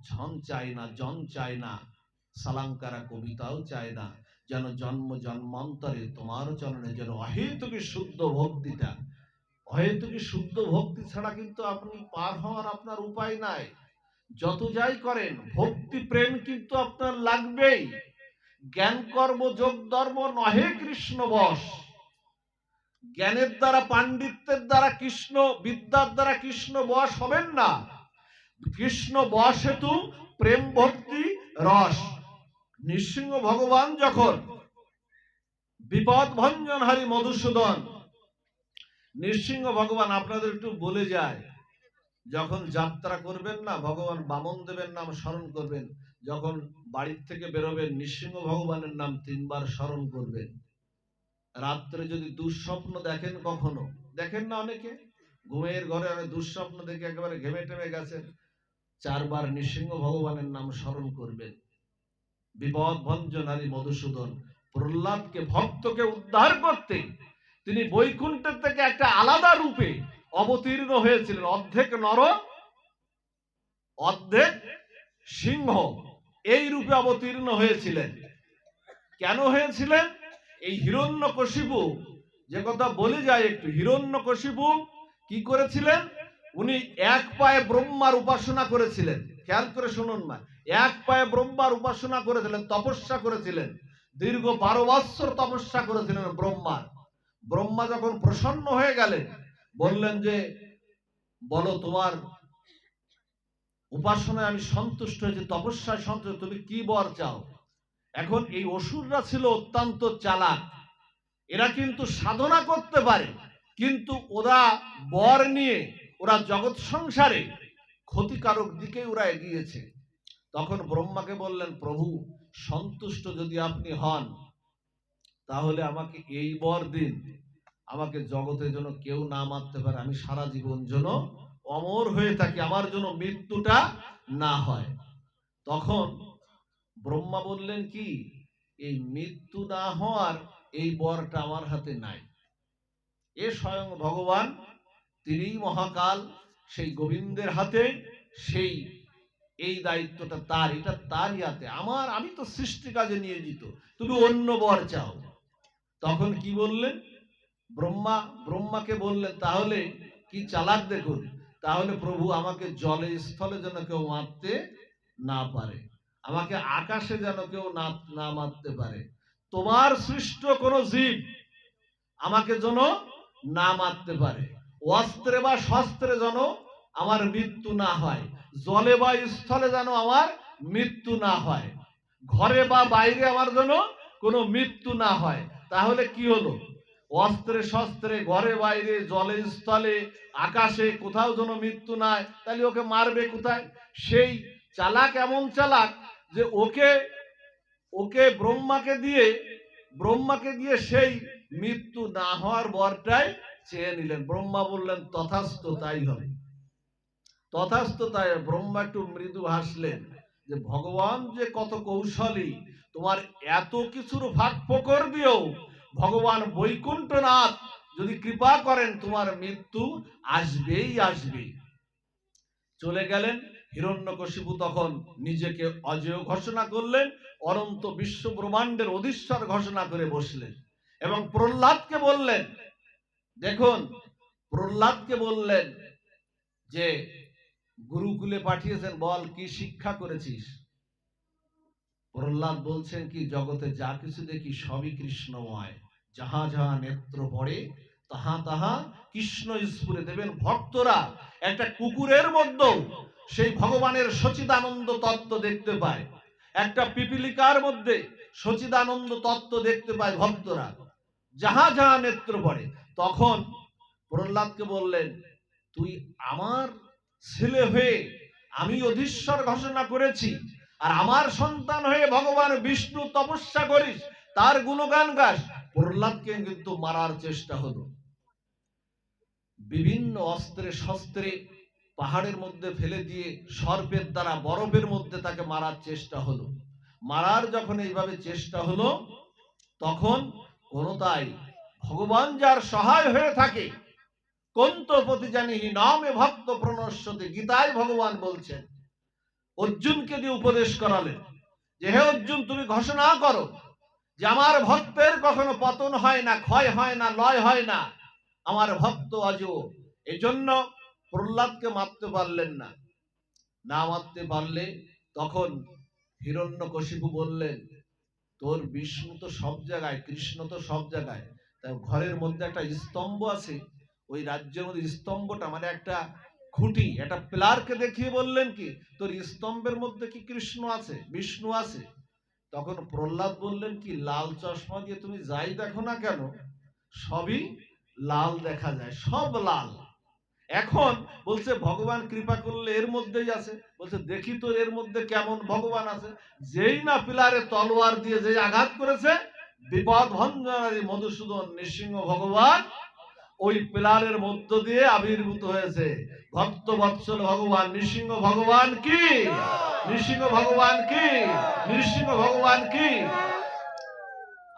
ধন চাই না, জন চাই না, সালাঙ্কারা কবিতাও চায় না, যেন জন্ম জন্মান্তরে তোমার চরণে যেন অহেতুকী শুদ্ধ ভক্তিটা। অহেতুকী শুদ্ধ ভক্তি ছাড়া কিন্তু আপনি পার হওয়ার আপনার উপায় নাই। যত যাই করেন, ভক্তি প্রেম কিন্তু আপনার লাগবেই। জ্ঞান কর্ম যোগ ধর্ম নহে কৃষ্ণ বশ। জ্ঞানের দ্বারা, পাণ্ডিত্যের দ্বারা কৃষ্ণ, বিদ্যার দ্বারা কৃষ্ণ বশ হবেন না। কৃষ্ণ বশ হেতু প্রেম ভক্তি রস। নৃসিংহ ভগবান যখন বিপদ ভঞ্জন হরি মধুসূদন, নৃসিংহ ভগবান আপনাদের একটু বলে যায়, যখন যাত্রা করবেন না, ভগবান বামন দেবের নাম স্মরণ করবেন। যখন বাড়ির থেকে বেরোবেন, নৃসিংহ ভগবানের নাম 3 বার স্মরণ করবেন। রাত্রে যদি দুঃস্বপ্ন দেখেন, কখনো দেখেন না, অনেকে ঘুমের ঘরে অনেক দুঃস্বপ্ন দেখে একেবারে ঘেমে টেমে গেছেন, 4 বার নৃসিংহ ভগবানের নাম স্মরণ করবেন। বিপদ ভঞ্জন হরি মধুসূদন প্রহ্লাদকে, ভক্তকে উদ্ধার করতে তিনি বৈকুণ্ঠের থেকে একটা আলাদা রূপে অবতীর্ণ হয়েছিলেন। অর্ধেক নর অর্ধেক সিংহ, এই রূপে অবতীর্ণ হয়েছিলেন। কেন হয়েছিলেন? এই হিরণ্যকশিপু, যে কথা বলে যায় একটু, হিরণ্যকশিপু কি করেছিলেন? উনি এক পায়ে ব্রহ্মার উপাসনা করেছিলেন। খেয়াল করে শুনুন মা, এক পায়ে ব্রহ্মার উপাসনা করেছিলেন, তপস্যা করেছিলেন। দীর্ঘ 12 বৎসর তপস্যা করেছিলেন ব্রহ্মা। ব্রহ্মা যখন প্রসন্ন হয়ে গেলেন, বললেন যে বলো, তোমার উপাসনায় আমি সন্তুষ্ট হয়েছি, তপস্যায় সন্তুষ্ট, তুমি কি বর চাও? এখন এই অসুররা ছিল অত্যন্ত চালাক, এরা কিন্তু সাধনা করতে পারে, কিন্তু ওরা বর নিয়ে ওরা জগৎ সংসারে ক্ষতিকারক দিকে ওরা এগিয়েছে। তখন ব্রহ্মাকে বললেন, প্রভু সন্তুষ্ট যদি আপনি হন, তাহলে আমাকে এই বর দিন, আমাকে জগতে যেন কেউ না মারতে পারে, আমি সারা জীবন যেন অমর হয়ে থাকি, আমার জন্য মৃত্যুটা না হয়। তখন ব্রহ্মা বললেন কি, এই মৃত্যু না হওয়ার এই বরটা আমার হাতে নাই। এ স্বয়ং ভগবান, তিনিই মহাকাল, সেই গোবিন্দের হাতে সেই এই দায়িত্বটা তার, এটা তারই হাতে। আমি তো সৃষ্টি কাজে নিয়োজিত, তুমি অন্য বর চাও। তখন কি বললেন ব্রহ্মাকে বললেন, তাহলে কি চালাক দেখুন, তাহলে প্রভু আমাকে জলে স্থলে যেন কেউ মারতে না পারে, আমাকে আকাশে যেন কেউ না মারতে পারে, তোমার সৃষ্ট কোন জীব আমাকে যেন না মারতে পারে, অস্ত্রে বা শস্ত্রে যেন আমার মৃত্যু না হয়, জলে বা স্থলে যেন আমার মৃত্যু না হয়, ঘরে বা বাইরে আমার যেন কোনো মৃত্যু না হয়। তাহলে কি হলো, অস্ত্রে শস্ত্রে ঘরে বাইরে জলে স্থলে আকাশে কোথাও যেন মৃত্যু নাই, তাহলে ওকে মারবে কোথায়? সেই চালাক এমন চালাক যে ওকে ব্রহ্মাকে দিয়ে সেই মৃত্যু না হওয়ার বরটাই চেয়ে নিলেন। ব্রহ্মা বললেন তথাস্তু, তাই হবে। তথাস্তু তাই। ব্রহ্মা একটু মৃদু হাসলেন যে ভগবান যে কত কৌশলী, তোমার এত কিছুর ভাগ ফোকর দিয়েও ভগবান বৈকুণ্ঠনাথ যদি কৃপা করেন, তোমার মৃত্যু আসবেই আসবে। চলে গেলেন। হিরণ্যকশিপু তখন নিজেকে অজেয় ঘোষণা করলেন, অনন্ত বিশ্ব ব্রহ্মাণ্ডের অধীশ্বর ঘোষণা করে বসলেন এবং প্রহ্লাদকে বললেন, দেখুন প্রহ্লাদকে বললেন যে গুরুকুলে পাঠিয়েছেন, বল কি শিক্ষা করেছিস? প্রহ্লাদ বলছেন কি, জগতে যা কিছু দেখি সবই কৃষ্ণময়, যাহা যাহা নেত্র পড়ে তাহা তাহা কৃষ্ণ স্ফুরে। দেবেন ভক্তরা একটা কুকুরের মধ্যেও সেই ভগবানের সচিদানন্দ তত্ত্ব দেখতে পায়, একটা পিপিলিকার মধ্যে সচিদানন্দ তত্ত্ব দেখতে পায় ভক্তরা, যাহা যাহা নেত্র পড়ে। তখন প্রহ্লাদকে বললেন, তুই আমার ছেলে হয়ে আমি অধীশ্বর ঘোষণা করেছি, আর আমার সন্তান হয়ে ভগবান বিষ্ণু তপস্যা করিস, তার গুণগান গাস। প্রহ্লাদকে কিন্তু মারার চেষ্টা হলো, বিভিন্ন অস্ত্রে শস্ত্রে পাহাড়ের মধ্যে ফেলে দিয়ে সর্পের দ্বারা বরফের মধ্যে তাকে মারার চেষ্টা হলো। মারার যখন এইভাবে চেষ্টা হলো, তখন কোনটাই ভগবান যার সহায় হয়ে থাকে, কন্ত প্রতিজানিহি নামে ভক্ত প্রণশ্যতে, গীতায় ভগবান বলছেন। অর্জুনকে দিয়ে উপদেশ করালেন যে হে অর্জুন, তুমি ঘোষণা করো যে আমার ভক্তের কখনো পতন হয় না, ক্ষয় হয় না, লয় হয় না, আমার ভক্ত অজেয়। এই জন্য প্রহ্লাদকে মারতে পারলেন না। না মারতে পারলে তখন হিরণ্যকশিপু বললেন, তোর বিষ্ণু তো সব জায়গায়, কৃষ্ণ তো সব জায়গায়, তাই ঘরের মধ্যে একটা স্তম্ভ আছে, ওই রাজ্যের মধ্যে স্তম্ভটা মানে একটা খুঁটি, একটা পিলারকে দেখিয়ে বললেন কি, তোর স্তম্ভের মধ্যে কি কৃষ্ণ আছে, বিষ্ণু আছে? তখন প্রহ্লাদ বললেন কি, লাল চশমা দিয়ে তুমি যাই দেখো না কেন, সবই লাল দেখা যায়, সব লাল। এখন বলছে ভগবান কৃপা করলে এর মধ্যেই আছে। বলছে দেখি তো এর মধ্যে কেমন ভগবান আছে। যেই না পিলারে তলোয়ার দিয়ে যে আঘাত করেছে, বিপদ ভঞ্জনারী মধুসূদন নৃসিংহ ভগবান ওই পিলারের মধ্য দিয়ে আবির্ভূত হয়েছে। ভক্ত বৎসল ভগবান নৃসিংহ ভগবান কি, নৃসিংহ ভগবান কি, নৃসিংহ ভগবান কি।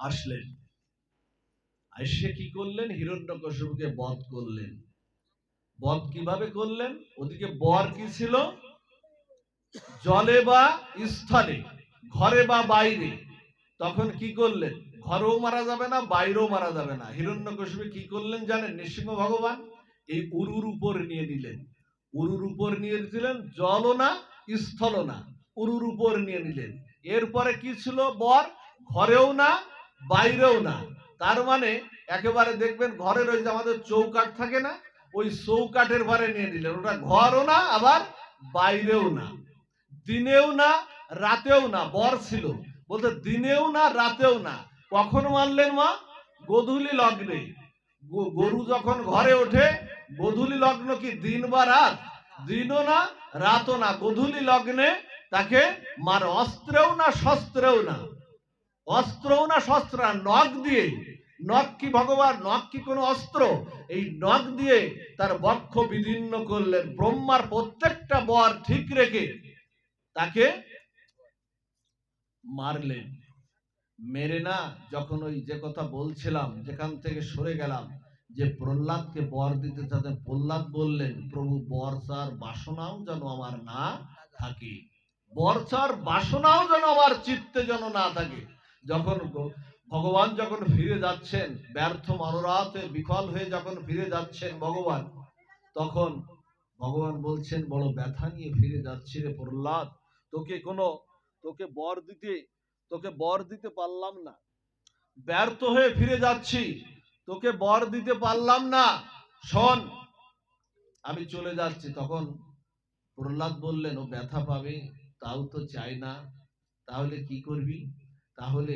আসলেন, এসে কি করলেন, হিরণ্যকশিপুকে বধ করলেন। বধ কিভাবে করলেন? ওদিকে বর কি ছিল, জলে বা স্থলে, ঘরে বা বাইরে। তখন কি করলেন, ঘরেও মারা যাবে না, বাইরেও মারা যাবে না। হিরণ্যকশিপু কি করলেন জানেন? নৃসিংহ ভগবান এই উরুর উপর নিয়ে নিলেন। উরুর উপর নিয়ে দিলেন, জলও না স্থলও না, উরুর উপর নিয়ে নিলেন। এরপরে কি ছিল বর? ঘরেও না বাইরেও না। তার মানে একেবারে দেখবেন ঘরের ওই যে আমাদের চৌকাঠ থাকে না, ওই চৌকাঠের ঘরে নিয়ে নিলেন, ওটা ঘরও না আবার বাইরেও না, দিনেও না রাতেও না। বর ছিল বলতে দিনেও না রাতেও না। কখন মানলেন মা? গোধূলি লগ্নে। গরু যখন ঘরে ওঠে গোধূলি লগ্ন কি দিন বা রাত? দিনও না রাতও না, গোধূলি লগ্নে তাকে মার। অস্ত্রেও না শস্ত্রেও না, অস্ত্রও না শস্ত্র না, নখ দিয়ে। নখ কি ভগবান? নখ কি কোনো অস্ত্র? এই নখ দিয়ে তার বক্ষ বিদীর্ণ করলেন। ব্রহ্মার প্রত্যেকটা বর ঠিক রেখে তাকে মারলেন। মেরে না যখন ওই যে কথা বলছিলাম, যেখান থেকে সরে গেলাম, যে প্রহ্লাদকে বর দিতে চাচ্ছেন, প্রহ্লাদ বললেন প্রভু বর্ষার বাসনাও যেন আমার না থাকে, বর্ষার বাসনাও যেন আমার চিত্তে যেন না থাকে। যখন ভগবান যখন ফিরে যাচ্ছেন, ব্যর্থ মনোরথে বিফল হয়ে যখন ফিরে যাচ্ছেন ভগবান, তখন ভগবান বলছেন বড় ব্যথা নিয়ে ফিরে যাচ্ছি রে প্রহ্লাদ, তোকে বর দিতে পারলাম না, ব্যর্থ হয়ে ফিরে যাচ্ছি, তোকে বর দিতে পারলাম না, শোন আমি চলে যাচ্ছি। তখন প্রহ্লাদ বললেন ও ব্যথা পাবে তাও তো চাই না, তাহলে কি করবি? তাহলে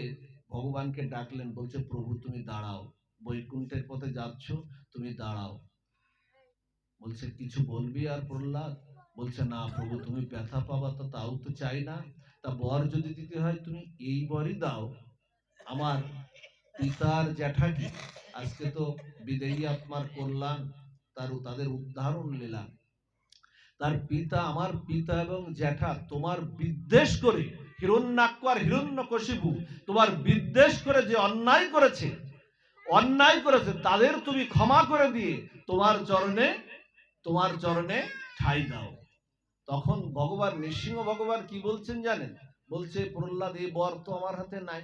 ভগবানকে ডাকলেন, বলছে প্রভু তুমি দাঁড়াও, বৈকুণ্ঠের পথে যাচ্ছ, তুমি দাঁড়াও। বলছে কিছু বলবি? আর প্রহ্লাদ বলছে না প্রভু তুমি ব্যথা পাবা তো তাও তো চাই না, তা বর যদি দিতে হয় তুমি এই বরই দাও। আমার পিতার জ্যাঠাকে আজকে তো বিদেয়ী আত্মার কল্যাণ, তাদের উদ্ধারণ লীলা, তার পিতা, আমার পিতা এবং জ্যাঠা তোমার বিদ্বেষ করে, হিরণ্যাক্ষ আর হিরণ্যকশিপু তোমার বিদ্বেষ করে যে অন্যায় করেছে তাদের তুমি ক্ষমা করে দিয়ে তোমার চরণে ঠাঁই দাও। তখন ভগবান নৃসিংহ ভগবান কি বলছেন জানেন? বলছে প্রহ্লাদ এ বর তো আমার হাতে নাই।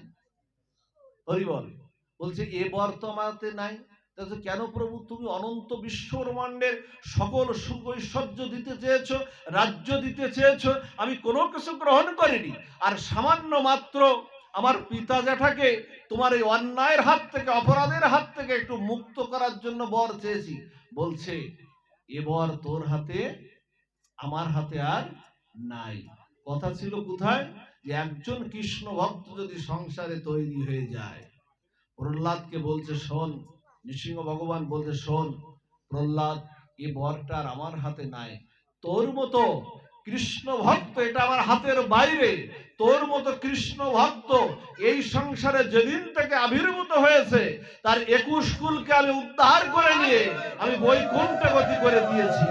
হরি বল। বলছে এ বর তো আমার হাতে নাই। কেন প্রভু? তুমি অনন্ত বিশ্ব ব্রহ্মাণ্ডের সকল সুখ ঐশ্বর্য দিতে চেয়েছো, রাজ্য দিতে চেয়েছো, আমি কোনো কিছু গ্রহণ করিনি, আর সামান্য মাত্র আমার পিতা জ্যাঠাকে তোমার এই অন্যায়ের হাত থেকে, অপরাধের হাত থেকে একটু মুক্ত করার জন্য বর চেয়েছি। বলছে এ বর তোর হাতে, আমার হাতে আর নাই। কথা ছিল কোথায়? যে একজন কৃষ্ণ ভক্ত যদি সংসারে তৈরি হয়ে যায়। প্রহ্লাদকে বলছে শোন, নৃসিংহ ভগবান বলছে শোন প্রহ্লাদ, এ বরটা আর আমার হাতে নাই, তোর মতো কৃষ্ণ ভক্ত, এটা আমার হাতের বাইরে, তোর মতো কৃষ্ণ ভক্ত এই সংসারে যেদিন থেকে আবির্ভূত হয়েছে তার 21 কুলকে আমি উদ্ধার করে নিয়ে আমি বৈকুণ্ঠে গতি করে দিয়েছি।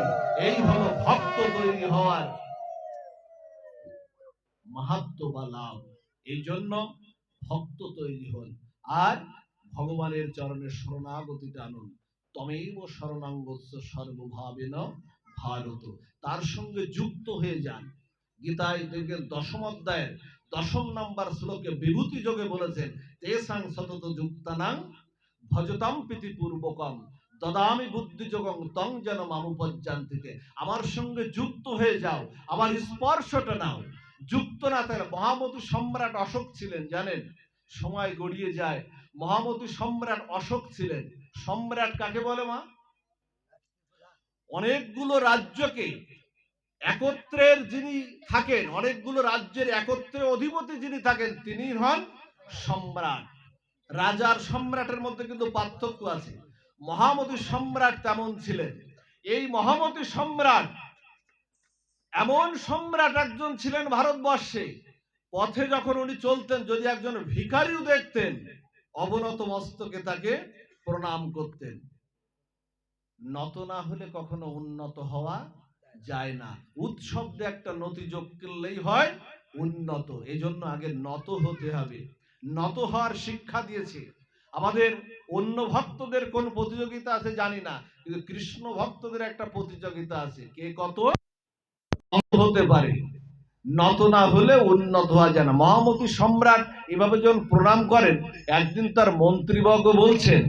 এই হলো ভক্ত তৈরি হওয়ার মাহাত্ম্য বা লাভ। এই জন্য ভক্ত তৈরি হন আর ভগবানের চরণে শরণাগতিতে আনুন। তমেব শরণাঙ্গস্য সর্বভাবেন ভারত, তার সঙ্গে যুক্ত হয়ে যান। গীতায় দেখবেন 10ম অধ্যায়ের 10ম নম্বর শ্লোকে বিভূতি যোগে বলেছেন তেসাং সতত যুক্তানাং ভজতাম প্রীতি পূর্বকম দদামি বুদ্ধি যোগং তং যেন মামুপজ্জান্তিতে। আমার সঙ্গে যুক্ত হয়ে যাও, আমার স্পর্শটা নাও। যুক্ত না তার মহামতি সম্রাট অশোক ছিলেন জানেন, সময় গড়িয়ে যায়। মহামতি সম্রাট অশোক ছিলেন। সম্রাট কাকে বলে মা? অনেকগুলো রাজ্যকে একত্রের যিনি থাকেন, অনেকগুলো রাজ্যের একত্রে অধিপতি যিনি থাকেন তিনি হন সম্রাট। রাজার সম্রাটের মধ্যে কিন্তু পার্থক্য আছে। মহামতি সম্রাট তেমন ছিলেন। এই মহামতি সম্রাট এমন সম্রাট একজন ছিলেন ভারতবর্ষে, পথে যখন উনি চলতেন যদি একজন ভিখারিও দেখতেন অবনত মস্তকে তাকে প্রণাম করতেন। নত না হলে কখনো উন্নত হওয়া যায় না। উৎসব দিয়ে একটা নতি যোগ করলেই হয় উন্নত। এই জন্য আগে নত হতে হবে। নত হওয়ার শিক্ষা দিয়েছে। আমাদের অন্য ভক্তদের কোন প্রতিযোগিতা আছে জানি না, কিন্তু কৃষ্ণ ভক্তদের একটা প্রতিযোগিতা আছে, কে কত হতে পারে। নত না হলে উন্নত হওয়া যায় না। মহামতি সম্রাট এভাবে যখন প্রণাম করেন, একদিন তার মন্ত্রীবর্গ বলছেন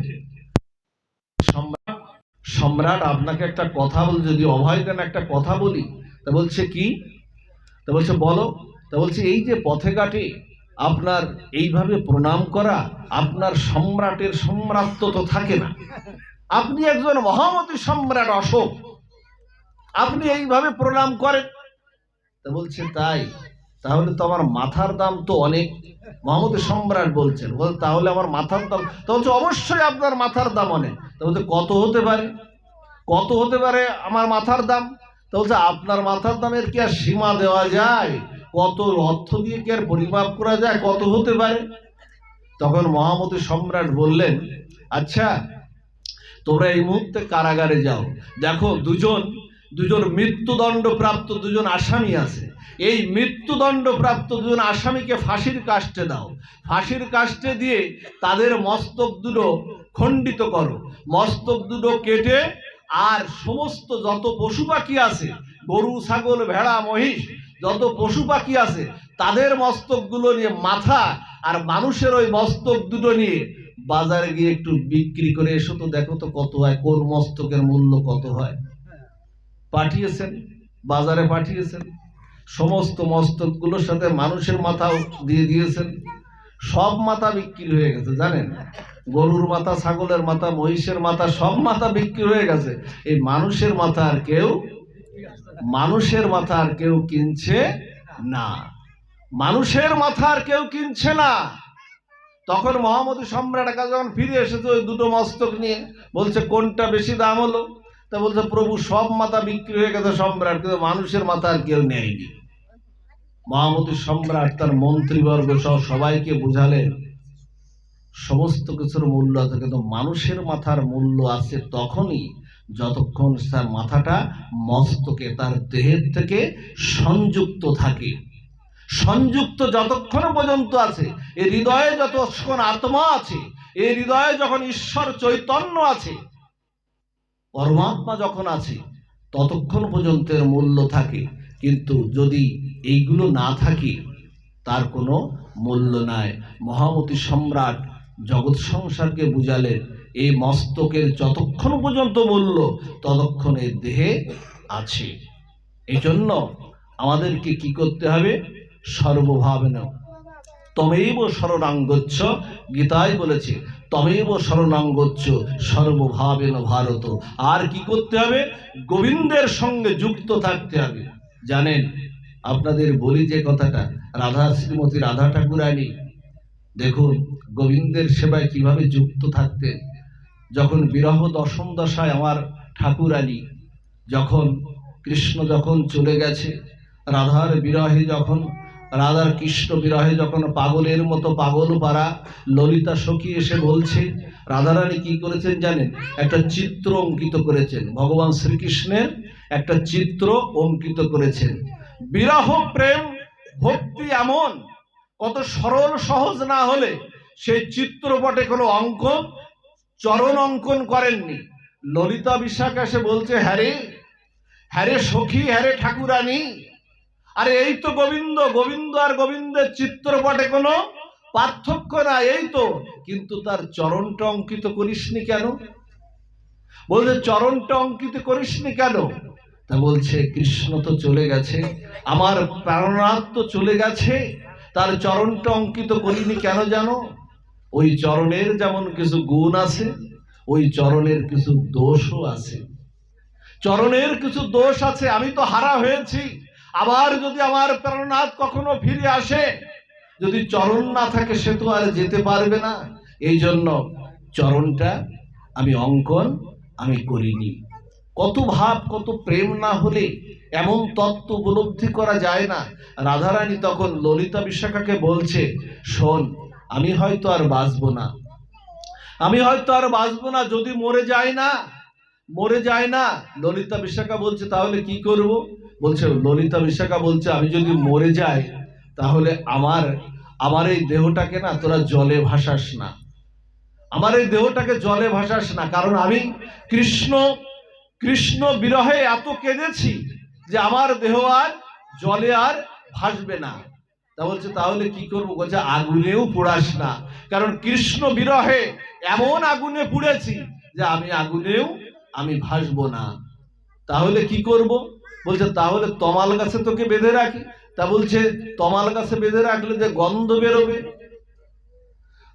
সম্রাট আপনাকে একটা কথা বল, যদি অভয় দেন একটা কথা বলি। তা বলছে কি? তা বলছে বলো। তা বলছে এই যে পথে ঘাটে আপনার এইভাবে প্রণাম করা, আপনার সম্রাটের সম্রাটত্ব তো থাকে না। আপনি একজন মহামতি সম্রাট অশোক, আপনি এইভাবে প্রণাম করেন। তা বলছে তাই, তাহলে তো আমার মাথার দাম তো অনেক। মহামতি সম্রাট বলছেন, বল তাহলে আমার মাথার দাম, তা বলছে অবশ্যই আপনার মাথার দাম অনেক। তা বলছে কত হতে পারে, কত হতে পারে আমার মাথার দাম? তা বলছে আপনার মাথার দামের কি আর সীমা দেওয়া যায়? কত অর্থ দিয়ে কি আর পরিমাপ করা যায় কত হতে পারে? তখন মহামতি সম্রাট বললেন, আচ্ছা তোমরা এই মুহূর্তে কারাগারে যাও, দেখো দুজন মৃত্যুদণ্ড প্রাপ্ত দুজন আসামি আছে। এই মৃত্যুদণ্ড প্রাপ্ত দুজন আসামিকে ফাঁসির কাস্টে দাও, ফাঁসির কাস্টে দিয়ে তাদের মস্তক দুটো খণ্ডিত করো, মস্তক দুটো কেটে আর সমস্ত যত পশু পাখি আছে, গরু ছাগল ভেড়া মহিষ যত পশু পাখি আছে তাদের মস্তকগুলো নিয়ে, মাথা আর মানুষের ওই মস্তক দুটো নিয়ে বাজারে গিয়ে একটু বিক্রি করে এসো তো, দেখো তো কত হয়, কোন মস্তকের মূল্য কত হয়। পাঠিয়েছেন, বাজারে পাঠিয়েছেন, সমস্ত মস্তকগুলোর সাথে মানুষের মাথাও দিয়ে দিয়েছেন। সব মাথা বিক্রি হয়ে গেছে জানেন, গরুর মাথা, ছাগলের মাথা, মহিষের মাথা, সব মাথা বিক্রি হয়ে গেছে। এই মানুষের মাথা আর কেউ কিনছে না, মানুষের মাথা আর কেউ কিনছে না। তখন মহামতি সম্রাট কাছে যখন ফিরে এসেছে ওই দুটো মস্তক নিয়ে, বলছে কোনটা বেশি দাম হলো? তা বলছে প্রভু সব মাথা বিক্রি হয়ে গেছে সম্রাট, কিন্তু মানুষের মাথা আর কেউ নেয়নি। মহামতি সম্রাট তার মন্ত্রীবর্গ সহ সবাইকে বুঝালেন সমস্ত কিছুর মূল্য আছে, কিন্তু মানুষের মাথার মূল্য আছে তখনই যতক্ষণ তার মাথাটা মস্তকে, তার দেহের থেকে সংযুক্ত থাকে। সংযুক্ত যতক্ষণ পর্যন্ত আছে, এই হৃদয়ে যতক্ষণ আত্মা আছে, এই হৃদয়ে যখন ঈশ্বর চৈতন্য আছে, পরমাত্মা যখন আছে, ততক্ষণ পর্যন্ত এর মূল্য থাকে। কিন্তু যদি এইগুলো না থাকে তার কোনো মূল্য নাই। মহামতি সম্রাট জগৎ সংসারকে বুঝালেন এই মস্তকের যতক্ষণ পর্যন্ত মূল্য ততক্ষণ এই দেহে আছে। এই জন্য আমাদেরকে কি করতে হবে? সর্বভাবেন তমেব শরণাঙ্গচ্ছ, গীতায় বলেছে তমেব শরণাঙ্গচ্ছ সর্বভাবেন ভারত। আর কি করতে হবে? গোবিন্দের সঙ্গে যুক্ত থাকতে হবে। জানেন, আপনাদের বলি যে কথাটা, রাধা, শ্রীমতী রাধা ঠাকুরানী দেখুন গোবিন্দের সেবায় কিভাবে যুক্ত থাকতেন। যখন বিরহ দশম দশায় আমার ঠাকুরানী, যখন কৃষ্ণ যখন চলে গেছে, রাধার বিরহে যখন, রাধার কৃষ্ণ বিরহে যখন পাগলের মতো পাগল পারা ললিতা সখী এসে বলছে, রাধারানী কি করেছেন জানেন? একটা চিত্র অঙ্কিত করেছেন, ভগবান শ্রীকৃষ্ণের একটা চিত্র অঙ্কিত করেছেন। বিরহ প্রেম ভক্তি এমন কত সরল সহজ না হলে সেই চিত্রপটে কোনো অঙ্কন, চরণ অঙ্কন করেননি। ললিতা বিশাখা এসে বলছে, হ্যারে সখী, হ্যারে ঠাকুরানী, আরে এই তো গোবিন্দ, গোবিন্দ আর গোবিন্দের চিত্রপটে কোনো পার্থক্য নাই, এই তো, কিন্তু তার চরণটা অঙ্কিত করিসনি কেন? বলছে চরণটা অঙ্কিত করিসনি কেন? তা বলছে কৃষ্ণ তো চলে গেছে, আমার প্রাণনাথ তো চলে গেছে, তার চরণটা অঙ্কিত করিনি কেন জানো? ওই চরণের যেমন কিছু গুণ আছে, ওই চরণের কিছু দোষও আছে। চরণের কিছু দোষ আছে, আমি তো হারা হয়েছি। আবার যদি আমার প্রাণনাথ কখনো ফিরে আসে, যদি চরণ না থাকে সে তো আর যেতে পারবে না। এই জন্য চরণটা আমি করিনি। কত ভাব, কত প্রেম না হলে এমন তত্ত্ব উপলব্ধি করা যায় না। রাধারানী তখন ললিতা বিশাখাকে বলছে, শোন, আমি হয়তো আর বাঁচবো না, যদি মরে যায় না। ললিতা বিশাখা বলছে তাহলে কি করব? বলছে ললিতা বিশাখা বলছে আমি যদি মরে যাই তাহলে আমার এই দেহটাকে না তোরা জলে ভাসাস না, আমার এই দেহটাকে জলে ভাসাস না, কারণ আমি কৃষ্ণ বিরহে এত কেঁদেছি যে আমার দেহ আর জলে আর ভাসবে না। তা বলছে তাহলে কি করবো? বলছে আগুনেও পোড়াস না, কারণ কৃষ্ণ বিরহে এমন আগুনে পুড়েছি যে আমি ভাসবো না। তাহলে কি করব? বলছে তাহলে তমাল গাছে তোকে বেঁধে রাখি। তা বলছে তমাল গাছে বেঁধে রাখলে যে গন্ধ বেরোবে।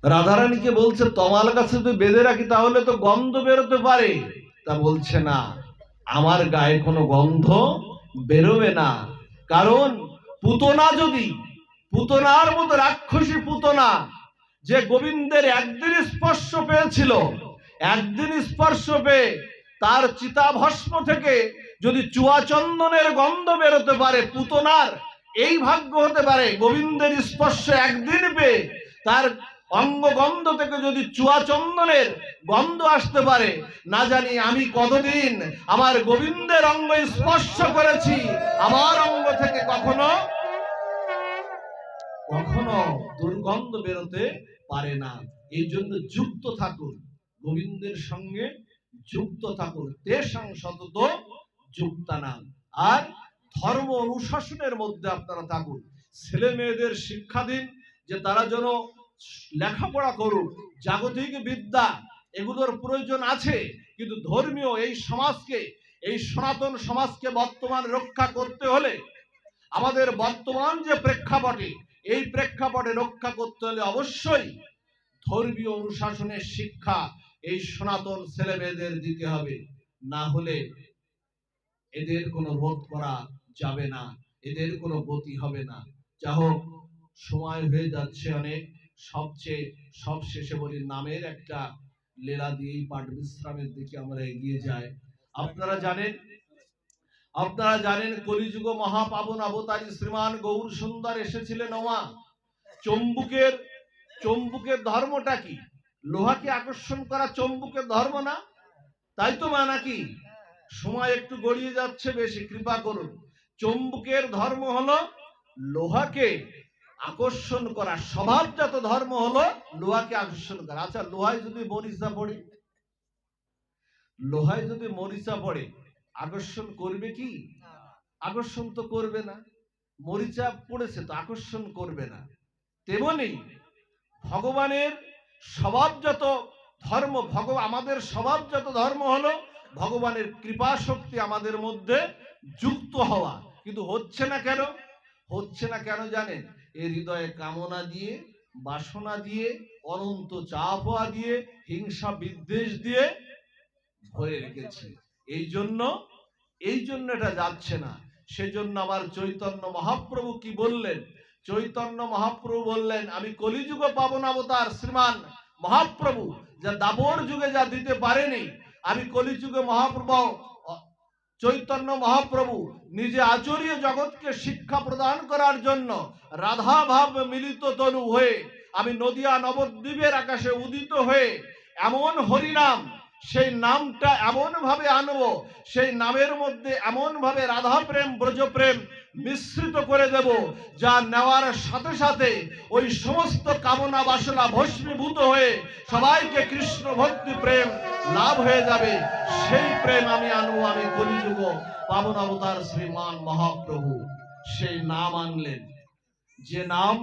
রাধারানীকে বলছে তমাল গাছে যদি বেঁধে রাখি তাহলে তো গন্ধ বেরোতে পারে। তা বলছে না, আমার গায়ে কোনো গন্ধ বেরোবে না। কারণ পুতনা, যদি পুতনার মতো রাক্ষসী পুতনা, যে গোবিন্দের একদিন স্পর্শ পেয়েছিল, একদিন স্পর্শ পেয়ে তার চিতাভস্ম থেকে যদি চুয়া চন্দনের গন্ধ বেরোতে পারে, পুতনার এই ভাগ্য হতে পারে গোবিন্দের স্পর্শ একদিন পেয়ে তার অঙ্গগন্ধ থেকে যদি চুয়া চন্দনের গন্ধ আসতে পারে, না জানি আমি কতদিন আমার গোবিন্দের অঙ্গ স্পর্শ করেছি, আমার অঙ্গ থেকে কখনো কখনো দুর্গন্ধ বেরোতে পারে না। এই জন্য যুক্ত থাকুন, গোবিন্দের সঙ্গে যুক্ত থাকুন, তেষাং সতত যুক্তানাং। আর ধর্ম অনুশাসনের মধ্যে আপনারা থাকুন। ছেলে মেয়েদের শিক্ষা দিন যে তারা যেন লেখাপড়া করুক, জাগতিক বিদ্যা এগুলোর প্রয়োজন আছে, কিন্তু ধর্মীয় এই সমাজকে, এই সনাতন সমাজকে বর্তমান রক্ষা করতে হলে, আমাদের বর্তমান যে প্রেক্ষাপটে, এই প্রেক্ষাপটে রক্ষা করতে হলে অবশ্যই ধর্মীয় অনুশাসনের শিক্ষা এই সনাতন ছেলে মেয়েদের দিতে হবে। না হলে এদের কোনো রোধ করা যাবে না, এদের কোনো গতি হবে না। যা হোক, সময় হয়ে যাচ্ছে অনেক। সবশেষে বলি, নামের একটা লীলা দিয়েই পাঠ বিশ্রামের দিকে আমরা এগিয়ে যাই। আপনারা জানেন কলিযুগ মহাপাবন অবতারী শ্রীমান গৌর সুন্দর এসেছিলেন ওমা। চম্বুকের ধর্মটা কি? লোহাকে আকর্ষণ করা চম্বুকের ধর্ম না? তাই তো মা, নাকি? সময় একটু গড়িয়ে যাচ্ছে, বেশি কৃপা করুন। চম্বুকের ধর্ম হলো লোহাকে আকর্ষণ করা, স্বভাবজাত ধর্ম হলো লোহাকে আকর্ষণ করা। আচ্ছা, লোহায় যদি মরিচা পড়ে আকর্ষণ করবে কি? আকর্ষণ তো করবে না। মরিচা পড়েছে তো আকর্ষণ করবে না। তেমনি ভগবানের স্বভাবজাত ধর্ম, আমাদের স্বভাবজাত ধর্ম হলো ভগবানের কৃপা শক্তি আমাদের মধ্যে যুক্ত হওয়া। কিন্তু হচ্ছে না কেন জানেন? এই হৃদয়ে কামনা দিয়ে, বাসনা দিয়ে, অনন্ত চাপা দিয়ে, হিংসা বিদ্বেষ দিয়ে ভরে রেখেছি। এই জন্য এটা যাচ্ছে না। সেজন্য আবার চৈতন্য মহাপ্রভু কি বললেন? চৈতন্য মহাপ্রভু বললেন, আমি কলিযুগ পাবন অবতার শ্রীমান মহাপ্রভু যা দাপর যুগে যা দিতে পারেনি, আমি কলিযুগে চৈতন্য মহাপ্রভু নিজে আচরীয় জগৎকে শিক্ষা প্রদান করার জন্য রাধা ভাব মিলিত তনু হয়ে আমি নদিয়া নবদ্বীপের আকাশে উদিত হয়ে এমন হরিনাম, সেই নামটা এমন ভাবে আনবো, সেই নামের মধ্যে এমন ভাবে রাধা প্রেম ব্রজ প্রেম মিশ্রিত করে দেব, যা নেওয়ার সাথে সাথে ওই সমস্ত কামনা বাসনা ভস্মীভূত হয়ে সবাইকে কৃষ্ণ ভক্তি প্রেম লাভ হয়ে যাবে। সেই প্রেম আমি আনবো, আমি কলিযুগ পাবন অবতার শ্রীমান মহাপ্রভু। সেই নাম আনলেন, যে নাম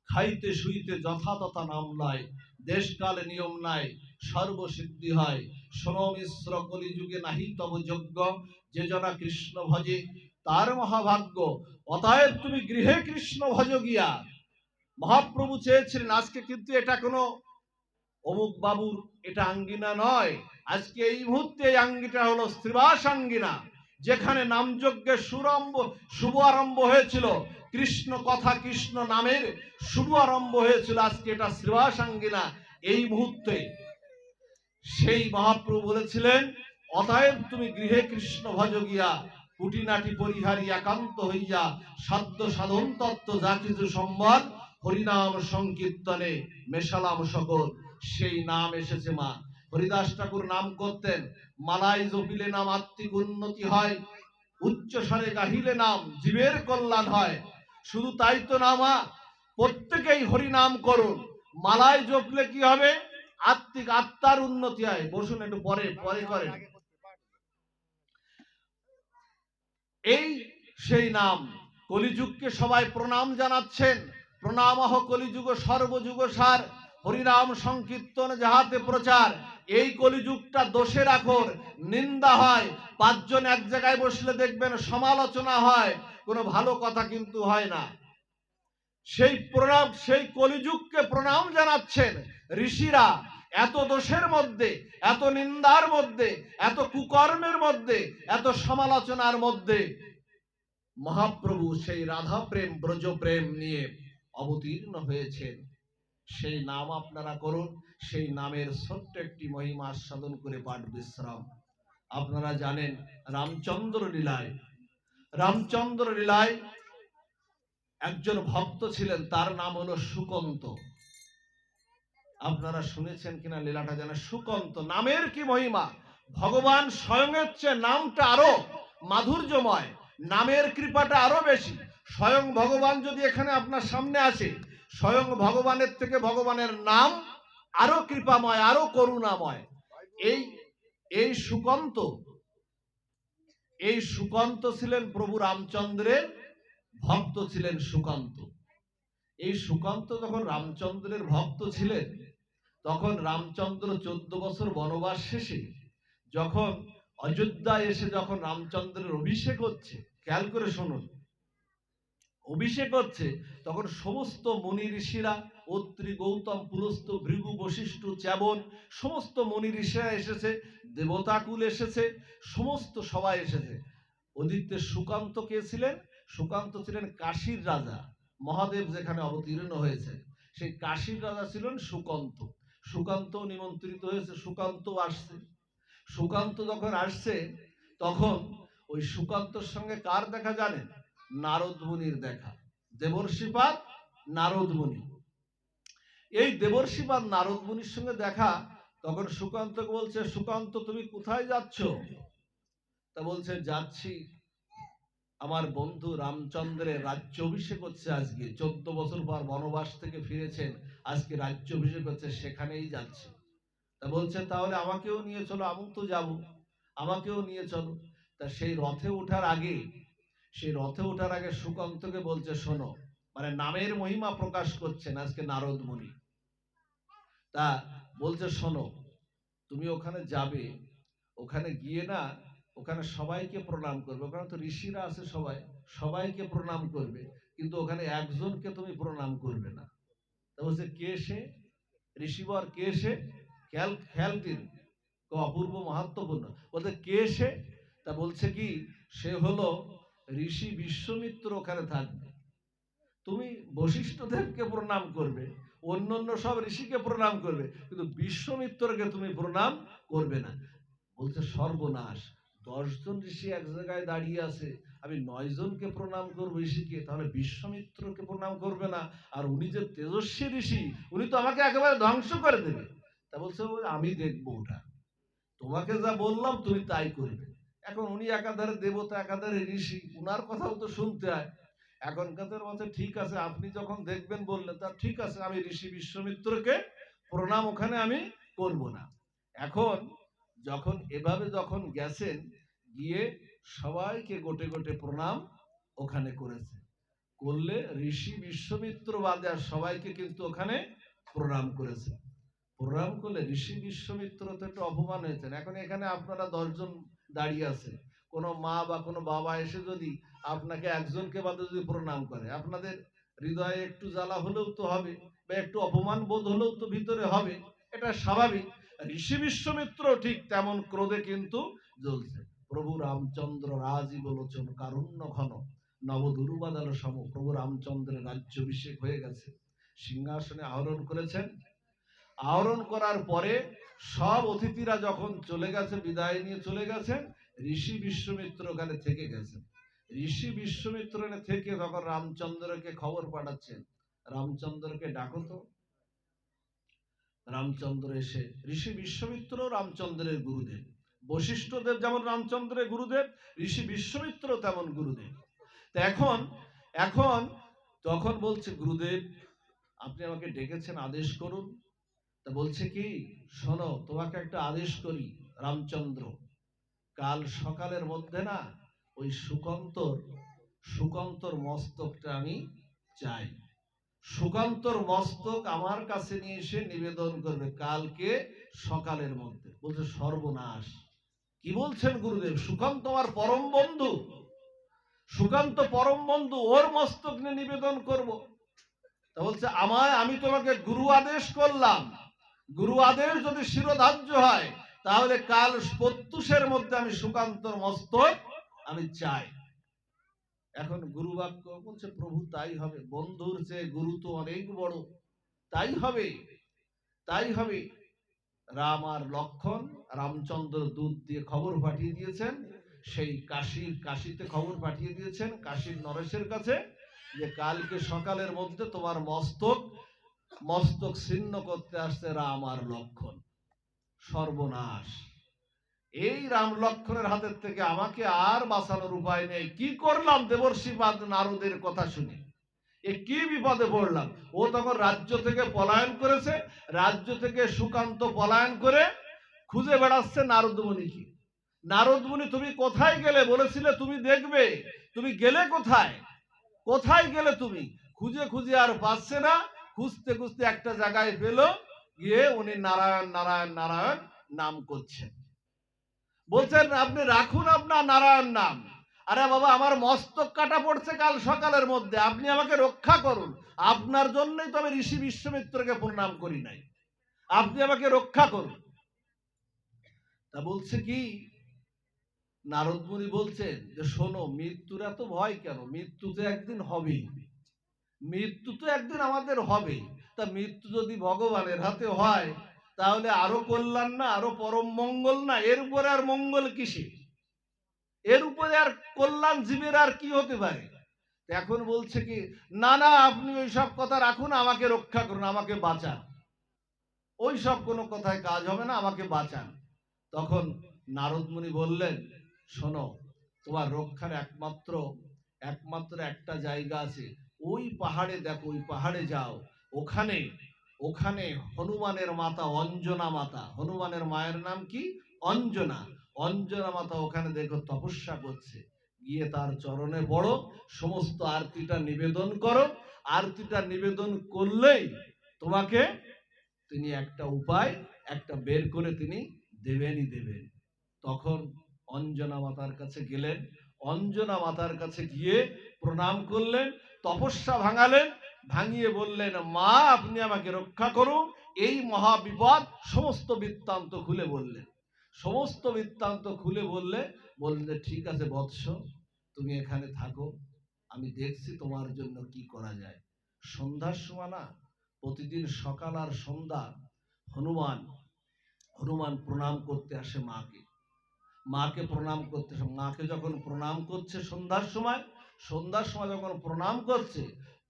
খাইতে শুইতে যথাতথা নাম লয়, দেশকাল নিয়ম নাই, সর্বসিদ্ধি হয়। শোনো মিশ্র কলিযুগে নাহি তব যোগ্য, যে জনা কৃষ্ণ ভজে তার মহাভাগ্য। অতএব তুমি গৃহে কৃষ্ণ ভজ গিয়া। মহাপ্রভু চেয়েছিলেন, আজকে কিন্তু এটা কোনো অমুক বাবুর এটা আঙ্গিনা নয়, আজকে এই মুহূর্তে এই আঙ্গিটা হলো শ্রীবাস আঙ্গিনা, যেখানে নামযজ্ঞের শুভ আরম্ভ হয়েছিল, কৃষ্ণ কথা কৃষ্ণ নামের শুভ আরম্ভ হয়েছিল। আজকে এটা শ্রীবাস আঙ্গিনা। এই মুহূর্তে সেই মহাপ্রভু বলেছিলেন, অতএব তুমি গৃহে কৃষ্ণ ভজ গিয়া, কুটিনাটি পরিহারি একান্ত হইয়া, সাধ্য সাধন তত্ত্ব যা কিছু সম্বল, হরিনাম সংকীর্তনে মেশালাম সকল। সেই নাম এসেছে মা। হরিদাস ঠাকুর নাম করতেন, মালাই জপিলে নাম আত্মিক উন্নতি হয়, উচ্চ স্বরে গাহিলে নাম জীবের কল্যাণ হয়। শুধু তাই তো না মা, প্রত্যেকেই হরিনাম করুন। মালায় জপলে কি হবে? আত্মার উন্নতি হয়। বসুন, একটু পরে করেন। এই সেই নাম। কলিযুগকে সবাই প্রণাম জানাচ্ছেন। প্রণামহ কলিযুগ সর্বযুগ সার, হরিনাম সংকীর্তন যাহাতে প্রচার। এই কলিযুগটা দোষের আখর, নিন্দা হয়, পাঁচজন এক জায়গায় বসলে দেখবেন সমালোচনা হয়, কোনো ভালো কথা কিন্তু হয় না। সেই কলিযুগকে প্রণাম জানাচ্ছেন ঋষিরা। এত দোষের মধ্যে, এত নিন্দার মধ্যে, এত কুকর্মের মধ্যে, এত সমালোচনার মধ্যে মহাপ্রভু সেই রাধা প্রেম, ব্রজ প্রেম নিয়ে অবতীর্ণ হয়েছেন। সেই নাম আপনারা করুন, সেই নামের ছোট্ট একটি মহিমা আস্বাদন করে পাঠ বিশ্রাম। আপনারা জানেন রামচন্দ্র লীলায় একজন ভক্ত ছিলেন, তার নাম হলো সুকন্ত। আপনারা শুনেছেন কিনা লীলাটা জানেন। সুকন্ত নামের কি মহিমা! ভগবান স্বয়ং চেয়ে নামটা আরো মাধুর্যময়, নামের কৃপাটা আরো বেশি। স্বয়ং ভগবান যদি এখানে আপনার সামনে আসে, স্বয়ং ভগবানের থেকে ভগবানের নাম আরো কৃপাময়, আরো করুণাময়। এই সুকন্ত ছিলেন প্রভু রামচন্দ্রের ভক্ত ছিলেন সুকান্ত। এই সুকান্ত যখন রামচন্দ্রের ভক্ত ছিলেন, তখন রামচন্দ্র 14 বছর বনবাস শেষে যখন অযোধ্যায় এসে যখন রামচন্দ্রের অভিষেক হচ্ছে, খেয়াল করে শুনুন, অভিষেক হচ্ছে, তখন সমস্ত মুনি ঋষিরা, অত্রি, গৌতম, পুলস্ত্য, ভৃগু, বশিষ্ঠ, চ্যবন, সমস্ত মুনি ঋষিরা এসেছে, দেবতাকুল এসেছে, সমস্ত সবাই এসেছে। ওদিকে সুকান্ত কে ছিলেন? সুকান্ত ছিলেন কাশীর রাজা। মহাদেব যেখানে অবতীর্ণ হয়েছে, সেই কাশীর রাজা ছিলেন সুকান্ত। সুকান্ত নিমন্ত্রিত হয়েছে, সুকান্ত আসছে। সুকান্ত যখন আসছে, তখন ওই সুকান্তর সঙ্গে কার দেখা জানেন? নারদ মুনির দেখা। দেবর্ষিপাদ, নারদ মুনি। এই দেবর্ষিপাদ নারদ মুনির সঙ্গে দেখা। তখন সুকান্তকে বলছে, সুকান্ত তুমি কোথায় যাচ্ছ? তা বলছে, যাচ্ছি আমার বন্ধু রামচন্দ্রের রাজ্য অভিষেক হচ্ছে আজকে। 14 বছর পর বনবাস থেকে ফিরেছেন, আজকে রাজ্য অভিষেক হচ্ছে, সেখানেই যাচ্ছে। তা বলছে, তাহলে আমাকেও নিয়ে চলো, আমি তো যাবো, আমাকেও নিয়ে চলো। তা সেই রথে ওঠার আগে সুকান্তকে বলছে, শোনো, মানে নামের মহিমা প্রকাশ করছেন আজকে নারদ মুনি। তা বলছে, শোনো, তুমি ওখানে যাবে, ওখানে গিয়ে না, ওখানে সবাইকে প্রণাম করবে। ওখানে তো ঋষিরা আছে, সবাইকে প্রণাম করবে, কিন্তু ওখানে একজনকে তুমি প্রণাম করবে না। তা বলছে, কে সে? ঋষিবর কে সে? খেয়াল দিন, অপূর্ব মাহাত্ম্যপূর্ণ। বলতে, কে সে? তা বলছে কি, সে হলো ঋষি বিশ্বামিত্র ওখানে থাকবে। তুমি বশিষ্ঠ দেবকে প্রণাম করবে, অন্য সব ঋষিকে প্রণাম করবে, কিন্তু বিশ্বামিত্রকে তুমি প্রণাম করবে না। বলছে, সর্বনাশ, 10 জন ঋষি এক জায়গায় দাঁড়িয়ে আছে, আমি 9 জনকে প্রণাম করবো ঋষিকে, তাহলে বিশ্বামিত্রকে প্রণাম করবে না? আর উনি যে তেজস্বী ঋষি, উনি তো আমাকে একেবারে ধ্বংস করে দেবে। তা বলছে, আমি দেখবো ওটা, তোমাকে যা বললাম তুমি তাই করবে। এখন উনি একাধারে দেবতা, একাধারে ঋষি, উনার কথাও তো শুনতে হয়। এখনকার মতে ঠিক আছে, আপনি যখন দেখবেন বললেন, তা ঠিক আছে, আমি ঋষি বিশ্বামিত্রকে প্রণাম ওখানে আমি করব না। এখন এভাবে যখন গেছেন, গিয়ে সবাইকে গোটে গোটে প্রণাম ওখানে করলে ঋষি বিশ্বামিত্র বাদে আর সবাইকে কিন্তু ওখানে প্রণাম করেছে। প্রণাম করলে ঋষি বিশ্বামিত্র তো একটু অপমান হয়েছেন। এখন এখানে আপনারা 10 জন দাঁড়িয়ে আছে, কোনো মা বা কোনো বাবা এসে যদি আপনাকে একজনকে বাদে যদি প্রণাম করে, আপনাদের হৃদয়ে একটু জ্বালা হলেও তো হবে, বা একটু অপমান বোধ হলেও তো ভিতরে হবে, এটা স্বাভাবিক। ঋষি বিশ্বামিত্র ঠিক তেমন ক্রোধে কিন্তু জ্বলছে। প্রভু রামচন্দ্র রাজীব লোচন কারুণ্য ঘন নবদুর্বাদাল সম। প্রভু রামচন্দ্রের রাজ্যাভিষেক হয়ে গেছে, সিংহাসনে আহরণ করেছেন। আহরণ করার পরে সব অতিথিরা যখন চলে গেছে, বিদায় নিয়ে চলে গেছেন, ঋষি বিশ্বামিত্র ওখানে থেকে গেছেন। ঋষি বিশ্বামিত্র থেকে তখন রামচন্দ্রকে খবর পাঠাচ্ছেন, রামচন্দ্রকে ডাকো তো। রামচন্দ্র এসে, ঋষি বিশ্বামিত্র রামচন্দ্রের গুরুদেব, বশিষ্ঠ দেব যেমন রামচন্দ্রের গুরুদেব, ঋষি বিশ্বামিত্র তেমন গুরুদেব। তো এখন তখন বলছে, গুরুদেব আপনি আমাকে ডেকেছেন, আদেশ করুন। তা বলছে কি, শোনো, তোমাকে একটা আদেশ করি রামচন্দ্র, কাল সকালের মধ্যে না ওই সুকন্তর মস্তকটা আমি চাই। সুকান্তর মস্তক আমার কাছে নিয়ে এসে নিবেদন করবে কালকে সকালের মধ্যে। বলছে সর্বনাশ, কি বলছেন গুরুদেব? সুকান্ত আমার পরম বন্ধু, সুকান্ত পরম বন্ধু, ওর মস্তক নিয়ে নিবেদন করব? তা বলছে আমি তোমাকে গুরু আদেশ করলাম, গুরু আদেশ যদি শিরোধার্য হয় তাহলে কাল প্রত্যুষের মধ্যে আমি সুকান্তর মস্তক আমি চাই। এখন গুরু বাক্য বলছে প্রভু তাই হবে, বন্ধুর চেয়ে গুরু তো অনেক বড়, তাই হবে, তাই হবে। রাম আর লক্ষণ, রামচন্দ্র দূত দিয়ে খবর পাঠিয়ে দিয়েছেন, সেই কাশীতে খবর পাঠিয়ে দিয়েছেন কাশীর নরেশের কাছে, যে কালকে সকালের মধ্যে তোমার মস্তক ছিন্ন করতে আসছে রাম আর লক্ষণ। সর্বনাশ, এই রাম লক্ষণের হাতের থেকে আমাকে আর বাঁচানোর উপায় নেই। কি করলাম দেবর্ষি নারদের কথা শুনে, এ কি বিপদে পড়লাম। ও তখন রাজ্য থেকে পলায়ন করেছে, রাজ্য থেকে সুকান্ত পলায়ন করে খুঁজে বেড়াচ্ছে নারদমুনিকে। নারদমুনি তুমি কোথায় গেলে? বলেছিলে তুমি দেখবে, তুমি গেলে কোথায়? কোথায় গেলে তুমি? খুঁজে খুঁজে আর পাচ্ছে না, খুঁজতে খুঁজতে একটা জায়গায় পেল, গিয়ে উনি নারায়ণ নারায়ণ নারায়ণ নাম করছেন। বলছেন আপনি রাখুন আপনার নারায়ণ নাম। আরে বাবা, আমার মস্তক কাটা পড়ছে কাল সকালের মধ্যে, আপনি আমাকে রক্ষা করুন। আপনার জন্যই তো আমি ঋষি বিশ্বামিত্রকে প্রণাম করি নাই, আপনি আমাকে রক্ষা করুন। তা বলছে কি, নারদ মুনি বলছেন যে শোনো, মৃত্যুর এত ভয় কেন? মৃত্যু তো একদিন হবেই, মৃত্যু তো একদিন আমাদের হবে। তা মৃত্যু যদি ভগবানের হাতে হয় তাহলে আরো কল্যাণ না, আরো পরম মঙ্গল না? এর উপরে আর মঙ্গল কিসে? এর উপরে আর কল্যাণ জীবের আর কি হতে পারে? এখন বলছে কি, না না, আপনি ওই সব কথা রাখুন, আমাকে রক্ষা করুন, আমাকে বাঁচান। ওই সব কোনো কথায় কাজ হবে না, আমাকে বাঁচান। তখন নারদ মুনি বললেন, শোনো, তোমার রক্ষার একমাত্র একটা জায়গা আছে, ওই পাহাড়ে দেখো, ওই পাহাড়ে যাও, ওখানে হনুমানের মাতা অঞ্জনা মাতা, হনুমানের মায়ের নাম কি? অঞ্জনা। অঞ্জনা মাতা ওখানে দেখো তপস্যা করছে, গিয়ে তার চরণে পড়ো, সমস্ত আরতিটা নিবেদন করো। আরতিটা নিবেদন করলেই তোমাকে তিনি একটা উপায় বের করে তিনি দেবেনই দেবেন। তখন অঞ্জনা মাতার কাছে গেলেন, অঞ্জনা মাতার কাছে গিয়ে প্রণাম করলেন, তপস্যা ভাঙালেন, ভাঙিয়ে বললেন, মা আপনি আমাকে রক্ষা করুন, এই মহা বিপদ। সমস্ত বৃত্তান্ত খুলে বললেন, সমস্ত বৃত্তান্ত খুলে বললেন ঠিক আছে বৎস, তুমি এখানে থাকো, আমি দেখছি তোমার জন্য কি করা যায়। সন্ধ্যার সময় না, প্রতিদিন সকাল আর সন্ধ্যা হনুমান প্রণাম করতে আসে মাকে প্রণাম করতে। মাকে যখন প্রণাম করছে সন্ধ্যার সময় যখন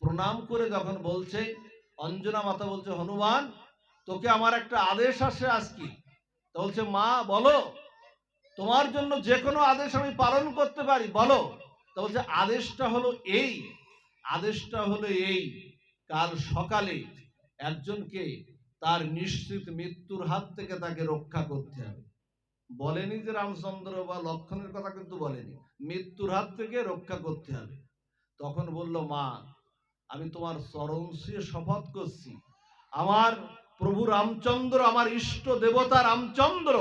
প্রণাম করে যখন বলছে, অঞ্জনা মাতা বলছে, হনুমান তোকে আমার একটা আদেশ আসে আজকে। তো বলছে, মা বলো, তোমার জন্য যে কোনো আদেশ আমি পালন করতে পারি, বলো। তো বলছে, আদেশটা হলো এই, কাল সকালে একজনকে তার নিশ্চিত মৃত্যুর হাত থেকে তাকে রক্ষা করতে হবে। বলেনি যে রামচন্দ্র বা লক্ষণের কথা, কিন্তু বলেনি, মৃত্যুর হাত থেকে রক্ষা করতে হবে। তখন বলল, মা আমি তোমার চরণ ছুঁয়ে শপথ করছি, আমার প্রভু রামচন্দ্র, আমার ইষ্ট দেবতা রামচন্দ্র,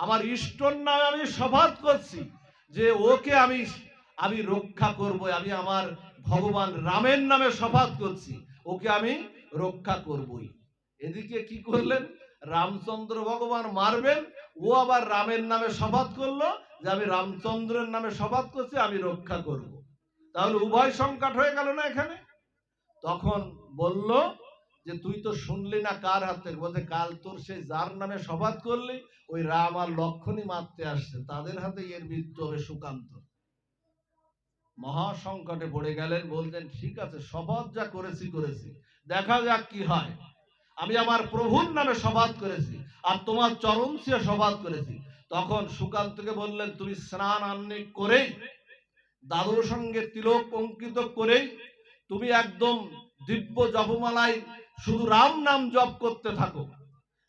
আমার ইষ্টর নামে আমি শপথ করছি যে ওকে আমি রক্ষা করব। আমি আমার ভগবান রামের নামে শপথ করছি, ওকে আমি রক্ষা করবই। এদিকে কি করলেন, রামচন্দ্র ভগবান মারবেন, ও আবার রামের নামে শপথ করলো যে আমি রামচন্দ্রের নামে শপথ করছি, আমি রক্ষা করব। তাহলে উভয় সংকট হয়ে গেল না এখানে? তখন বলল যে তুই তো শুনলি না কার হাত থেকে? বলছে, কাল তোর সেই যার নামে শপথ করলি ওই রাম আর লক্ষণই মারতে আসছে, তাদের হাতে এর মৃত্যু হবে। সুকান্ত মহা সংকটে পড়ে গেলেন, বললেন ঠিক আছে, শপথ যা করেছি দেখা যাক কি হয়। আমি আমার প্রভুর নামে শপথ করেছি আর তোমার চরণ ছুঁয়ে শপথ করেছি। তখন সুকান্তকে বললেন, তুমি স্নান আহ্নিক করে দাদুর সঙ্গে তিলক অঙ্কিত করে তুমি একদম দিব্য জপমালায় শুধু রাম নাম জপ করতে থাকো,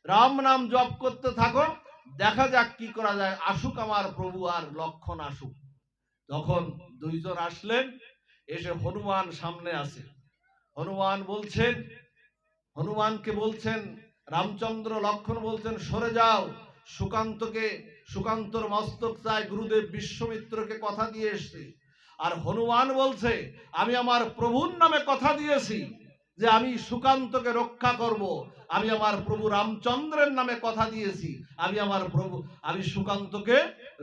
রাম নাম জপ করতে থাকো, দেখা যাক কি করা যায়, আসুক আমার প্রভু আর লক্ষণ আসুক। তখন দুইজন আসলেন, এসে হনুমান সামনে আছে। হনুমানকে বলছেন রামচন্দ্র, লক্ষণ বলছেন সরে যাও, সুকান্তর মস্তক চাই, গুরুদেব বিশ্বমিত্রকে কথা দিয়ে এসছি। আর হনুমান বলছে আমি আমার প্রভুর নামে কথা দিয়েছি যে আমি সুকান্তকে রক্ষা করব, আমি আমার প্রভু রামচন্দ্রের নামে কথা দিয়েছি আমি সুকান্তকে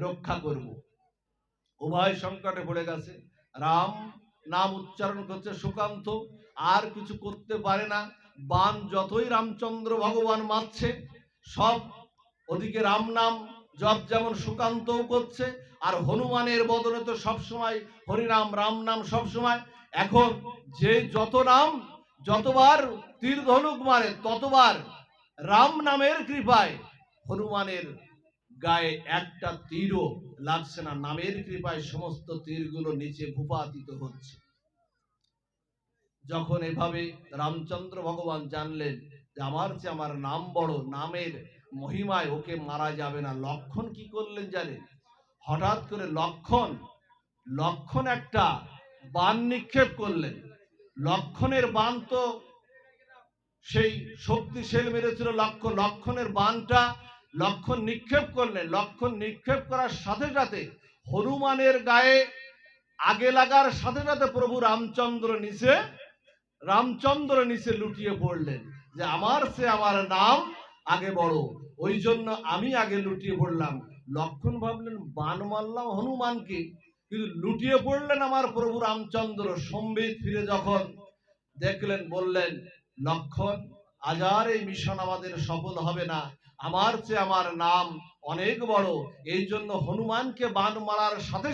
রক্ষা করব। উভয় সংকটে পড়ে গেছে। রাম নাম উচ্চারণ করছে, সুকান্ত আর কিছু করতে পারে না। বাণ যতই রামচন্দ্র ভগবান মারছে সব ওদিকে রাম নাম জপ যেমন সুকান্তও করছে, আর হনুমানের বদনে তো সবসময় হরিনাম রাম নাম সবসময়। এখন যে যতবার তীর ধনুক মারে ততবার রাম নামের কৃপায় হনুমানের গায়ে একটা তীরও লাগছে না, নামের কৃপায় সমস্ত তীরগুলো নিচে ভূপাতিত হচ্ছে। যখন এভাবে রামচন্দ্র ভগবান জানলেন যে আমার নাম বড়, নামের মহিমায় ওকে মারা যাবে না, লক্ষণ কি করলেন জানেন? হঠাৎ করে লক্ষণ একটা বাণ নিক্ষেপ করলেন। লক্ষণের বাণ তো সেই শক্তিশাল মেরেছিল লক্ষণের বাণটা লক্ষণ নিক্ষেপ করলেন। লক্ষণ নিক্ষেপ করার সাথে সাথে হনুমানের গায়ে আগে লাগার সাথে সাথে প্রভু রামচন্দ্র নিচে লুটিয়ে পড়লেন যে আমার নাম আগে বড়, ওই জন্য আমি আগে লুটিয়ে পড়লাম। লক্ষণ ভাবলেন বাণ মারলাম হনুমানকে, কিন্তু লুটিয়ে পড়লেন আমার প্রভু রামচন্দ্র। সম্বিত ফিরে যখন দেখলেন বললেন, লক্ষণ আজ আর এই মিশন আমাদের সফল হবে না, আমার নাম অনেক বড়। এই জন্য হনুমানকে বাণ মারার সাথে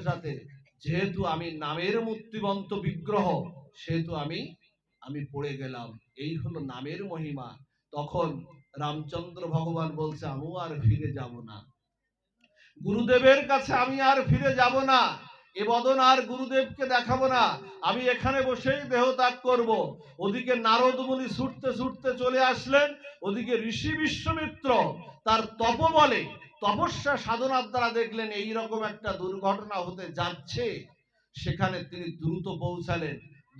সাথে যেহেতু আমি নামের মূর্তিবন্ত বিগ্রহ, সেহেতু আমি পড়ে গেলাম। এই হলো নামের মহিমা। তখন রামচন্দ্র ভগবান বলছে আমি আর ফিরে যাব না, গুরুদেবের কাছে আমি আর ফিরে যাব না, এ বদন আর গুরুদেবকে দেখাবো না, আমি এখানে বসেই দেহত্যাগ করব। ওদিকে নারদ মুনি ছুটতে ছুটতে চলে আসলেন, ওদিকে ঋষি বিশ্বমিত্র তার তপস্যা সাধনার দ্বারা দেখলেন এইরকম একটা দুর্ঘটনা হতে যাচ্ছে। সেখানে তিনি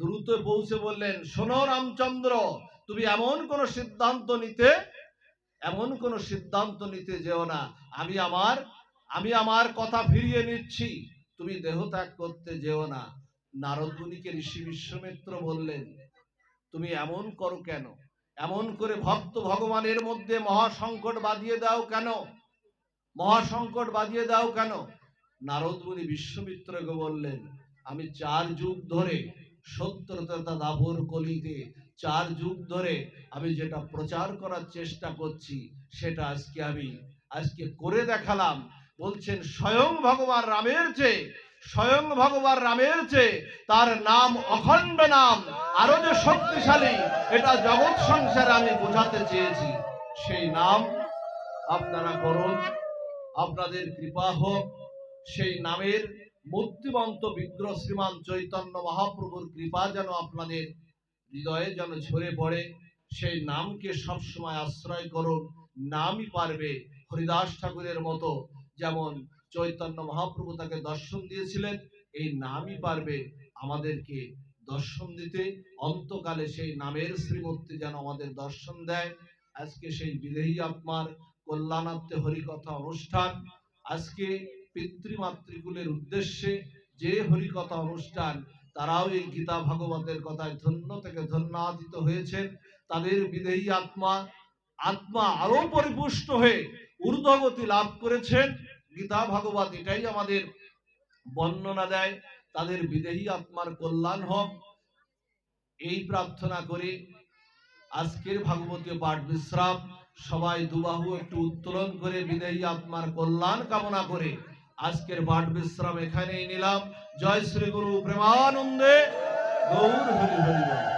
দ্রুত পৌঁছে বললেন, শোনো রামচন্দ্র, তুমি এমন কোন সিদ্ধান্ত নিতে যেও না, আমি আমার কথা ফিরিয়ে নিচ্ছি, তুমি দেহত্যাগ করতে যেও না। নারদ মুনিকে ঋষি বিশ্বমিত্র বললেন, তুমি এমন করো কেন? এমন করে ভক্ত ভগবানের মধ্যে মহাসংকট বাঁধিয়ে দাও কেন? নারদ মুনি বিশ্বমিত্রকে বললেন, আমি 4 যুগ ধরে সত্যতা দাপর কলিতে 4 যুগ ধরে আমি যেটা প্রচার করার চেষ্টা করছি সেটা আজকে করে দেখালাম। বলছেন স্বয়ং ভগবান রামের চেয়ে তার নাম অখণ্ড নাম আরো যে শক্তিশালী, এটা জগৎ সংসারে আমি বোঝাতে চেয়েছি। সেই নাম আপনারা করুন, আপনাদের কৃপা হোক। সেই নামের মূর্তিমন্ত বিগ্রহ শ্রীমান চৈতন্য মহাপ্রভুর কৃপা যেন আপনাদের হৃদয়ে যেন ঝরে পড়ে। সেই নামকে সবসময় আশ্রয় করুন, নামই পারবে। হরিদাস ঠাকুরের মতো যেমন চৈতন্য মহাপ্রভু তাকে দর্শন দিয়েছিলেন, এই নামই পারবে আমাদেরকে দর্শন দিতে। অন্তকালে সেই নামের শ্রীমূর্তি যেন আমাদের দর্শন দেয়। আজকে সেই বিদেহী আত্মার কল্যাণার্থে হরিকথা অনুষ্ঠান, আজকে পিতৃমাতৃকুলের উদ্দেশ্যে যে হরিকথা অনুষ্ঠান, তারাও এই গীতা ভাগবতের কথায় ধন্য থেকে ধন্যাদিত হয়েছেন। তাদের বিদেহী আত্মা আরো পরিপুষ্ট হয়ে ঊর্ধ্বগতি লাভ করেছেন। গীতা ভাগবত এটাই আমাদের বর্ণনা দেয়। তাদের বিদেহী আত্মার কল্যাণ হোক, এই প্রার্থনা করে আজকের ভাগবতীয় পাঠ বিশ্রাম। সবাই দুবাহু একটু উত্তোলন করে বিদেহী আত্মার কল্যাণ কামনা করে আজকের পাঠ বিশ্রাম এখানেই নিলাম। জয় শ্রী গুরু প্রেমানন্দে গৌর হরি হরি বল।